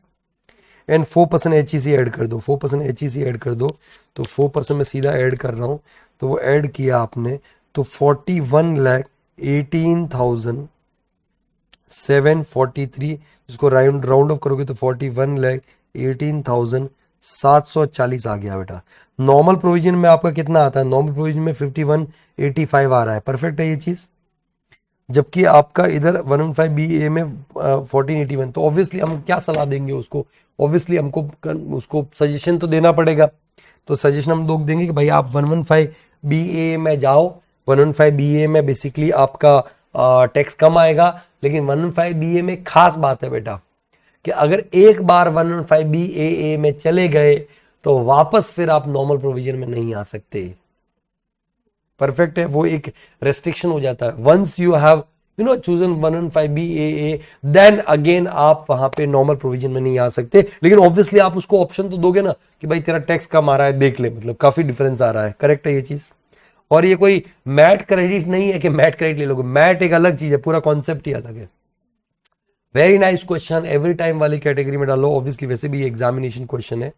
एंड 4% HEC ऐड कर दो, 4% HEC ऐड कर दो। तो 4% मैं सीधा ऐड कर रहा हूँ, तो वो ऐड किया आपने तो 41,18,743, जिसको राउंड ऑफ करोगे तो 41,18,740 आ गया बेटा। नॉर्मल प्रोविजन में आपका कितना आता है, नॉर्मल प्रोविजन में 5185 आ रहा है। परफेक्ट है ये चीज। जबकि आपका इधर 115BA में 1481। तो ऑब्वियसली हम क्या सलाह देंगे उसको, ऑब्वियसली हमको उसको सजेशन तो देना पड़ेगा। तो सजेशन हम लोग देंगे कि भाई आप 115BA में जाओ। 115BA में बेसिकली आपका टैक्स कम आएगा, लेकिन 115BA में खास बात है बेटा कि अगर एक बार 115BA में चले गए तो वापस फिर आप नॉर्मल प्रोविजन में नहीं आ सकते। परफेक्ट है, वो एक रेस्ट्रिक्शन हो जाता है। Once you have chosen 115BA, then again आप वहां पे नॉर्मल प्रोविजन में नहीं आ सकते। लेकिन ऑब्वियसली आप उसको ऑप्शन तो दोगे ना कि भाई तेरा टैक्स कम आ रहा है, देख ले, मतलब काफी डिफरेंस आ रहा है। करेक्ट है ये चीज। और ये कोई मैट क्रेडिट नहीं है कि मैट क्रेडिट ले लोगे, मैट एक अलग चीज है, पूरा कॉन्सेप्ट ही अलग है। Very nice question, every time वाली कैटेगरी में डालो। ऑब्वियसली वैसे भी एग्जामिनेशन क्वेश्चन है,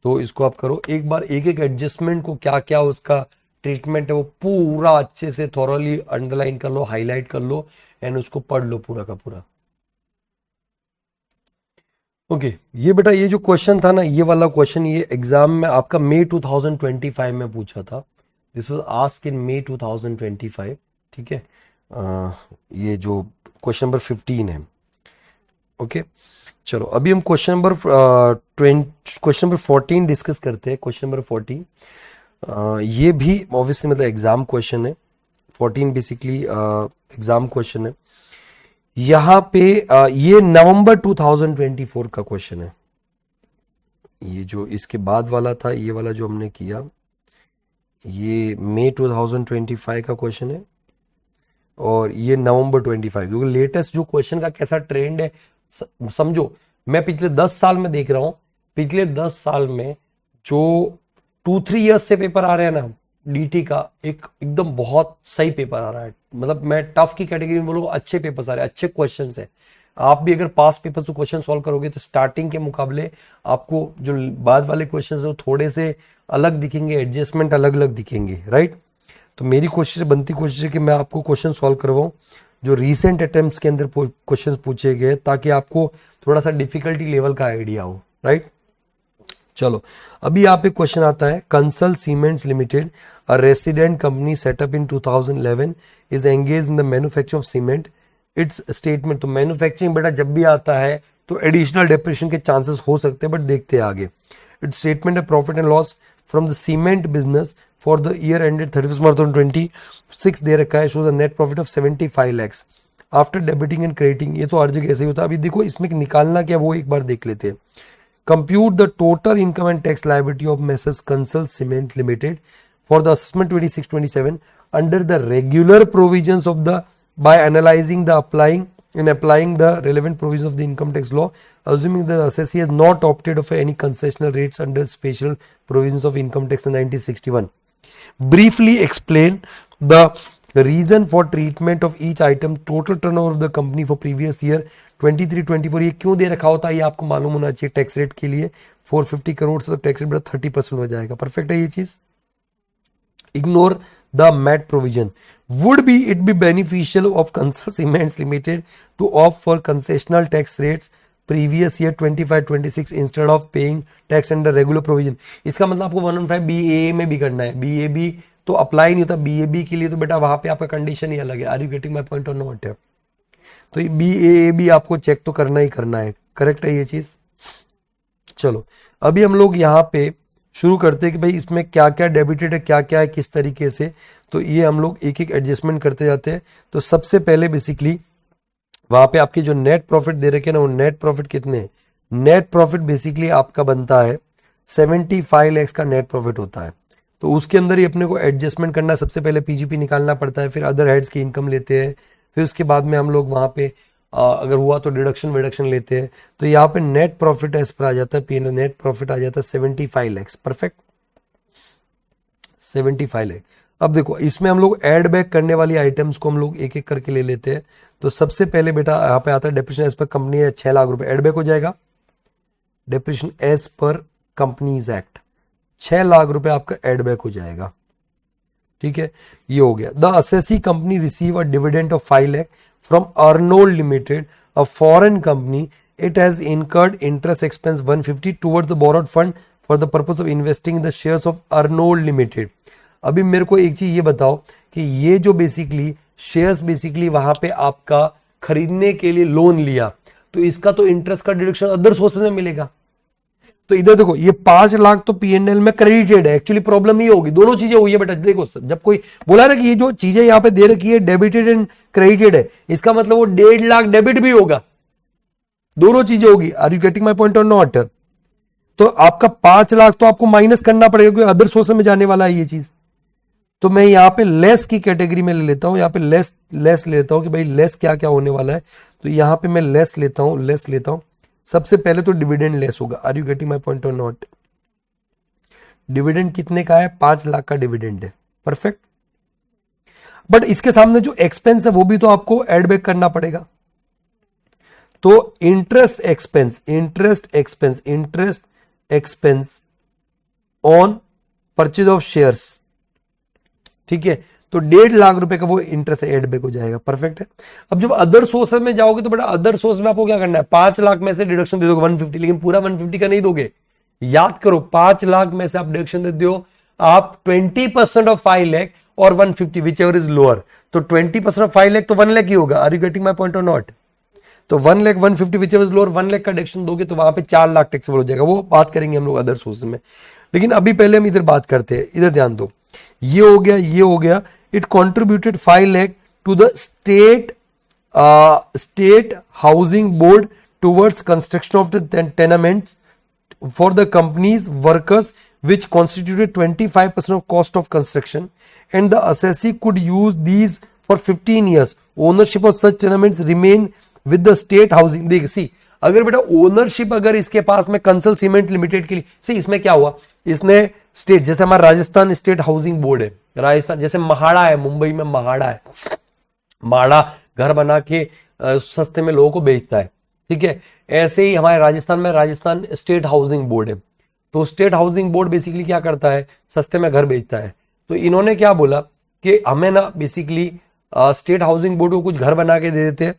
तो इसको आप करो एक बार। एक एक एडजस्टमेंट को क्या क्या उसका ट्रीटमेंट है वो पूरा अच्छे से थॉरली अंडरलाइन कर लो, हाईलाइट कर लो, एंड उसको पढ़ लो पूरा का पूरा। ओके ये बेटा ये जो क्वेश्चन था ना, ये वाला क्वेश्चन ये एग्जाम में आपका मई 2025 में पूछा था। दिस वाज आस्क्ड इन मई 2025। ठीक है, ये जो क्वेश्चन नंबर 15 है। ओके चलो अभी हम क्वेश्चन नंबर 14 डिस्कस करते हैं। क्वेश्चन नंबर 14 ये भी ऑब्वियसली मतलब एग्जाम क्वेश्चन है। 14 बेसिकली एग्जाम क्वेश्चन है। यहाँ पे ये नवंबर 2024 का क्वेश्चन है। ये जो इसके बाद वाला था, ये वाला जो हमने किया, ये मई 2025 का क्वेश्चन है, और ये नवंबर 25। क्योंकि लेटेस्ट जो क्वेश्चन का कैसा ट्रेंड है समझो, मैं पिछले 10 साल में देख रहा हूं, पिछले 10 साल में जो 2-3 ईयर्स से पेपर आ रहे हैं ना, डीटी का एकदम बहुत सही पेपर आ रहा है। मतलब मैं टफ की कैटेगरी में बोलूँगा, अच्छे पेपर्स आ रहे हैं, अच्छे क्वेश्चंस है। आप भी अगर पास पेपर से क्वेश्चन सॉल्व करोगे तो स्टार्टिंग के मुकाबले आपको जो बाद वाले क्वेश्चन है वो थोड़े से अलग दिखेंगे, एडजस्टमेंट अलग अलग दिखेंगे, राइट। तो मेरी कोशिश बनती कोशिश है कि मैं आपको क्वेश्चन सॉल्व करवाऊं जो रीसेंट अटेम्प्ट्स के अंदर क्वेश्चंस पूछे गए, ताकि आपको थोड़ा सा डिफिकल्टी लेवल का आइडिया हो, राइट। चलो अभी यहाँ पे क्वेश्चन आता है, Kansal cements limited a resident company setup in 2011 is engage in the manufacture of cement. It's statement, तो मैन्युफैक्चरिंग बेटा जब भी आता है तो एडिशनल डेप्रिसिएशन के चांसेस हो सकते हैं, बट देखते हैं आगे। इट्स स्टेटमेंट है profit and loss from the cement business for the year ended 31 मार्च 2026 दे रखा है, shows a net profit of 75 lakhs after debiting and crediting. ये तो हर जगह ऐसे ही होता है। अभी देखो इसमें निकालना क्या वो एक बार देख लेते हैं। Compute the total income and tax liability of Messrs Consul Cement Limited for the assessment 26-27 under the regular provisions of the by analyzing the applying the relevant provisions of the income tax law, assuming the assessee has not opted for any concessional rates under special provisions of income tax in 1961. Briefly explain the reason for treatment of each item, total turnover of the company for previous year 23-24। ये क्यों दे रखा होता है ये आपको मालूम होना चाहिए। टैक्स रेट के लिए 450 करोड़ से तो टैक्स रेट 30% हो जाएगा। परफेक्ट है ये चीज। Ignore the MAT provision. Would be it be beneficial of Kansal cements limited to of for concessional tax rates previous year 25-26 instead of paying tax under regular provision. इसका मतलब आपको 115BA में भी करना है। BAB तो अप्लाई नहीं होता, BAB के लिए तो बेटा वहां पे आपका कंडीशन ही अलग है। Are you getting my point और नॉट? तो BAB आपको चेक तो करना ही करना है। करेक्ट है ये चीज। चलो अभी हम लोग यहाँ पे शुरू करते हैं कि भाई इसमें क्या क्या डेबिटेड है, क्या क्या है, किस तरीके से। तो ये हम लोग एक एक एडजस्टमेंट करते जाते हैं। तो सबसे पहले बेसिकली वहां पे आपके जो नेट प्रॉफिट दे रखे ना, वो नेट प्रॉफिट कितने हैं? नेट प्रॉफिट बेसिकली आपका बनता है 75 lakhs का नेट प्रॉफिट होता है। तो उसके अंदर ही अपने को एडजस्टमेंट करना है। सबसे पहले PGP निकालना पड़ता है, फिर अदर हेड्स की इनकम लेते हैं, फिर उसके बाद में हम लोग वहां पे अगर हुआ तो डिडक्शन लेते हैं। तो यहाँ पे नेट प्रॉफिट एज पर आ जाता है, P&L नेट प्रॉफिट आ जाता है 75 lakhs। परफेक्ट। 75 लाख। अब देखो इसमें हम लोग ऐड बैक करने वाली आइटम्स को हम लोग एक एक करके ले लेते हैं। तो सबसे पहले बेटा यहाँ पे आता है डेप्रिसिएशन एज पर कंपनी है 6 लाख रुपए ऐड बैक हो जाएगा। Depreciation as per companies act 6 lakh रुपए आपका ऐड बैक हो जाएगा। ठीक है, ये हो गया। The assessee company receive a dividend of 5 lakh from Arnold limited a foreign company. It has incurred interest expense 150 towards the borrowed fund for the purpose of investing in the shares of Arnold limited. अभी मेरे को एक चीज ये बताओ कि ये जो बेसिकली शेयर्स बेसिकली वहां पे आपका खरीदने के लिए लोन लिया, तो इसका तो इंटरेस्ट का डिडक्शन अदर सोर्सेज में मिलेगा। तो इधर देखो ये 5 लाख तो P&L में क्रेडिटेड है। एक्चुअली प्रॉब्लम ये होगी, दोनों चीजें हुई है बेटा। देखो जब कोई बोला ना कि ये जो चीजें यहां पे दे रखी है डेबिटेड एंड क्रेडिटेड है, इसका मतलब वो 1.5 लाख डेबिट भी होगा, दोनों चीजें होगी। Are you getting my point और नॉट? तो आपका 5 लाख तो आपको माइनस करना पड़ेगा क्योंकि अदर सोर्स में जाने वाला है ये चीज। तो मैं यहां पे लेस की कैटेगरी में ले लेता हूं, यहां पे लेस ले लेता हूं कि भाई लेस क्या क्या होने वाला है। तो यहां पे मैं लेस लेता हूं। सबसे पहले तो डिविडेंड लेस होगा। Are you getting my point और नॉट? डिविडेंड कितने का है? 5 लाख का डिविडेंड है। परफेक्ट। बट इसके सामने जो एक्सपेंस है वो भी तो आपको एड बैक करना पड़ेगा। तो interest expense on purchase of shares, ठीक है, तो 1.5 लाख रुपए का वो इंटरेस्ट एड बैक हो जाएगा। परफेक्ट है। अब जब अदर सोर्स में जाओगे तो बेटा अदर सोर्स में आपको क्या करना है? 5 लाख में से डिडक्शन दे दोगे 150, लेकिन पूरा 150 का नहीं दोगे। याद करो 5 लाख में से आप डिडक्शन दे दो आप 20% ऑफ 5 लाख और 150 विच एवर इज लोअर। तो 20% ऑफ 5 लाख तो 1 लाख ही होगा। Are you getting my point और नॉट? तो 1 lakh 150 whichever is lower 1 lakh का डिडक्शन दोगे तो वहां पे 4 लाख टैक्सेबल हो जाएगा। वो बात करेंगे हम लोग अदर सोर्स में, लेकिन अभी पहले हम इधर बात करते हैं। इधर ध्यान दो, ये हो गया। It contributed 5 lakh to the state housing board towards construction of the tenements for the company's workers which constituted 25% of cost of construction, and the assessee could use these for 15 years. Ownership of such tenements remain with the state housing. देख सी, अगर बेटा ownership अगर इसके पास में Kansal cement limited के लिए, सी इसमें क्या हुआ, इसने स्टेट, जैसे हमारा राजस्थान स्टेट हाउसिंग बोर्ड है, राजस्थान जैसे महाड़ा है, मुंबई में महाड़ा है, महाड़ा घर बना के सस्ते में लोगों को बेचता है, ठीक है। ऐसे ही हमारे राजस्थान में राजस्थान स्टेट हाउसिंग बोर्ड है। तो स्टेट हाउसिंग बोर्ड बेसिकली क्या करता है, सस्ते में घर बेचता है। तो इन्होंने क्या बोला कि हमें ना बेसिकली स्टेट हाउसिंग बोर्ड को कुछ घर बना के दे देते हैं,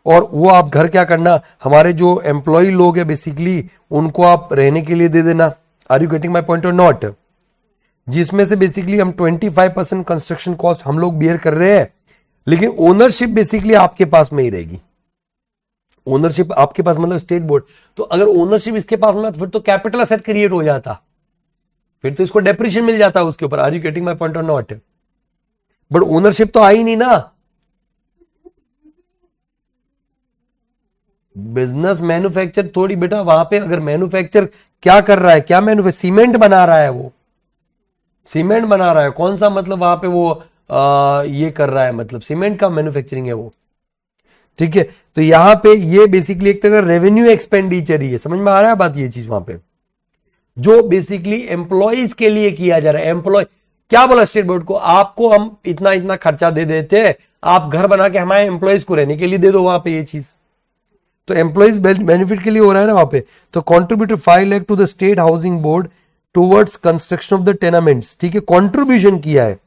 और वो आप घर क्या करना, हमारे जो एम्प्लॉय लोग हैं बेसिकली उनको आप रहने के लिए दे देना। Are you getting my point और नॉट? जिसमें से बेसिकली हम 25% कंस्ट्रक्शन कॉस्ट हम लोग बियर कर रहे हैं, लेकिन ओनरशिप बेसिकली आपके पास में ही रहेगी। ओनरशिप आपके पास मतलब स्टेट बोर्ड। तो अगर ओनरशिप इसके पास में फिर तो कैपिटल असेट क्रिएट हो जाता, फिर तो इसको डेप्रिसिएशन मिल जाता उसके ऊपर। Are you getting my point और नॉट? बट ओनरशिप तो आई नहीं ना। बिजनेस मैन्युफैक्चर थोड़ी बेटा, वहां पे अगर मैन्युफैक्चर क्या कर रहा है, क्या मैन्युफैक्चर, सीमेंट बना रहा है, वो सीमेंट बना रहा है। कौन सा मतलब वहां पे वो ये कर रहा है, मतलब सीमेंट का मैन्युफैक्चरिंग है वो, ठीक है। तो यहां पे ये बेसिकली एक तरह रेवेन्यू एक्सपेंडिचर ही है। समझ में आ रहा है बात, ये चीज वहां पे जो बेसिकली एम्प्लॉयज के लिए किया जा रहा है। एम्प्लॉय क्या बोला स्टेट बोर्ड को, आपको हम इतना इतना खर्चा दे देते हैं, आप घर बना के हमारे एम्प्लॉयज को रहने के लिए दे दो वहां पे ये चीज। तो एम्प्लॉयज बेनिफिट के लिए हो रहा है ना वहां पे। तो contributed 5 lakh to the state housing board towards construction of the tenements, ठीक है, कॉन्ट्रीब्यूशन किया है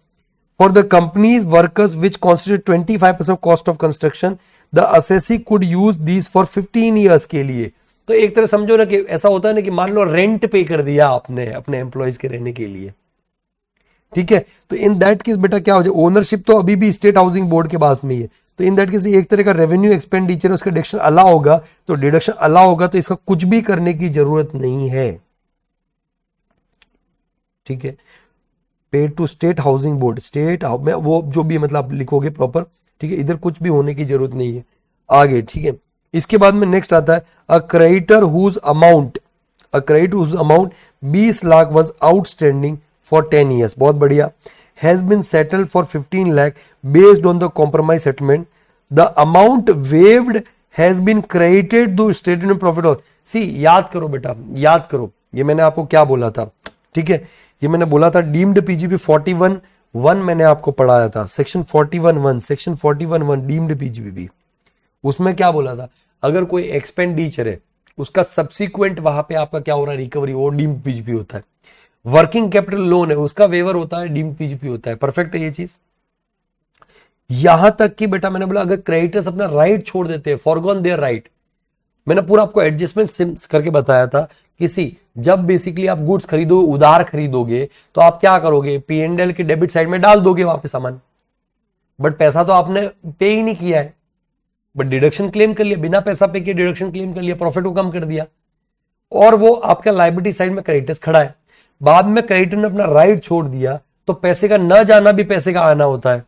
for the company's workers which constitute 25% cost of construction. The assessee could use these for 15 years के लिए। तो एक तरह समझो ना कि ऐसा होता है ना कि मान लो रेंट पे कर दिया आपने अपने एम्प्लॉयज के रहने के लिए, ठीक है। तो इन दैट केस बेटा क्या हो जाए, ओनरशिप तो अभी भी स्टेट हाउसिंग बोर्ड के पास में ही है। तो इन दैट केस एक तरह का रेवेन्यू एक्सपेंडिचर, उसका डिडक्शन अलाउ होगा। तो डिडक्शन अलाउ होगा तो इसका कुछ भी करने की जरूरत नहीं है, ठीक है। Paid to state housing board, state में वो जो भी मतलब आप लिखोगे प्रॉपर, ठीक है। इधर कुछ भी होने की जरूरत नहीं है आगे, ठीक है। इसके बाद में नेक्स्ट आता है a creditor whose amount 20 lakh was outstanding for 10 years. बहुत बढ़िया। Has been settled for 15 lakh based on the compromise settlement. The amount waived has been credited to statement profit or see. याद करो बेटा, याद करो, ये मैंने आपको क्या बोला था, ठीक है, ये मैंने बोला था डीम्ड पीजीपी 41(1) मैंने आपको पढ़ाया था, सेक्शन 41(1), सेक्शन 41(1) डीम्ड पीजीपी। उसमें क्या बोला था, अगर कोई एक्सपेंडिचर है उसका सब्सिक्वेंट वहां पे आपका क्या हो रहा है, रिकवरी, वो डीम्ड पीजीपी होता है। वर्किंग कैपिटल लोन है उसका वेवर होता है, डीम्ड पीजीपी होता है। परफेक्ट है ये चीज। यहां तक कि बेटा मैंने बोला अगर क्रेडिटर्स अपना राइट छोड़ देते हैं, फॉरगॉन देयर राइट, मैंने पूरा आपको एडजस्टमेंट करके बताया था किसी, जब बेसिकली आप गुड्स खरीदो, उधार खरीदोगे तो आप क्या करोगे, P&L की डेबिट साइड में डाल दोगे वहां पे सामान, बट पैसा तो आपने पे ही नहीं किया है, बट डिडक्शन क्लेम कर लिया, बिना पैसा पे किए डिडक्शन क्लेम कर लिया, प्रॉफिट को कम कर दिया, और वो आपका लायबिलिटी साइड में क्रेडिटर्स खड़ा है। बाद में क्रेडिटर ने अपना राइट छोड़ दिया तो पैसे का न जाना भी पैसे का आना होता है,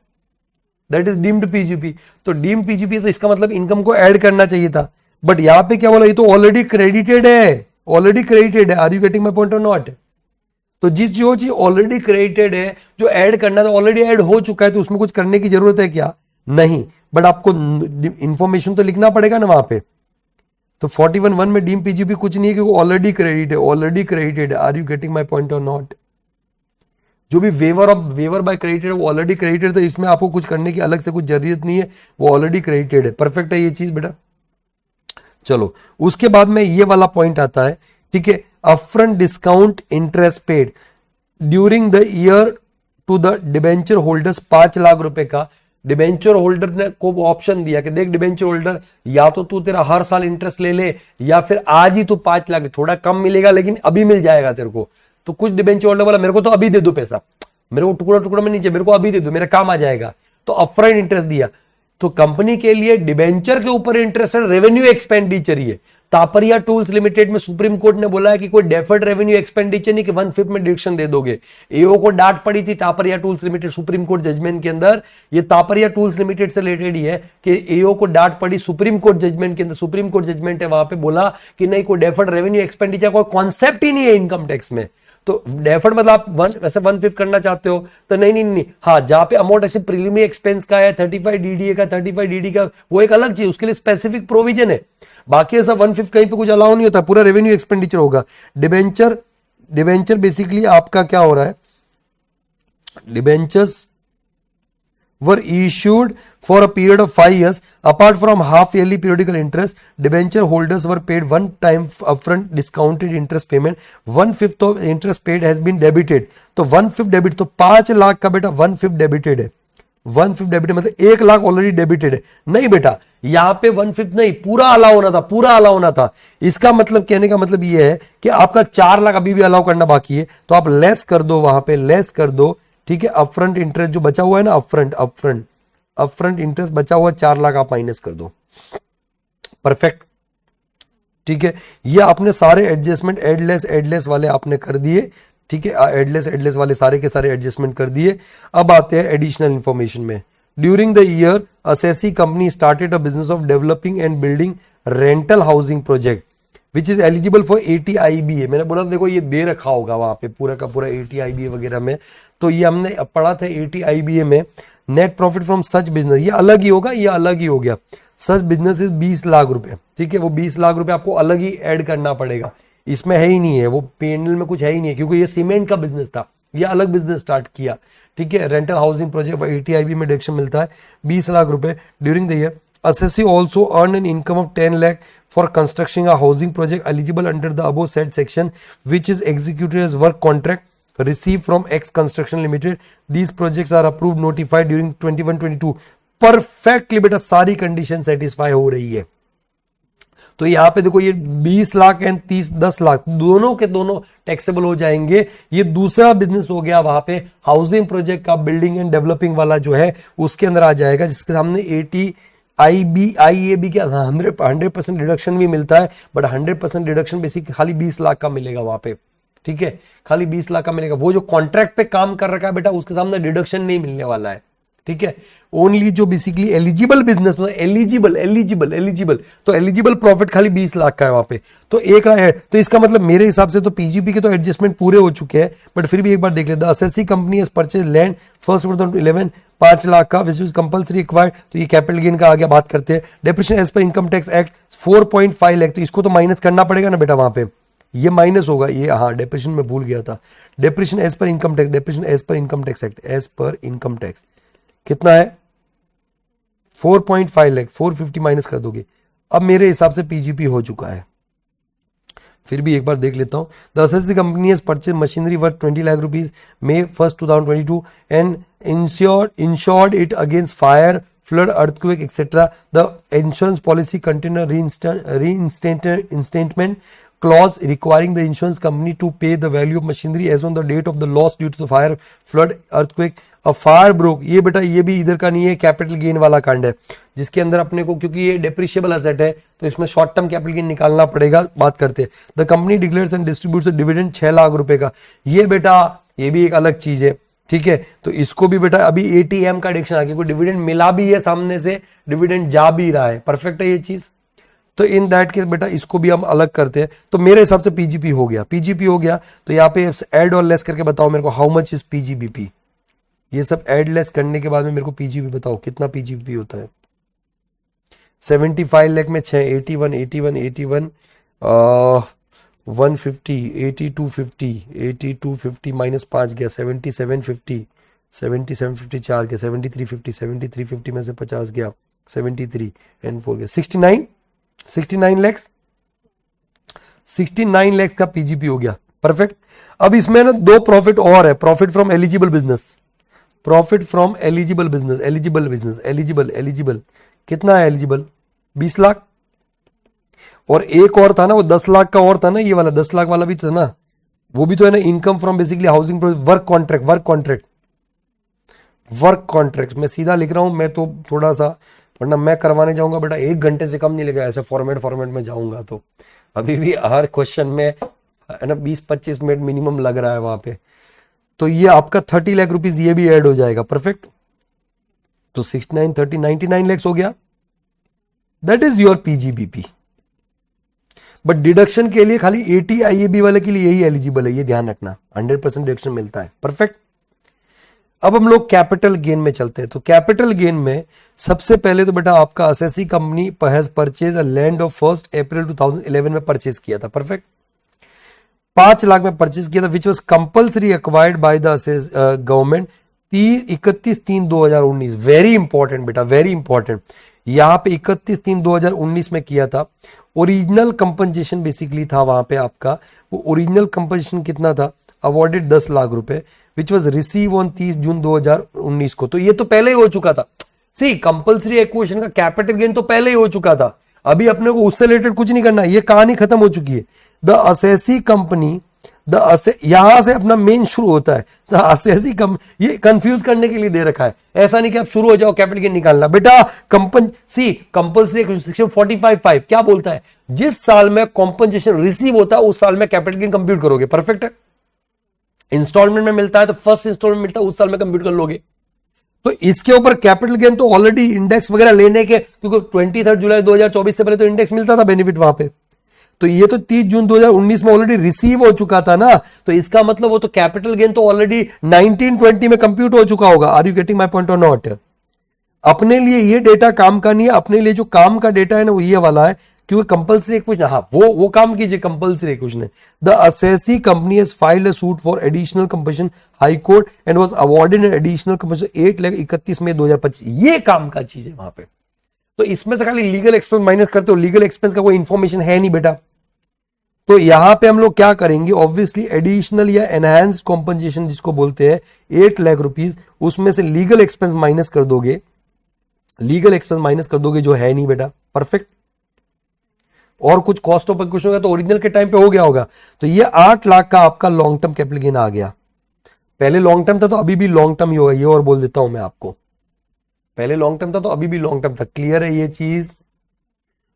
दैट इज डीम्ड पीजीपी। तो डीम्ड पीजीपी तो इसका मतलब इनकम को ऐड करना चाहिए था, बट यहां पे क्या बोला, ये तो ऑलरेडी क्रेडिटेड है, ऑलरेडी क्रेडिटेड है। Are you getting my point और नॉट? तो जो चीज ऑलरेडी क्रेडिटेड है, जो ऐड करना था ऑलरेडी ऐड हो चुका है, तो उसमें कुछ करने की जरूरत है क्या? नहीं, बट आपको इंफॉर्मेशन तो लिखना पड़ेगा ना वहां पे। तो 41(1) में डीम पीजीपी कुछ नहीं है क्योंकि ऑलरेडी क्रेडिट है, ऑलरेडी क्रेडिटेड है। Are you getting my point और नॉट? जो भी वेवर बाय क्रेडिटेड है वो ऑलरेडी क्रेडिटेड, तो इसमें आपको कुछ करने की अलग से कुछ जरूरत नहीं है, वो ऑलरेडी क्रेडिटेड है। परफेक्ट है ये चीज बेटा। चलो उसके बाद में ये वाला पॉइंट आता है, ठीक है, upfront discount interest paid during the year to the debenture holders. 5 lakh रुपए का डिबेंचर होल्डर ने को ऑप्शन दिया कि देख डिबेंचर होल्डर, या तो तू तेरा हर साल इंटरेस्ट ले ले, या फिर आज ही तू 5 लाख, थोड़ा कम मिलेगा लेकिन अभी मिल जाएगा तेरे को। तो कुछ डिबेंचर होल्डर बोला मेरे को तो अभी दे दो पैसा, मेरे को टुकड़ा टुकड़ा में नहीं चाहिए, मेरे को अभी दे दो, मेरा काम आ जाएगा, तो अपफ्रंट इंटरेस्ट दिया। तो कंपनी के लिए डिबेंचर के ऊपर इंटरेस्ट रेवेन्यू एक्सपेंडिचर ही है। तापरिया टूल्स लिमिटेड में सुप्रीम कोर्ट ने बोला है कि कोई डेफर्ड रेवेन्यू एक्सपेंडिचर नहीं कि 1/5 में डिडक्शन दे दोगे। एओ को डांट पड़ी थी Taparia tools limited supreme court judgment के अंदर, ये तापरिया टूल्स लिमिटेड से रिलेटेड ही है कि एओ को डांट पड़ी सुप्रीम कोर्ट जजमेंट के अंदर। सुप्रीम कोर्ट जजमेंट है, वहां पे बोला कि नहीं, कोई डेफर्ड रेवेन्यू एक्सपेंडिचर कोई कॉन्सेप्ट ही नहीं है इनकम टैक्स में। तो डेफर्ड मतलब आप वैसे 1/5 करना चाहते हो तो नहीं, हाँ, जहां पे अमाउंट ऐसे प्रीलिमिनरी एक्सपेंस का है, 35 डीडीए का, 35 डीडी का, वो एक अलग चीज, उसके लिए स्पेसिफिक प्रोविजन है। बाकी ऐसा 1/5 कहीं पे कुछ अलाउ नहीं होता, पूरा रेवेन्यू एक्सपेंडिचर होगा। डिबेंचर बेसिकली आपका क्या हो रहा है, debentures were issued for a period of 5 years. Apart from half yearly periodical interest, debenture holders were paid one time upfront discounted interest payment. 1/5 of interest paid has been debited. तो 1/5 debit, तो 5 लाख का बेटा 1/5 debited है। 1/5 debited मतलब 1 lakh already debited है। नहीं बेटा, यहां पे 1/5 नहीं, पूरा अलाउ होना था, पूरा अलाउ होना था। इसका मतलब, कहने का मतलब ये है कि आपका 4 लाख अभी भी अलाउ करना बाकी है, तो आप लेस कर दो, वहां पे लेस कर दो, ठीक है। अपफ्रंट इंटरेस्ट जो बचा हुआ है ना, अपफ्रंट इंटरेस्ट बचा हुआ 4 लाख आप माइनस कर दो। परफेक्ट, ठीक है। ये आपने सारे एडजस्टमेंट एडलेस वाले आपने कर दिए, ठीक है। एडलेस वाले सारे के सारे एडजस्टमेंट कर दिए। अब आते हैं एडिशनल इंफॉर्मेशन में। During the year assessee company started a business of developing and building rental housing project which is eligible for ATIBA। मैंने बोला देखो ये दे रखा होगा वहां पे पूरा का पूरा ATIBA वगैरह में, तो ये हमने पढ़ा था ATIBA में। Net profit from such business, ये अलग ही होगा, ये अलग ही हो गया। सच बिजनेस इज 20 लाख रुपए, ठीक है। वो 20 लाख रुपए आपको अलग ही ऐड करना पड़ेगा, इसमें है ही नहीं है, वो P&L में कुछ है ही नहीं है, क्योंकि ये सीमेंट का बिजनेस था, ये अलग बिजनेस स्टार्ट किया, ठीक है। रेंटल हाउसिंग प्रोजेक्ट ATIBA में डिडक्शन मिलता है 20 लाख रुपए during the year. Assessee also earned an income of 10 lakh for constructing a housing project eligible under the above said section, which is executed as work contract received from X Construction Limited. These projects are approved notified during 21-22. Perfectly बेटा सारी condition satisfy हो रही है। तो यहाँ पे देखो ये 20 लाख एंड 10 लाख दोनों के दोनों टैक्सेबल हो जाएंगे। ये दूसरा बिजनेस हो गया, वहां पे हाउसिंग प्रोजेक्ट का बिल्डिंग एंड डेवलपिंग वाला जो है उसके अंदर आ जाएगा, जिसके सामने ATIBA क्या 100% डिडक्शन भी मिलता है, बट 100% डिडक्शन बेसिकली खाली 20 लाख का मिलेगा वहां पे, ठीक है। खाली 20 लाख का मिलेगा। वो जो कॉन्ट्रैक्ट पे काम कर रखा है बेटा उसके सामने डिडक्शन नहीं मिलने वाला है, ठीक है। ओनली जो बेसिकली एलिजिबल बिजनेस, एलिजिबल तो एलिजिबल प्रॉफिट खाली 20 लाख का है वहां पे, तो 1 लाख है। तो इसका मतलब मेरे हिसाब से तो पीजीपी के तो एडजस्टमेंट पूरे हो चुके हैं, बट फिर भी एक बार देख लेते हैं। Assessee company has purchase land 1 October 2011 5 lakh का, विच इज कंपल्सरी रिक्वायर्ड, तो ये कैपिटल गेन का आगे बात करते हैं। Depreciation as per income tax act 4.5 lakh, तो इसको तो माइनस करना पड़ेगा ना बेटा वहां पे, ये माइनस होगा, ये हाँ डेप्रिसिएशन में भूल गया था, depreciation as per income tax, depreciation as per income tax act, as per income tax कितना है 4.5 लाख, 450 माइनस कर दोगे। अब मेरे हिसाब से पीजीपी हो चुका है, फिर भी एक बार देख लेता हूं। The assessee company has purchase machinery worth 20 lakh rupees May 1st 2022 and insured it against fire, flood, earthquake, etc. The insurance policy contains a reinstatement clause requiring the insurance company to pay the value of machinery as on the date of the loss due to the fire, flood, earthquake. A fire broke, ये बेटा ये भी इधर का नहीं है, capital gain वाला कांड है, जिसके अंदर अपने को क्योंकि ये डेप्रिशिएबल एसेट है तो इसमें शॉर्ट टर्म कैपिटल गेन निकालना पड़ेगा। बात करते हैं the company declares and distributes dividend 6 lakh रुपए का, ये बेटा ये भी एक अलग चीज है, ठीक है। तो इसको भी बेटा अभी एटीएम का एडिक्शन आ गया, कोई डिविडेंड मिला भी है सामने से, डिविडेंड जा भी रहा है, परफेक्ट है ये चीज। तो इन दैट केस बेटा इसको भी हम अलग करते हैं। तो मेरे हिसाब से पीजीपी हो गया, पीजीपी हो गया। तो यहाँ पे ऐड और लेस करके बताओ मेरे को हाउ मच इज पीजीबीपी। ये सब ऐड लेस करने के बाद में मेरे को पीजीबी बताओ कितना पीजीबी होता है। 75 लाख में 6, 81, 81, 81, 150, 8250, 8250 माइनस 5 गया 7750, 7750 4 गया 7350, 7350 में से 50 गया 73 एंड 4 गया 69 लैक्स, 69 लैक्स का पीजीपी हो गया, परफेक्ट। अब इसमें ना दो प्रॉफिट और है, profit from eligible business, profit from eligible business, eligible business, eligible कितना है एलिजिबल 20 लाख, और एक और था ना वो 10 लाख का और था ना, ये वाला 10 लाख वाला भी तो था ना, वो भी तो है ना, income from basically housing work contract, work contract मैं सीधा लिख रहा हूं, मैं तो थोड़ा सा, वरना मैं करवाने जाऊंगा बेटा 1 घंटे से कम नहीं लगेगा, ऐसे फॉर्मेट में जाऊंगा तो अभी भी हर क्वेश्चन में है ना 20-25 मिनट मिनिमम लग रहा है वहां पे। तो ये आपका 30 लाख रुपीज ये भी ऐड हो जाएगा, परफेक्ट। तो 69 30 99 लाख हो गया, that is your PGBP. But deduction के लिए खाली 80 आईएबी वाले के लिए यही एलिजिबल है, ये ध्यान रखना, 100% डिडक्शन मिलता है, परफेक्ट। अब हम लोग कैपिटल गेन में चलते हैं। तो कैपिटल गेन में सबसे पहले तो बेटा आपका assessee company has purchase a land of 1 अप्रैल 2011 में परचेज किया था, परफेक्ट। 5 लाख में परचेज किया था, which was compulsory acquired by the government 31/3/2019। Very important बेटा, वेरी इंपॉर्टेंट, यहां पे 31/3/2019 में किया था। ओरिजिनल कंपनसेशन बेसिकली था वहां पे आपका, वो ओरिजिनल कंपनसेशन कितना था, अवॉर्डेड 10 लाख रुपए, विच वॉज रिसीव ऑन 30 जून 2019 को। तो ये तो पहले ही हो चुका था, सी कंपल्सरी एक्विजिशन का कैपिटल गेन तो पहले ही हो चुका था, अभी अपने को उससे रिलेटेड कुछ नहीं करना, ये कहानी खत्म हो चुकी है। द असेसी कंपनी, यहां से अपना मेन शुरू होता है। द असेसी कंपनी, ये कंफ्यूज करने के लिए दे रखा है, ऐसा नहीं कि आप शुरू हो जाओ कैपिटल गेन निकालना बेटा। कंपल्सरी सेक्शन 45(5) क्या बोलता है, जिस साल में कॉम्पनसेशन रिसीव होता है उस साल में कैपिटल गेन कंप्यूट करोगे, परफेक्ट है। इंस्टॉलमेंट में मिलता है तो फर्स्ट इंस्टॉलमेंट मिलता है उस साल में कंप्यूट कर लोगे। तो इसके ऊपर कैपिटल गेन तो ऑलरेडी इंडेक्स वगैरह लेने के, क्योंकि 23 जुलाई 2024 से पहले तो इंडेक्स मिलता था बेनिफिट वहां पे, तो ये तो 30 जून 2019 में ऑलरेडी रिसीव हो चुका था ना, तो इसका मतलब वो तो कैपिटल गेन तो ऑलरेडी 1920 में कंप्यूट हो चुका होगा। Are you getting my point और नॉट? अपने लिए ये डेटा काम का नहीं है, अपने लिए जो काम का डेटा है ना वो ये वाला है, क्योंकि कंपल्सरी क्वेश्चन, हाँ वो काम कीजिए, कंपल्सरी क्वेश्चन है। The assessee company has filed a suit for additional compensation high court and was awarded an additional compensation 8,31 मई 2025। ये काम का चीज है वहां पे। तो इसमें से खाली लीगल एक्सपेंस माइनस करते हो, लीगल एक्सपेंस का कोई इंफॉर्मेशन है नहीं बेटा। तो यहां पे हम लोग क्या करेंगे, ऑब्वियसली एडिशनल या एनहांस्ड कॉम्पनसेशन जिसको बोलते हैं 8 लाख रुपीज, उसमें से लीगल एक्सपेंस माइनस कर दोगे, लीगल एक्सपेंस माइनस कर दोगे जो है नहीं बेटा, परफेक्ट। और कुछ कॉस्ट ऑफ एक्विजिशन होगा तो ओरिजिनल के टाइम पे हो गया होगा। तो ये 8 लाख का आपका लॉन्ग टर्म कैपिटल गेन आ गया। पहले लॉन्ग टर्म था तो अभी भी लॉन्ग टर्म ही होगा, ये और बोल देता हूं मैं आपको, पहले लॉन्ग टर्म था तो अभी भी लॉन्ग टर्म था, क्लियर है ये चीज।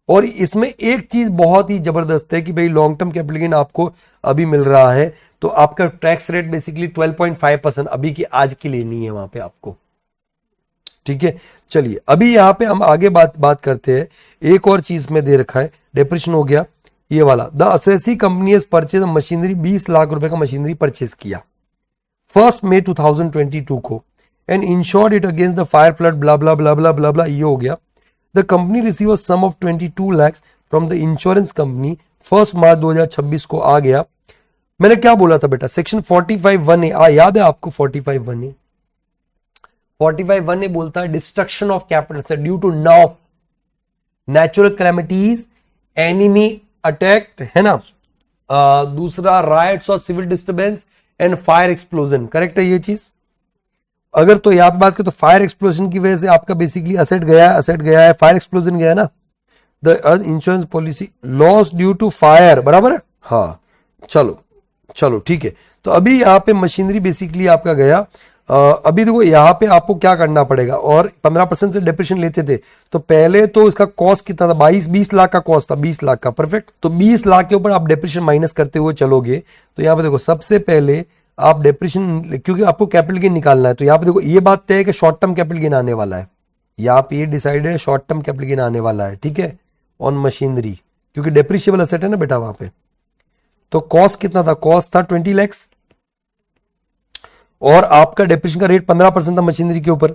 और इसमें एक चीज बहुत ही जबरदस्त है कि भाई लॉन्ग टर्म कैपिटल गेन आपको अभी मिल रहा है, तो आपका टैक्स रेट बेसिकली 12.5% अभी की आज की लेनी है वहां पे आपको, ठीक है। चलिए अभी यहां पे हम आगे बात करते हैं। एक और चीज में दे रखा है, डेप्रिसिएशन हो गया ये वाला। The assessee company has purchase machinery, 20 lakh रुपए का मशीनरी परचेज किया 1 मई 2022 को, and insured it against the fire, flood, blah blah blah blah blah blah, ये हो गया। The company receive a sum of 22 lakhs from the insurance company 1 मार्च 2026 को आ गया। मैंने क्या बोला था बेटा, सेक्शन 45(1)(a) याद है आपको 45(1)(a)? 45(1)(a) बोलता है डिस्ट्रक्शन ऑफ कैपिटल से ड्यू टू नॉफ नेचुरल कैलेमिटीज, एनिमी अटैक, है ना, दूसरा राइट्स और civil disturbance and fire explosion. Correct है ये चीज? अगर तो याद बात करें तो फायर एक्सप्लोजन की वजह से आपका बेसिकली असेट गया है, फायर एक्सप्लोजन गया है ना। The insurance policy loss due to fire, बराबर है? हाँ, चलो ठीक है। तो अभी यहाँ पे मशीनरी बेसिकली आपका गया। अभी देखो यहाँ पे आपको क्या करना पड़ेगा, और 15% से डिप्रेशन लेते थे तो पहले तो इसका कॉस्ट कितना था, 20 लाख का कॉस्ट था, 20 लाख का। परफेक्ट। तो 20 लाख के ऊपर आप डिप्रेशन माइनस करते हुए चलोगे तो यहाँ पे देखो सबसे पहले आप डिप्रेशन, क्योंकि आपको कैपिटल गेन निकालना है, तो यहाँ पे देखो ये बात तय है कि शॉर्ट टर्म कैपिटल गेन आने वाला है। यहाँ पे ये डिसाइडेड है शॉर्ट टर्म कैपिटल गेन आने वाला है, ठीक है, ऑन मशीनरी, क्योंकि डेप्रिशिएबल असेट है ना बेटा वहां पे। तो कॉस्ट कितना था, कॉस्ट था 20 लाख, और आपका डेप्रिसिएशन का रेट 15% था मशीनरी के ऊपर,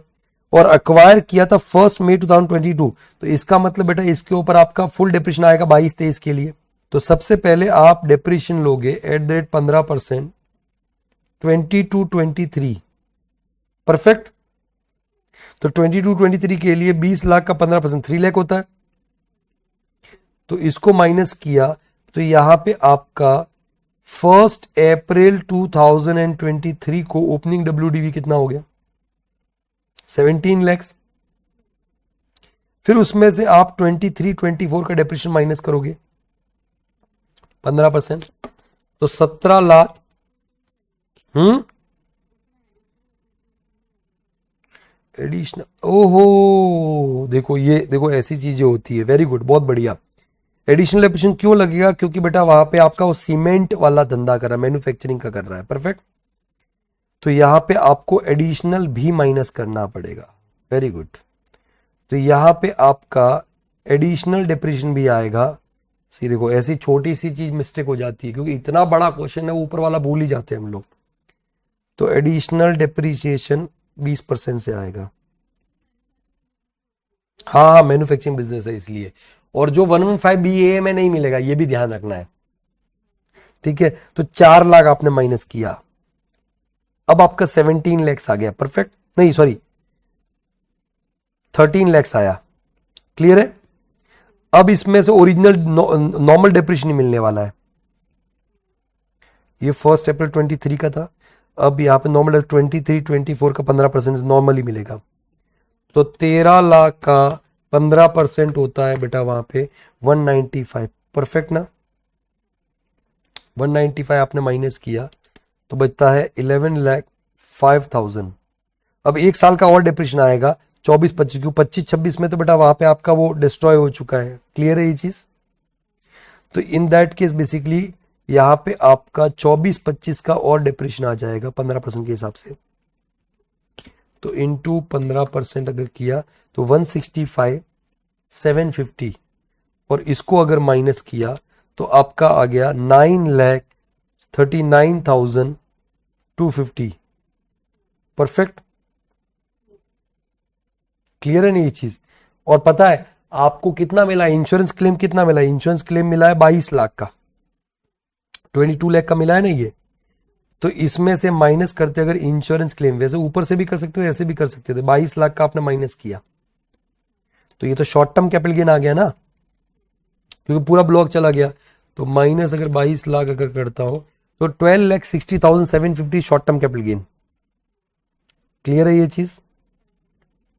और अक्वायर किया था 1 मई 2022। तो इसका मतलब बेटा इसके ऊपर आपका फुल डेप्रिसिएशन आएगा 22-23 के लिए। तो सबसे पहले आप डेप्रिसिएशन लोगे एट द रेट 15%, 22-23। परफेक्ट। तो 22-23 के लिए 20 लाख का 15% 3 लाख होता है। तो इसको माइनस किया तो यहां पे आपका 1 अप्रैल 2023 को ओपनिंग WDV कितना हो गया, 17 लाख। फिर उसमें से आप 23-24 का डेप्रिसिएशन माइनस करोगे 15%, तो 17 लाख। एडिशनल, ओहो देखो, ये देखो ऐसी चीजें होती है। वेरी गुड, बहुत बढ़िया। एडिशनल डेप्रिसिएशन क्यों लगेगा, क्योंकि बेटा वहां पे आपका वो सीमेंट वाला धंधा कर रहा है, मैन्युफैक्चरिंग का कर रहा है। परफेक्ट। तो यहां पे आपको एडिशनल भी माइनस करना पड़ेगा। Very good. तो यहां पे आपका एडिशनल डेप्रिसिएशन भी आएगा। सी देखो ऐसी छोटी सी चीज मिस्टेक हो जाती है, क्योंकि इतना बड़ा क्वेश्चन है, ऊपर वाला भूल ही जाते हैं हम लोग। तो एडिशनल डेप्रिसिएशन 20% से आएगा। हाँ, मैन्युफैक्चरिंग बिजनेस है इसलिए। और जो 115 BAA में नहीं मिलेगा, ये भी ध्यान रखना है, ठीक है। तो 4 लाख आपने माइनस किया, अब आपका 17 लाख आ गया। परफेक्ट। नहीं सॉरी, 13 लाख आया। क्लियर है? अब इसमें से ओरिजिनल नॉर्मल डेप्रिसिएशन नहीं मिलने वाला है। ये 1 अप्रैल 23 का था, अब यहाँ पे नॉर्मल 23-24 का 15% नॉर्मली मिलेगा। तो 13 लाख का 15% होता है बेटा वहां पे 195। परफेक्ट ना? 195 आपने माइनस किया तो बचता है 11,05,000। अब एक साल का और डिप्रेशन आएगा 24-25, क्यों 25-26 में तो बेटा वहां पे आपका वो डिस्ट्रॉय हो चुका है। क्लियर है ये चीज? तो इन दैट केस बेसिकली यहां पे आपका 24-25 का और डिप्रेशन आ जाएगा 15% के हिसाब से। तो इंटू 15% अगर किया तो 165,750, और इसको अगर माइनस किया तो आपका आ गया 9,39,250। परफेक्ट। क्लियर है नहीं ये चीज? और पता है आपको कितना मिला, इंश्योरेंस क्लेम कितना मिला? इंश्योरेंस क्लेम मिला है 22 लाख का, 22 लाख का मिला है ना ये। तो इसमें से माइनस करते अगर इंश्योरेंस क्लेम, वैसे ऊपर से भी कर सकते थे, ऐसे भी कर सकते थे, 22 लाख का आपने माइनस किया तो ये तो शॉर्ट टर्म कैपिटल गेन आ गया ना, क्योंकि पूरा ब्लॉक चला गया। तो माइनस अगर 22 लाख अगर करता हूं तो 12,60,750 short term capital gain. Clear है ये चीज?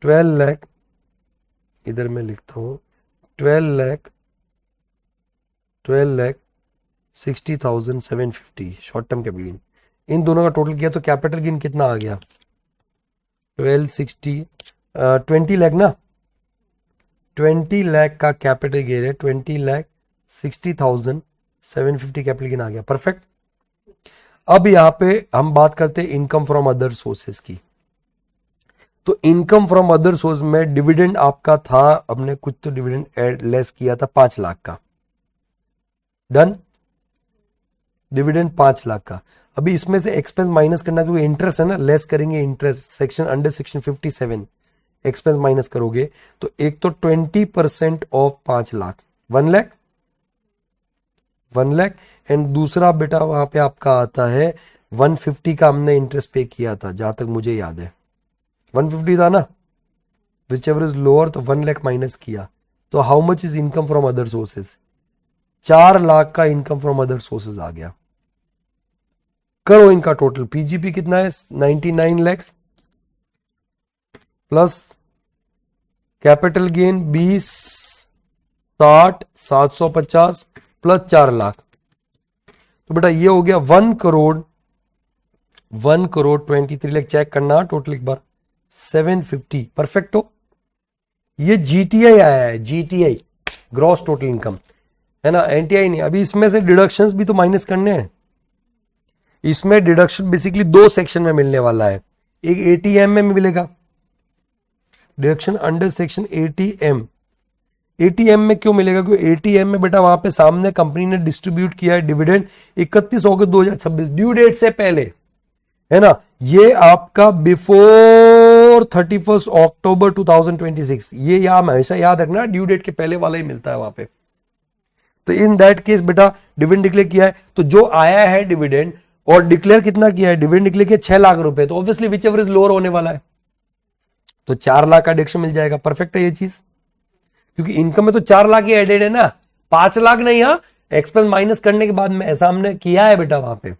12 लाख, इधर मैं लिखता हूं 12,60,750 शॉर्ट टर्म कैपिटल गेन। इन दोनों का टोटल किया तो कैपिटल गेन कितना आ गया? 20 लाख ना, 20 लाख का कैपिटल गेन है, 20,60,750 कैपिटल गेन आ गया। परफेक्ट। अब यहां पे हम बात करते हैं इनकम फ्रॉम अदर सोर्सेस की। तो इनकम फ्रॉम अदर सोर्स में डिविडेंड आपका था, हमने कुछ तो डिविडेंड एड लेस किया था 5 लाख का। डन। डिविडेंड 5 लाख का। अभी इसमें से एक्सपेंस माइनस करना, क्योंकि इंटरेस्ट है ना, लेस करेंगे interest, section under section 57 expense minus करोगे तो एक तो 20% ऑफ 5 लाख 1 लाख, 1 लाख। एंड दूसरा बेटा वहां पे आपका आता है 150 का हमने इंटरेस्ट पे किया था, जहां तक मुझे याद है 150 था ना, विच एवर इज लोअर, तो 1 लाख माइनस किया, तो how much is income from other sources, 4 lakh का इनकम फ्रॉम अदर सोर्सेज आ गया। करो इनका टोटल, पीजीपी कितना है 99 lakhs plus capital gain 20, 60, 750 plus 4 lakh, तो बेटा ये हो गया 1 करोड़ 23 लाख। चेक करना टोटल एक बार, 750। परफेक्ट हो। ये जीटीआई आया है, जीटीआई ग्रॉस टोटल इनकम है ना, एनटीआई नहीं। अभी इसमें से डिडक्शंस भी तो माइनस करने हैं। इसमें डिडक्शन बेसिकली 2 सेक्शन में मिलने वाला है, एक एटीएम में मिलेगा deduction under section ATM. ATM में क्यों मिलेगा? क्योंकि एटीएम में बेटा वहां पे सामने कंपनी ने डिस्ट्रीब्यूट किया है डिविडेंड 31 अगस्त 2026 ड्यू डेट से पहले, है ना। ये आपका बिफोर 31 अक्टूबर 2026, ये हमेशा याद रखना, ड्यू डेट के पहले वाला ही मिलता है वहां पे। तो इन दैट केस बेटा डिविडेंड डिक्लेयर किया है, तो जो आया है डिविडेंड, और डिक्लेयर कितना किया है, डिविडेंड डिक्लेयर किया 6 लाख रुपए, तो obviously which ever is lower होने वाला है, तो 4 लाख का डिडक्शन मिल जाएगा। परफेक्ट है ये चीज, क्योंकि इनकम में तो 4 लाख ही एडेड है ना, 5 लाख नहीं। हाँ, एक्सपेंस माइनस करने के बाद में ऐसा हमने किया है बेटा वहां पे।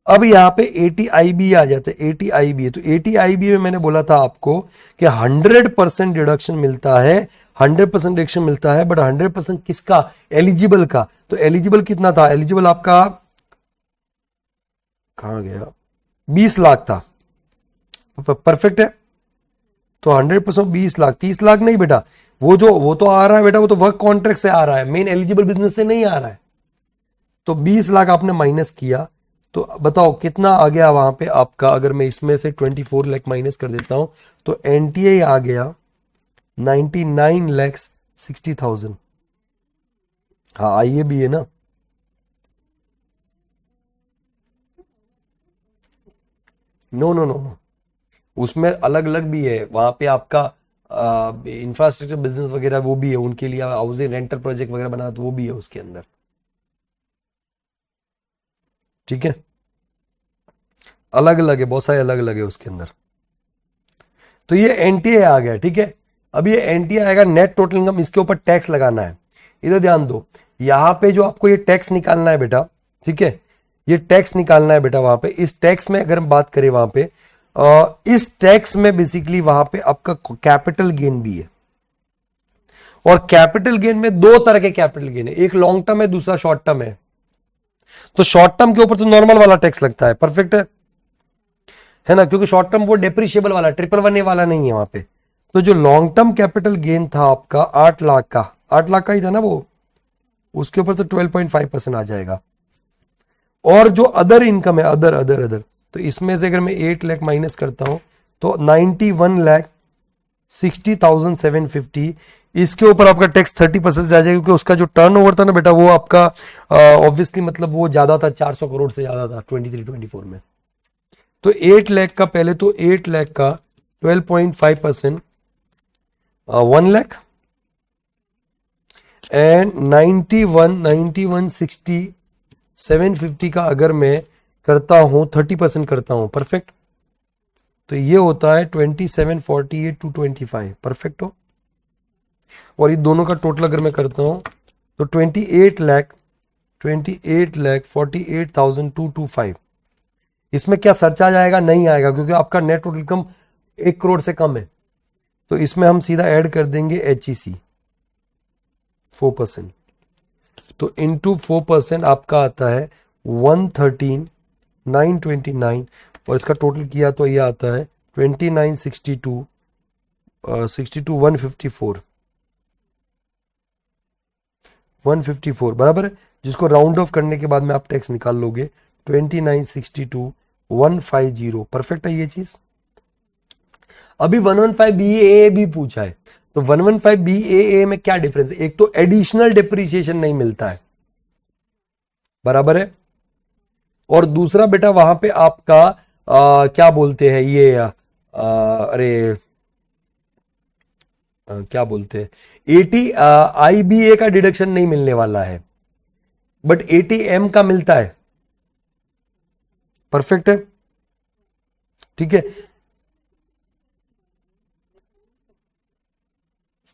अब यहाँ पे एटीआईबी आ जाता है, एटीआईबी है, तो एटीआईबी में मैंने बोला था आपको कि 100% डिडक्शन मिलता है, 100% डिडक्शन मिलता है, बट 100% किसका? एलिजिबल का। तो एलिजिबल कितना था? एलिजिबल आपका कहां गया, 20 लाख था। परफेक्ट है, तो 100% 20 लाख, 30 लाख नहीं बेटा, वो तो आ रहा है बेटा, वो तो वर्क कॉन्ट्रैक्ट से आ रहा है, मेन एलिजिबल बिजनेस से नहीं आ रहा है। तो 20 लाख आपने माइनस किया, तो बताओ कितना आ गया वहां पे आपका? अगर मैं इसमें से 24 लाख माइनस कर देता हूं, तो एनटीए आ गया 99 लाख 60,000। हाँ, आइए भी है ना, नो नो नो नो, उसमें अलग अलग भी है, वहां पे आपका इंफ्रास्ट्रक्चर बिजनेस वगैरह वो भी है, उनके लिए हाउसिंग रेंटल प्रोजेक्ट वगैरह बना, तो वो भी है उसके अंदर। ठीक है, अलग अलग है, बहुत सारे अलग अलग है उसके अंदर। तो ये एनटीए आ गया, ठीक है। अब ये एनटीए आएगा नेट टोटल इनकम, इसके ऊपर टैक्स लगाना है। इधर ध्यान दो, यहां पे जो आपको ये टैक्स निकालना है बेटा, ठीक है, ये टैक्स निकालना है बेटा वहां पे। इस टैक्स में अगर हम बात करें वहां पे, इस टैक्स में बेसिकली वहां पे आपका कैपिटल गेन भी है, और कैपिटल गेन में 2 तरह के कैपिटल गेन है, एक लॉन्ग टर्म है, दूसरा शॉर्ट टर्म है। तो शॉर्ट टर्म के ऊपर तो नॉर्मल वाला टैक्स लगता है, परफेक्ट है ना, क्योंकि शॉर्ट टर्म वो डेप्रिशिएबल वाला, 111A वाला नहीं है वहां पे। तो जो लॉन्ग टर्म कैपिटल गेन था आपका 8 लाख का, 8 लाख का ही था ना वो, उसके ऊपर तो 12.5% आ जाएगा। और जो अदर इनकम है, अदर अदर अदर, तो इसमें से अगर मैं 8 लाख माइनस करता हूं, तो 91 लाख 60,750, इसके ऊपर आपका टैक्स 30% आ जाएगा, क्योंकि उसका जो टर्नओवर था ना बेटा, वो आपका ऑब्वियसली मतलब वो ज्यादा था, 400 करोड़ से ज्यादा था 23-24 में। तो 8 लाख का, पहले तो 8 लाख का 12.5%, 1 लाख, एंड 91 750 का अगर मैं करता हूं 30% करता हूं, परफेक्ट, तो ये होता है 2748 to 25, परफेक्ट हो। और ये दोनों का टोटल अगर मैं करता हूं, तो 28 लाख 48,48,225। इसमें क्या सरचार्ज आएगा? नहीं आएगा, क्योंकि आपका नेट टोटल इनकम 1 करोड़ से कम है। तो इसमें हम सीधा ऐड कर देंगे HEC 4%, तो इंटू 4% आपका आता है 113,929, और इसका टोटल किया तो ये आता है 2962 154 बराबर है, जिसको राउंड ऑफ करने के बाद में आप टैक्स निकाल लोगे 2962,150। परफेक्ट है ये चीज। अभी 115BAA भी पूछा है, तो 115BAA में क्या डिफरेंस है? एक तो एडिशनल डिप्रिसिएशन नहीं मिलता है, बराबर है, और दूसरा बेटा वहां पे आपका क्या बोलते हैं ये अरे क्या बोलते हैं, ATIBA का डिडक्शन नहीं मिलने वाला है। बट ATM का मिलता है। परफेक्ट है, ठीक है।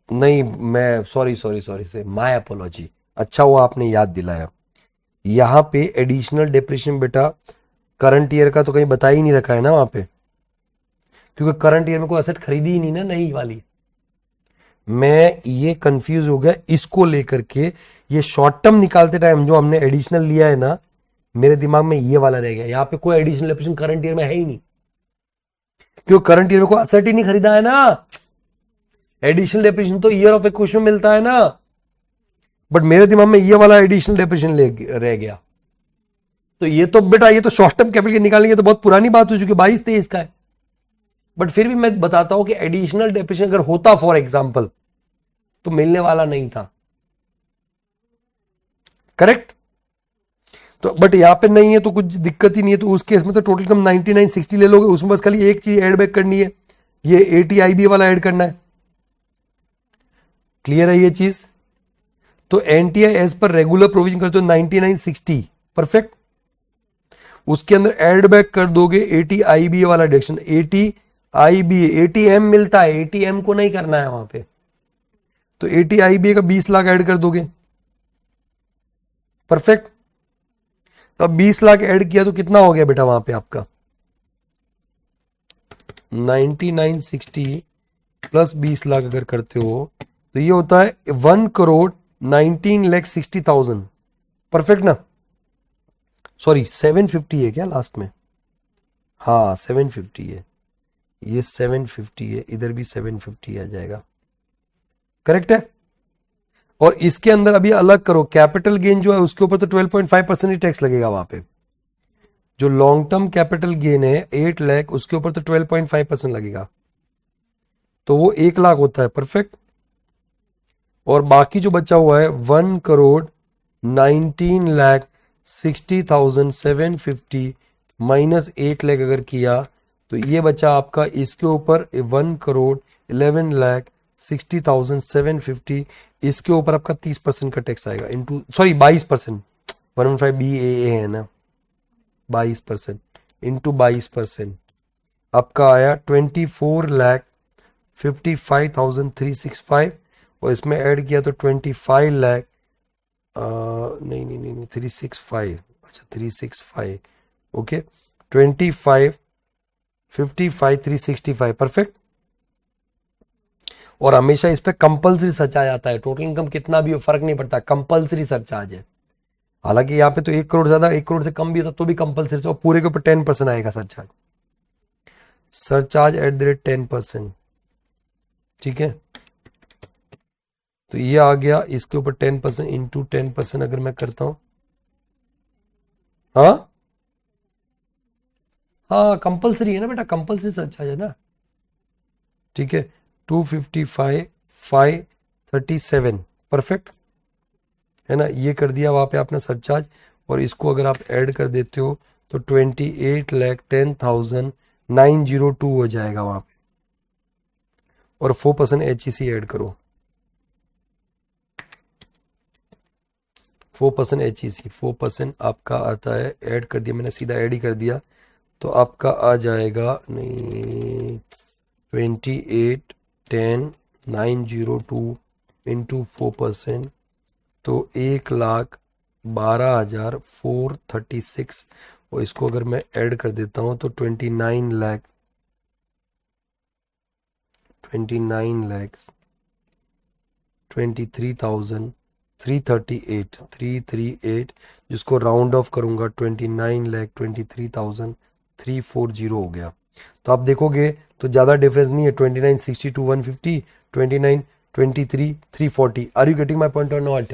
नहीं, मैं सॉरी से माय अपोलॉजी। अच्छा हुआ आपने याद दिलाया। यहां पे एडिशनल डेप्रिसिएशन बेटा करंट ईयर का तो कहीं बता ही नहीं रखा है ना वहां पे, क्योंकि करंट ईयर में कोई असेट खरीदी ही नहीं ना नई वाली। मैं ये कंफ्यूज हो गया इसको लेकर के। ये शॉर्ट टर्म निकालते टाइम जो हमने एडिशनल लिया है ना, मेरे दिमाग में ये वाला रह गया। यहाँ पे कोई एडिशनल डेप्रिसिएशन करंट ईयर में है ही नहीं, क्योंकि करंट ईयर में कोई असेट ही नहीं खरीदा है ना। एडिशनल डेप्रिसिएशन तो ईयर ऑफ एक्विजिशन में मिलता है ना। बट मेरे दिमाग में ये वाला एडिशनल डेप्रिसिएशन रह गया। तो ये तो बेटा, ये तो शॉर्ट टर्म कैपिटल निकालेंगे तो बहुत पुरानी बात हो चुकी है, 22-23 का है। बट फिर भी मैं बताता हूं कि एडिशनल डेप्रिसिएशन अगर होता फॉर एग्जांपल तो मिलने वाला नहीं था। करेक्ट। तो बट यहां पे नहीं है तो कुछ दिक्कत ही नहीं है। तो उस केस में तो टोटल कम 9960 ले लोगे, उसमें बस खाली एक चीज ऐड बैक करनी है, ये ATIB वाला ऐड करना है। क्लियर है ये चीज। तो NTI as per regular provision करते हो 9960। परफेक्ट। उसके अंदर ऐड बैक कर दोगे ATIB वाला डिडक्शन। ATIB ATM मिलता है, ATM को नहीं करना है वहां पे। तो ATIB का 20 लाख ऐड कर दोगे। परफेक्ट। अब 20 लाख ऐड किया तो कितना हो गया बेटा वहां पे आपका 9960 प्लस 20 लाख अगर करते हो तो ये होता है 1,19,60,000। परफेक्ट ना। सॉरी 750 है क्या लास्ट में? हाँ 750 है, ये 750 है, इधर भी 750 आ जाएगा। करेक्ट है। और इसके अंदर अभी अलग करो, कैपिटल गेन जो है उसके ऊपर तो 12.5% ही टैक्स लगेगा वहां पे। जो लॉन्ग टर्म कैपिटल गेन है 8 लाख, उसके ऊपर तो 12.5% लगेगा, तो वो 1 लाख होता है। परफेक्ट। और बाकी जो बचा हुआ है 1,19,60,750 माइनस 8 लाख अगर किया तो ये बचा आपका इसके ऊपर 1,11,60,750। इसके ऊपर आपका 30% का टैक्स आएगा इंटू, सॉरी 22%, 115 BAA है ना, 22% इंटू 22% आपका आया 24,55,365। और इसमें ऐड किया तो 25 लाख, नहीं 365, अच्छा 365, ओके 25, 55, 365। परफेक्ट। और हमेशा इस पे कंपल्सरी सर्च आ जाता है, टोटल इनकम कितना भी हो फर्क नहीं पड़ता, कंपल्सरी सर्च आ जाए। हालांकि यहाँ पे तो 1 करोड़ ज्यादा 1 करोड़ से कम भी होता तो भी कंपल्सरी, और पूरे के ऊपर 10% आएगा सरचार्ज। सरचार्ज @10%। ठीक है। तो ये आ गया इसके ऊपर 10% इंटू 10% अगर मैं करता हूं, हाँ हाँ कंपल्सरी है ना बेटा, कंपल्सरी सरचार्ज है ना। ठीक है। 255,537। परफेक्ट है ना। ये कर दिया वहां पे आपने सरचार्ज, और इसको अगर आप ऐड कर देते हो तो 28,10,902 हो जाएगा वहां पे। और 4% HEC ऐड करो, 4% HEC, 4% आपका आता है, ऐड कर दिया मैंने, सीधा ऐड ही कर दिया, तो आपका आ जाएगा नहीं 28,10,902 इंटू 4%, तो 1,12,436। और इसको अगर मैं ऐड कर देता हूं तो 29 लाख 23,338, जिसको राउंड ऑफ करूंगा 29,23,340 हो गया। तो आप देखोगे तो ज़्यादा डिफरेंस नहीं है, 2960 to 150, 29,23,340। Are you getting my point और नॉट?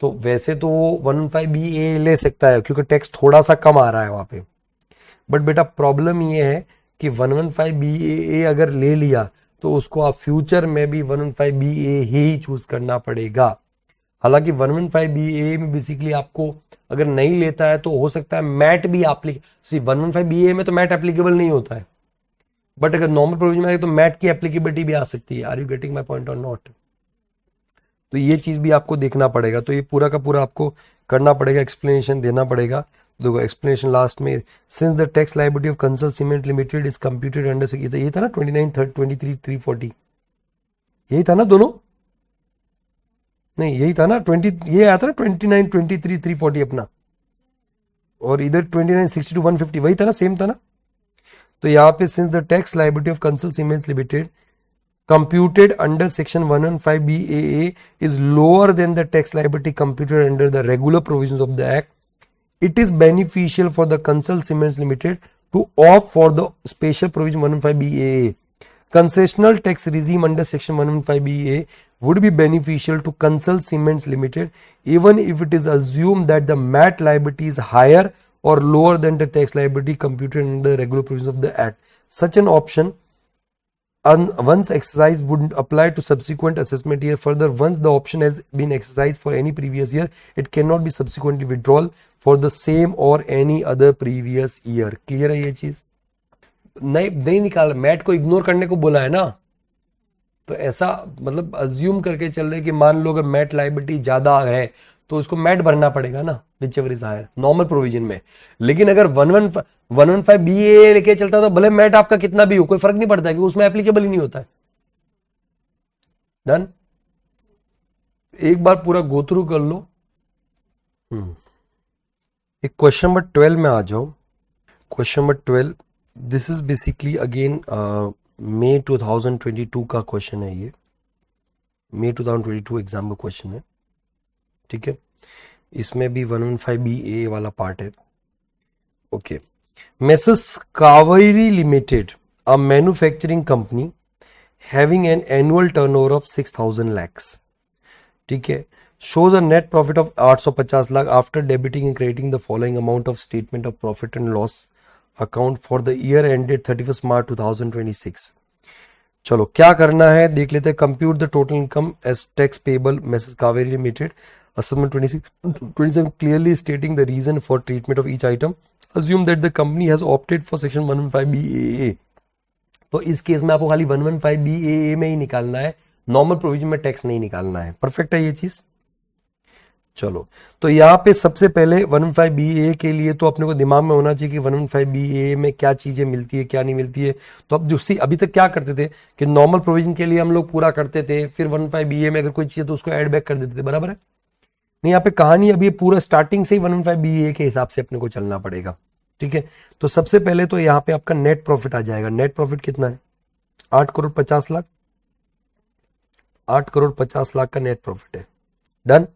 तो वैसे तो वो 115 BA ले सकता है क्योंकि टैक्स थोड़ा सा कम आ रहा है वहाँ पे, बट बेटा प्रॉब्लम ये है कि 115 BA अगर ले लिया तो उसको आप फ्यूचर में भी 115 BA ही चूज करना पड़ेगा। हालांकि 115 BA में बेसिकली आपको अगर नहीं लेता है तो हो सकता है मैट भी एप्लीकेबल, 115 BA में तो मैट एप्लीकेबल नहीं होता है, बट अगर नॉर्मल प्रोविजन में आए तो मैट की एप्लीकेबिलिटी भी आ सकती है। Are you getting my point और नॉट? तो ये चीज भी आपको देखना पड़ेगा, तो ये पूरा का पूरा आपको करना पड़ेगा, एक्सप्लेनेशन देना पड़ेगा। देखो एक्सप्लेनेशन लास्ट में, since the tax liability of Kansal cement limited is computed under, ये था ना 29/23/340, यही था ना दोनों, नहीं यही था ना 20, ये आया था ना 29/23/340 अपना, और इधर 29/60/150 वही था ना, सेम था ना। तो यहाँ पे since the tax liability of Kansal cements limited computed under section 115 BAA is lower than the tax liability computed under the regular provisions of the act, it is beneficial for the Consul Cements Limited to opt for the special provision 115 BAA. Concessional tax regime under section 115 BAA would be beneficial to Consul Cements Limited even if it is assumed that the MAT liability is higher or lower than the tax liability computed under the regular provisions of the act. Such an option once exercised would apply to subsequent assessment year. Further, once the option has been exercised for any previous year, it cannot be subsequently withdrawn for the same or any other previous year. Clear है ये चीज? नहीं नहीं निकाल, mat को ignore करने को बोला है ना, तो ऐसा मतलब अज्यूम करके चल रहे कि मान लो अगर मैट लायबिलिटी ज्यादा है तो उसको मैट भरना पड़ेगा ना, whichever is higher normal provision में। लेकिन अगर 115 BAA लेके चलता तो भले मैट आपका कितना भी हो, कोई फर्क नहीं पड़ता क्योंकि उसमें एप्लीकेबल ही नहीं होता है। डन, एक बार पूरा गो थ्रू कर लो। एक क्वेश्चन नंबर 12 में आ जाओ। Question number 12, this is basically again May 2022 का क्वेश्चन है, ये मई 2022 एग्जाम का क्वेश्चन है, ठीक है। इसमें भी 115 BAA वाला पार्ट है। Okay, messrs Kaveri limited, a manufacturing company having an annual turnover of 6,000 lakhs, ठीक है, shows a net profit of 850 lakh after debiting and crediting the following amount of statement of profit and loss account for the year ended 31st March 2026। चलो क्या करना है देख लेते हैं। Compute the total income as tax payable messrs Kaveri limited, assessment 27 clearly stating the reason for treatment of each item. Assume that the company has opted for section 115 BAA। तो इस case में आपको खाली 115 BAA में ही निकालना है, नॉर्मल प्रोविजन में tax नहीं निकालना है। परफेक्ट है ये चीज। चलो तो यहाँ पे सबसे पहले 115 BAA के लिए तो अपने को दिमाग में होना चाहिए कि 115 BAA में क्या चीजें मिलती है क्या नहीं मिलती है। तो अब जो अभी तक क्या करते थे कि नॉर्मल प्रोविजन के लिए हम लोग पूरा करते थे, फिर 115 BAA में अगर कोई चीज तो उसको एड बैक कर देते थे, बराबर है। नहीं, यहाँ पे कहानी अभी पूरा स्टार्टिंग से ही 115 BAA के हिसाब से अपने को चलना पड़ेगा, ठीक है। तो सबसे पहले तो यहाँ पे आपका नेट प्रॉफिट आ जाएगा। नेट प्रॉफिट कितना है? 8 करोड़ 50 लाख, 8 करोड़ 50 लाख का नेट प्रॉफिट है। डन।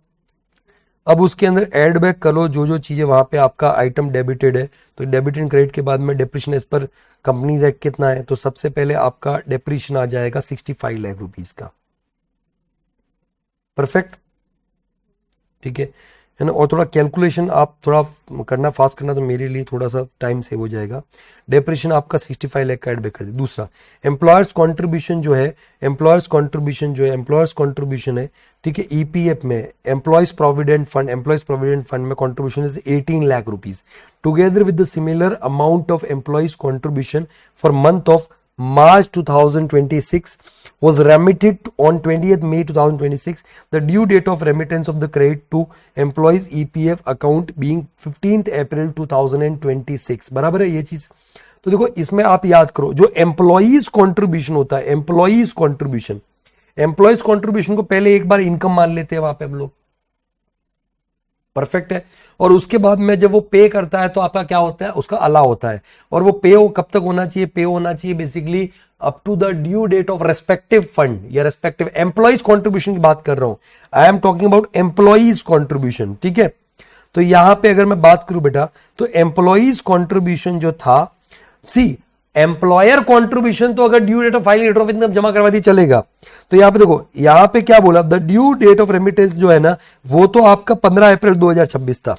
अब उसके अंदर एड बैक कर लो जो जो चीजें वहां पे आपका आइटम डेबिटेड है। तो डेबिट एंड क्रेडिट के बाद में depreciation as per companies act कितना है, तो सबसे पहले आपका डेप्रिशिएशन आ जाएगा 65 लाख रुपीस का। परफेक्ट, ठीक है ना। और थोड़ा कैलकुलेशन आप थोड़ा करना, फास्ट करना, तो मेरे लिए थोड़ा सा टाइम सेव हो जाएगा। डेप्रिशिएशन आपका 65 लाख का एड बैक कर दे। दूसरा एम्प्लॉयर्स कॉन्ट्रीब्यूशन जो है, एम्प्लॉयर्स कॉन्ट्रीब्यूशन है, ठीक है, EPF में एम्प्लॉयज प्रोविडेंट फंड में contribution is 18 lakh rupees together with the similar amount of employees contribution for month of March 2026 was remitted on 20th May 2026. The due date of remittance of the credit to employees EPF account being 15th April 2026। बराबर है ये चीज। तो देखो इसमें आप याद करो जो एम्प्लॉइज कॉन्ट्रीब्यूशन होता है, एम्प्लॉइज कॉन्ट्रीब्यूशन को पहले एक बार इनकम मान लेते हैं वहां पे हम लोग। परफेक्ट है। और उसके बाद में जब वो पे करता है तो आपका क्या होता है, उसका अलाउ होता है। और वो पे कब तक होना चाहिए? पे होना चाहिए basically up to the due date of respective fund या रेस्पेक्टिव एम्प्लॉइज कॉन्ट्रीब्यूशन की बात कर रहा हूं। I am talking about employees contribution, ठीक है। तो यहां पे अगर मैं बात करूं बेटा तो एम्प्लॉइज कॉन्ट्रीब्यूशन जो था, सी एम्प्लॉयर कॉन्ट्रीब्यूशन तो अगर due date of filing letter of income जमा करवा दी चलेगा। तो यहां पे देखो, यहां पे क्या बोला, the due date of remittance जो है ना वो तो आपका 15 अप्रैल 2026 था,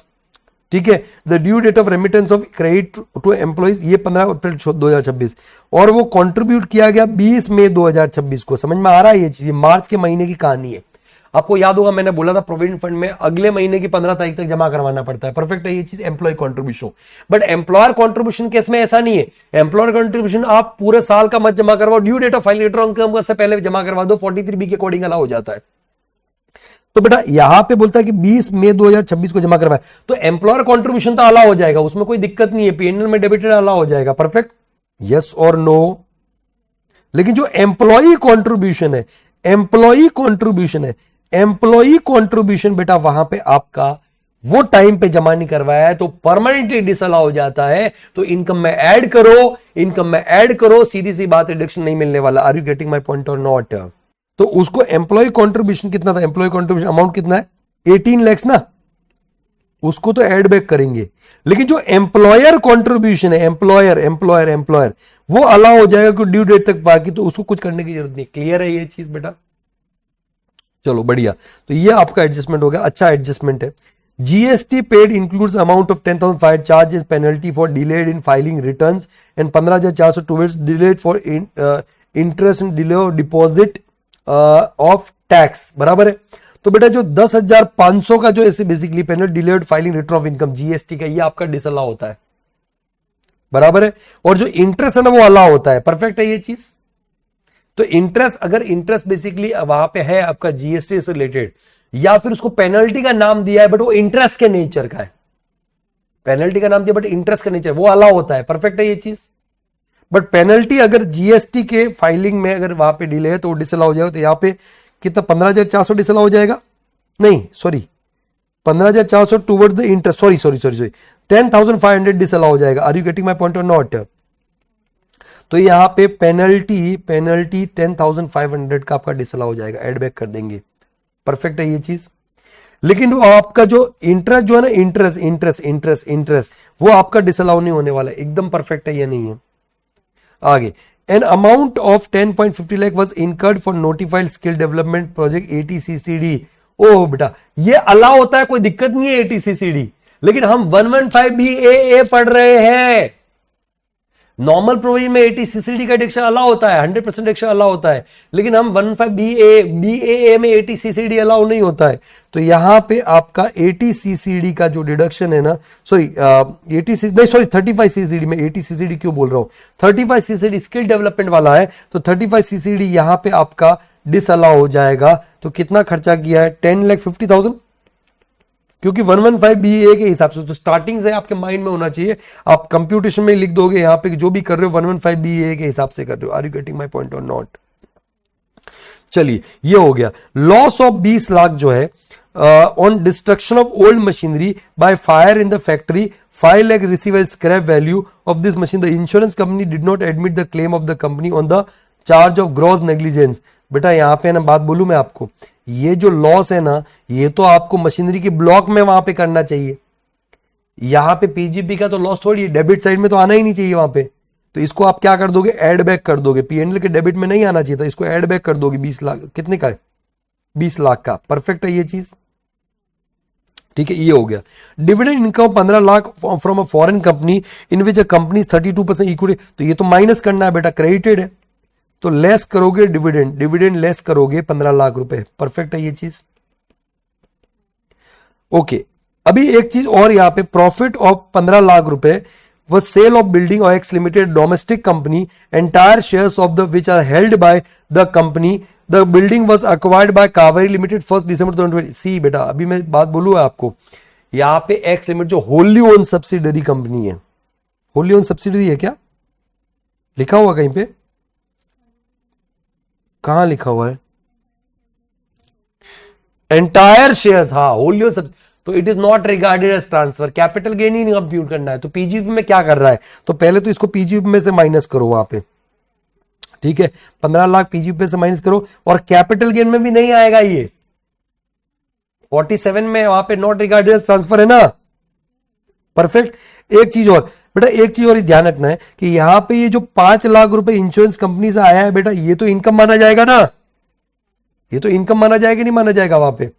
ठीक है। The due date of remittance of credit to employees ये 15 अप्रैल 2026 और वो कंट्रीब्यूट किया गया 20 मई 2026 को। समझ में आ रहा है ये चीज? मार्च के महीने की कहानी है। आपको याद होगा मैंने बोला था प्रोविडेंट फंड में अगले महीने की 15 तारीख तक जमा करवाना पड़ता है। परफेक्ट है ये चीज, employee contribution. But employer contribution case में ऐसा नहीं है। एम्प्लॉयर कॉन्ट्रीब्यूशन आप पूरे साल का मत जमा करवाओ, due date of filing letter of income से पहले जमा करवा दो, 43B के अकॉर्डिंग अलाउ हो जाता है। तो बेटा यहां पे बोलता है कि 20 मई 2026 को जमा करवाए, तो एम्प्लॉयर कंट्रीब्यूशन तो अलाउ हो जाएगा, उसमें कोई दिक्कत नहीं है, पीएनएल में डेबिटेड अलाउ हो जाएगा। परफेक्ट, यस और नो। लेकिन जो एम्प्लॉई कंट्रीब्यूशन है, एम्प्लॉई कंट्रीब्यूशन है, एम्प्लॉई कंट्रीब्यूशन बेटा वहां पे आपका वो टाइम पे जमा नहीं करवाया है तो परमानेंटली डिसअलाउ हो जाता है। तो इनकम में ऐड करो, इनकम में ऐड करो, सीधी सी बात, रिडक्शन नहीं मिलने वाला। Are you getting my point और नॉट? तो उसको एम्प्लॉय कंट्रीब्यूशन कितना था, एम्प्लॉय कंट्रीब्यूशन अमाउंट कितना है, 18 लाख ना, उसको तो ऐड बैक करेंगे। लेकिन जो एम्प्लॉयर कंट्रीब्यूशन है, एम्प्लॉयर एम्प्लॉयर एम्प्लॉयर, वो अलाउ हो जाएगा ड्यू डेट तक बाकी, तो उसको कुछ करने की जरूरत नहीं। क्लियर है ये चीज बेटा? चलो बढ़िया। तो ये आपका एडजस्टमेंट हो गया, अच्छा एडजस्टमेंट है। GST paid includes amount of 10,500 charge is penalty for delayed in filing returns and 15,400 towards delayed for interest and delay of deposit of tax. बराबर है। तो बेटा जो 10,500 का जो ऐसे basically penalty delayed filing return of income GST का, ये आपका डिसअलाउ होता है। बराबर है। और जो इंटरेस्ट है ना वो अलाउ होता है। परफेक्ट है ये चीज। तो इंटरेस्ट, अगर इंटरेस्ट बेसिकली वहां पे है आपका जीएसटी से रिलेटेड, या फिर उसको पेनल्टी का नाम दिया है बट वो इंटरेस्ट के नेचर का है, पेनल्टी का नाम दिया बट इंटरेस्ट का नेचर, वो अलाउ होता है। परफेक्ट है ये चीज। बट पेनल्टी अगर जीएसटी के फाइलिंग में अगर वहां पे डिले है तो डिसअलाउ हो जाएगा। तो यहां पे कितना 15,400 डिसअलाउ हो जाएगा, नहीं sorry 15,400 towards the interest, sorry 10,500 disallow हो जाएगा। Are you getting my point और नॉट? तो यहां पे पेनल्टी 10,500 का आपका डिसअलाउ हो जाएगा, एड बैक कर देंगे। परफेक्ट है ये चीज। लेकिन वो आपका जो इंटरेस्ट जो है ना, इंटरेस्ट वो आपका डिसअलाउ नहीं होने वाला है। एकदम परफेक्ट है, ये नहीं है। आगे, N amount of 10.50 lakh was incurred for notified skill development project ATCCD। ओ बेटा ये अलाउ होता है, कोई दिक्कत नहीं है ATCCD, लेकिन हम 115BAA पढ़ रहे हैं। नॉर्मल प्रोविजन में ATCCD का डिडक्शन अलाउ होता है, 100% डिडक्शन अलाउ होता है, लेकिन हम 115BAA में ATCCD अलाउ नहीं होता है। तो यहां पे आपका ATCCD का जो डिडक्शन है ना, सॉरी 35CCD में ATCCD क्यों बोल रहा हूं, 35CCD स्किल डेवलपमेंट वाला है, तो 35CCD यहां पे आपका डिसअलाउ हो जाएगा। तो कितना खर्चा किया है, 10,50,000, क्योंकि 115BA के हिसाब से। तो स्टार्टिंग से आपके माइंड में होना चाहिए, आप कंप्यूटेशन में लिख दोगे यहां पे जो भी कर रहे हो 115BA के हिसाब से कर रहे हो। Are you getting my point और नॉट? चलिए ये हो गया। लॉस ऑफ 20 लाख जो है on destruction of old machinery by fire in the factory, 5 lakh receive as scrap value of this machine. The insurance company did not admit the claim of the company on the charge of gross negligence. बेटा यहां पे ना बात बोलूं मैं आपको, ये जो लॉस है ना, ये तो आपको मशीनरी के ब्लॉक में वहां पे करना चाहिए। यहां पे पीजीपी का तो लॉस थोड़ी, डेबिट साइड में तो आना ही नहीं चाहिए वहां पे। तो इसको आप क्या कर दोगे, एड बैक कर दोगे। पीएनएल के डेबिट में नहीं आना चाहिए था, इसको एड बैक कर दोगे। 20 लाख कितने का है, 20 लाख का। परफेक्ट है ये चीज, ठीक है। ये हो गया। Dividend income 15 lakh from a foreign company in which a company 32% equity. तो ये तो माइनस करना है बेटा, क्रेडिटेड है, तो लेस करोगे डिविडेंड लेस करोगे 15 लाख रुपए। परफेक्ट है ये चीज, ओके। अभी एक चीज और, यहां पे प्रॉफिट ऑफ 15 लाख रुपए was sale of building or X limited domestic company, entire shares of the which are held by the company, the building was acquired by Kaveri Limited 1st December 2020। सी बेटा अभी मैं बात बोलूँ आपको, यहां पे एक्स लिमिटेड जो होली ओन सब्सिडरी कंपनी है, होली ओन सब्सिडरी है क्या, लिखा हुआ कहीं पे, कहां लिखा हुआ है, एंटायर शेयर्स, हाँ होली ओन सब्सिडरी। तो it is not regarded as transfer, capital gain ही नहीं कंप्यूट करना है। तो पीजीपी में क्या कर रहा है, तो पहले तो इसको पीजीपी में से माइनस करो वहां पे, ठीक है। 15 लाख पीजीपी में से माइनस करो, और कैपिटल गेन में भी नहीं आएगा ये, 47 में वहां पे नॉट रिगार्डेड एज ट्रांसफर है ना। परफेक्ट। एक चीज और बेटा, एक चीज और ध्यान रखना है कि यहां पे ये जो 5 लाख रुपए इंश्योरेंस कंपनी से आया है बेटा, ये तो इनकम माना जाएगा ना, ये तो इनकम माना जाएगा नहीं माना जाएगा, वहां पे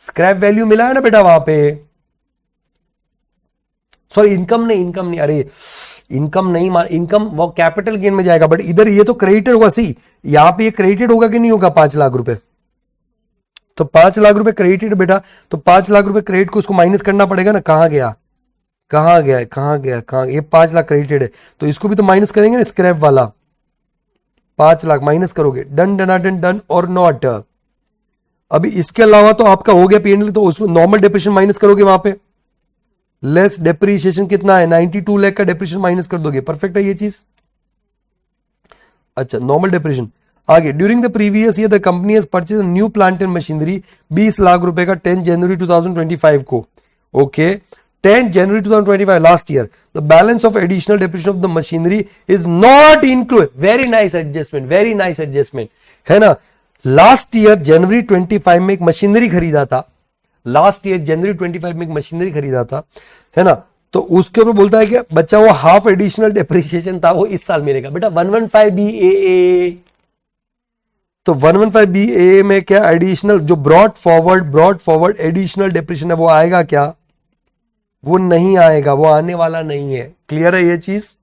स्क्रैप वैल्यू मिला है ना बेटा वहां पे, सॉरी इनकम नहीं, अरे इनकम नहीं, इनकम वो कैपिटल गेन में जाएगा, बट इधर ये तो क्रेडिटेड होगा। सी यहां पे ये क्रेडिटेड होगा कि नहीं होगा 5 लाख रुपए, तो 5 लाख रुपए क्रेडिटेड बेटा, तो 5 लाख रुपए क्रेडिट को उसको माइनस करना पड़ेगा ना। कहां गया, ये 5 लाख क्रेडिटेड है, तो इसको भी तो माइनस करेंगे ना, स्क्रैप वाला 5 लाख माइनस करोगे। डन और नॉट। अभी इसके अलावा तो आपका हो गया P&L, तो उसमें नॉर्मल डेप्रिसिएशन माइनस करोगे वहां पे, लेस डेप्रिसिएशन कितना है 92 लाख का डेप्रिसिएशन माइनस कर दोगे, परफेक्ट है ये चीज। अच्छा, नॉर्मल डेप्रिसिएशन आगे। During the previous year the company has purchase new plant and machinery 20 lakh रुपए का 10 जनवरी 2025 को, okay 10 January 2025 last year. The balance of additional depreciation of the machinery is not include, very nice adjustment, very nice adjustment, है ना। Last year जनवरी 25 में एक machinery खरीदा था, last year जनवरी 25 में एक मशीनरी खरीदा था, है ना, तो उसके ऊपर बोलता है कि बच्चा वो हाफ एडिशनल डेप्रिसिएशन था वो इस साल मिलेगा बेटा 115 BAA। तो 115 BAA में क्या एडिशनल जो ब्रॉड फॉरवर्ड एडिशनल डेप्रिसिएशन है वो आएगा क्या, वो नहीं आएगा, वो आने वाला नहीं है। क्लियर है ये चीज,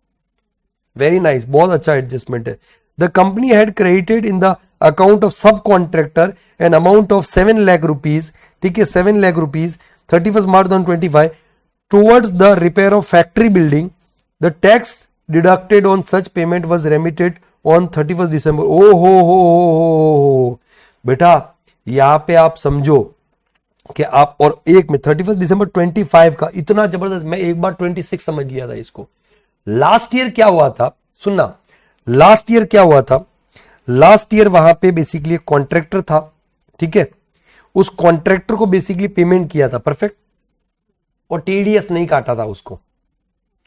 वेरी नाइस, बहुत अच्छा एडजस्टमेंट है। The company had credited in the account of sub contractor an amount of 7 lakh rupees, ठीक है 7 lakh rupees 31 March 2025 towards the repair of factory building. The tax deducted on such payment was remitted on 31st December. ओ हो बेटा, यहां पे आप समझो कि आप, और एक में 31 दिसंबर 25 का इतना जबरदस्त, मैं एक बार 26 समझ लिया था इसको। लास्ट ईयर क्या हुआ था, सुनना, लास्ट ईयर क्या हुआ था, लास्ट ईयर वहां पे बेसिकली एक कॉन्ट्रैक्टर था, ठीक है, उस कॉन्ट्रैक्टर को बेसिकली पेमेंट किया था, परफेक्ट, और टीडीएस नहीं काटा था उसको,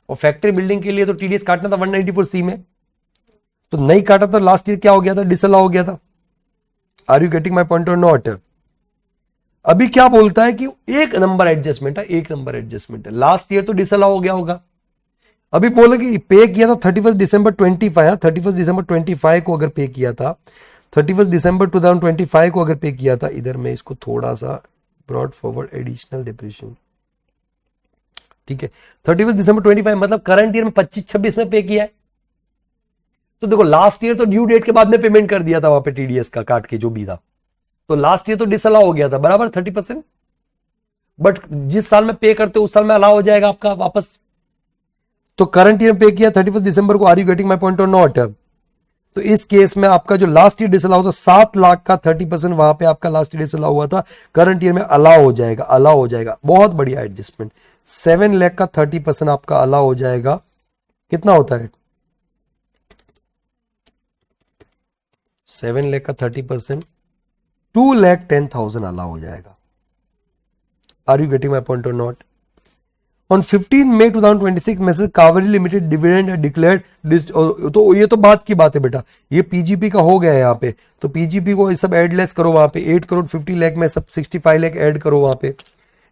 और फैक्ट्री बिल्डिंग के लिए तो टीडीएस काटना था 194C में, तो नहीं काटा, तो लास्ट ईयर क्या हो गया था, डिसअलाउ हो गया था। Are you getting my point और नॉट। अभी क्या बोलता है कि एक नंबर एडजस्टमेंट है, एक नंबर एडजस्टमेंट है, लास्ट ईयर तो डिसअलाउ हो गया होगा, अभी बोले कि पे किया था 31 दिसंबर 25, 31 दिसंबर 25 को अगर पे किया था, 31 दिसंबर 2025 को अगर पे किया था, इधर मैं इसको थोड़ा सा ब्रॉड फॉरवर्ड एडिशनल डिप्रेशन, ठीक है 31 दिसंबर 25 मतलब करंट ईयर में 25-26 में पे किया है, तो देखो लास्ट ईयर तो ड्यू डेट के बाद में पेमेंट कर दिया था वहां पे टीडीएस का काट के जो भी था, तो लास्ट ईयर तो डिसअलाउ हो गया था बराबर 30%, बट जिस साल में पे करते हो उस साल में अलाउ हो जाएगा आपका वापस, तो करंट ईयर पे किया 31 दिसंबर को। Are you getting my point और नॉट। तो इस केस में आपका जो लास्ट ईयर डिसअलाउ था 7 लाख का 30% वहां पे आपका लास्ट ईयर डिसअलाउ हुआ था, करंट ईयर में अलाउ हो जाएगा, अलाउ हो जाएगा, बहुत बढ़िया एडजस्टमेंट। 7 लाख का 30% आपका अलाउ हो जाएगा, कितना होता है 7 लाख का 30%, 2,10,000 अलाउ हो जाएगा। Are you getting my point और not. On 15 May 2026 Messrs Kaveri limited dividend declared, तो ये तो बात की बात है बेटा, ये पीजीपी का हो गया है यहाँ पे, तो पीजीपी को ये सब एडलेस करो वहां पे, 8 करोड़ 50 लाख में सब 65 लाख ऐड करो वहां पे,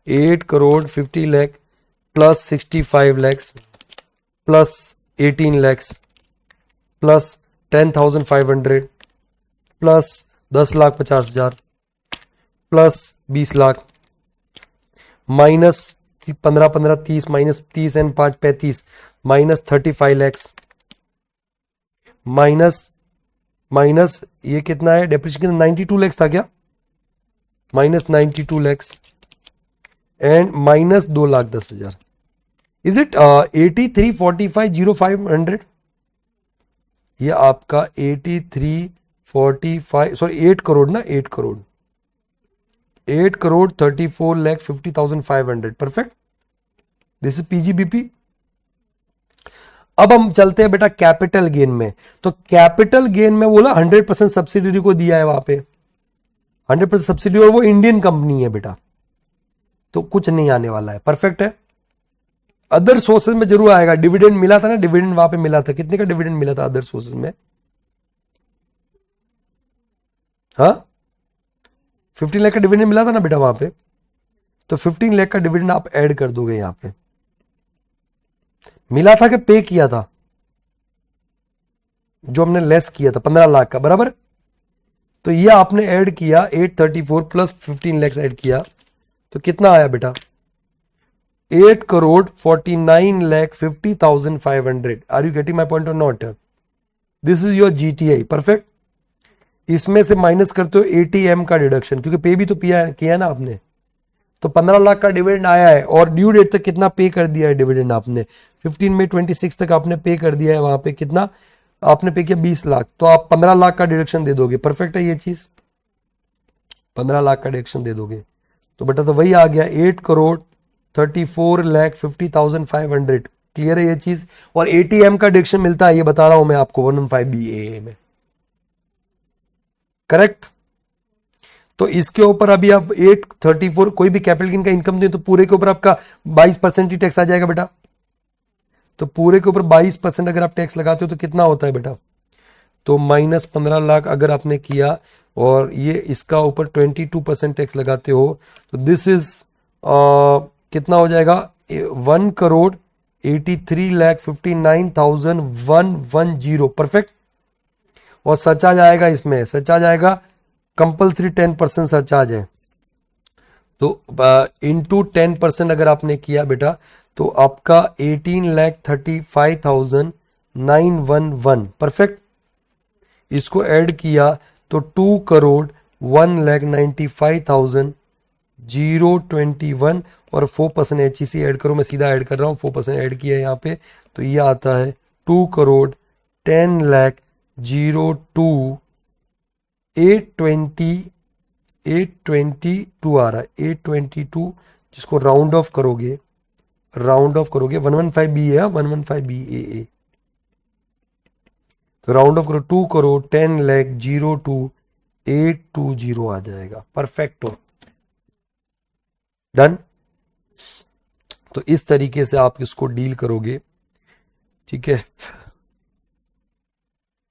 8 crore 50 lakh plus 65 lakh plus 18 lakh plus 10,500 plus 10,50,000 plus 20 lakh minus 15 30 minus 30 and 5 35 minus 35 lakhs minus ये कितना है डेप्रिसिएशन 92 लैक्स था क्या, minus 92 lakhs and minus 2,10,000, is it 83,45,0500, ये आपका 83,45 सॉरी 8 करोड़ ना, 8 crore 34,50,50,500, perfect, this is PGBP. अब हम चलते हैं बेटा कैपिटल गेन में, तो कैपिटल गेन में बोला 100% सब्सिडरी को दिया है वहां पे, 100% सब्सिडी, और वो इंडियन कंपनी है बेटा, तो कुछ नहीं आने वाला है, परफेक्ट है। अदर सोर्सेज में जरूर आएगा, डिविडेंड मिला था ना, डिविडेंड वहां पे मिला था, कितने का डिविडेंड मिला था अदर सोर्सेज में, हाँ 15 लाख का डिविडेंड मिला था ना बेटा वहां पे, तो 15 लाख का डिविडेंड आप ऐड कर दोगे यहां पे, मिला था कि पे किया था, जो हमने लेस किया था 15 लाख का बराबर, तो ये आपने ऐड किया 834 प्लस 15 लाख ऐड किया, तो कितना आया बेटा 8,49,50,500। Are you getting my point और not. This is your GTI, perfect. इसमें से माइनस करते हो एटीएम का डिडक्शन, क्योंकि पे भी तो किया ना आपने, तो 15 लाख का डिविडेंड आया है, और ड्यू डेट तक कितना पे कर दिया है डिविडेंड आपने, 15 मई 26 तक आपने पे कर दिया है, वहां पे कितना आपने पे किया 20 लाख, तो आप 15 लाख का डिडक्शन दे दोगे, परफेक्ट है ये चीज। 15 लाख का डिडक्शन दे दोगे तो बेटा तो वही आ गया 8,34,50,500। क्लियर है ये चीज। और ATM का डिडक्शन मिलता है, ये बता रहा हूं मैं आपको 115BAA में। करेक्ट। तो इसके ऊपर अभी आप 834 कोई भी कैपिटल गेन का इनकम दें तो पूरे के ऊपर आपका 22% ही टैक्स आ जाएगा बेटा। तो पूरे के ऊपर 22% अगर आप टैक्स लगाते हो तो कितना होता है बेटा, तो -15 लाख अगर आपने किया और ये इसका ऊपर 22% टैक्स लगाते हो तो दिस इज कितना हो जाएगा 1,83,59,110। परफेक्ट। और सच आ जाएगा, इसमें सच आ जाएगा कंपल्सरी 10% सरचार्ज है। तो इंटू 10% अगर आपने किया बेटा तो आपका 18,35,911। परफेक्ट। इसको ऐड किया तो 2,01,95,021 और 4% HEC ऐड करो, मैं सीधा ऐड कर रहा हूँ, 4% ऐड किया है यहाँ पे तो ये आता है 2,10,02,822 आ रहा है 822, जिसको राउंड ऑफ करोगे 115BA 115BAA तो राउंड ऑफ करो 2,10,02,820 आ जाएगा। परफेक्ट हो। डन। तो इस तरीके से आप इसको डील करोगे। ठीक है।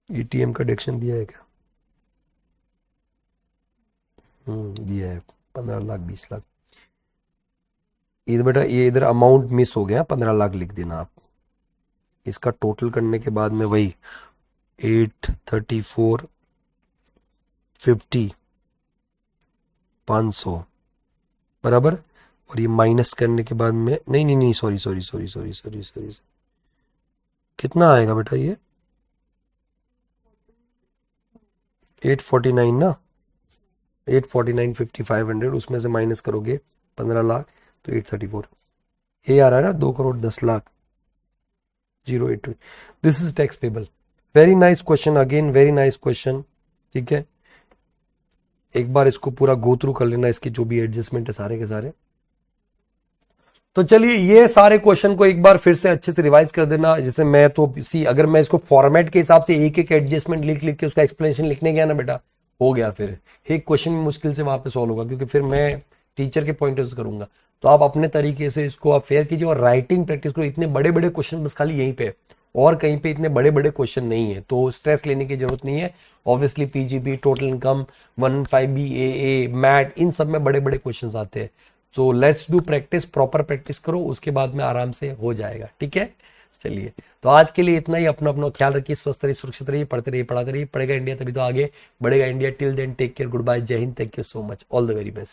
ATM का डिडक्शन दिया है क्या? दिया है 15 लाख 20 लाख। इधर बेटा ये इधर अमाउंट मिस हो गया, 15 लाख लिख देना आप। इसका टोटल करने के बाद में वही 834,50 500 बराबर। और ये माइनस करने के बाद में नहीं सॉरी कितना आएगा बेटा ये 849 ना, 849,50,500 उसमें से माइनस करोगे 15 लाख तो 834 ये आ रहा है ना 2,10,00,000 082। This is tax payable. Very nice question, again very nice question. ठीक है, एक बार इसको पूरा गो थ्रू कर लेना, इसके जो भी एडजस्टमेंट है सारे के सारे। तो चलिए ये सारे क्वेश्चन को एक बार फिर से अच्छे से रिवाइज कर देना। जैसे मैं तो अगर मैं इसको फॉर्मेट के हिसाब से एक एक एडजस्टमेंट लिख लिख के उसका एक्सप्लेनेशन लिखने गया ना बेटा, हो गया फिर एक क्वेश्चन मुश्किल से वहां पे सॉल्व होगा, क्योंकि फिर मैं टीचर के पॉइंट ऑफ करूंगा। तो आप अपने तरीके से इसको आप फेयर कीजिए और राइटिंग प्रैक्टिस करो। इतने बड़े बड़े क्वेश्चन बस खाली यहीं पे, और कहीं पे इतने बड़े बड़े क्वेश्चन नहीं है, तो स्ट्रेस लेने की जरूरत नहीं है। Obviously PGB, total income, 15BAA, MAT, इन सब में बड़े बड़े क्वेश्चन आते हैं। तो let's do practice, proper practice करो, उसके बाद में आराम से हो जाएगा। ठीक है, चलिए तो आज के लिए इतना ही। अपना अपना ख्याल रखिए, स्वस्थ रहिए, सुरक्षित रहिए, पढ़ते रहिए, पढ़ाते रहिए। पढ़ेगा इंडिया तभी तो आगे बढ़ेगा India. Till then take care, good bye, जय Hind, thank you so much, all the very best.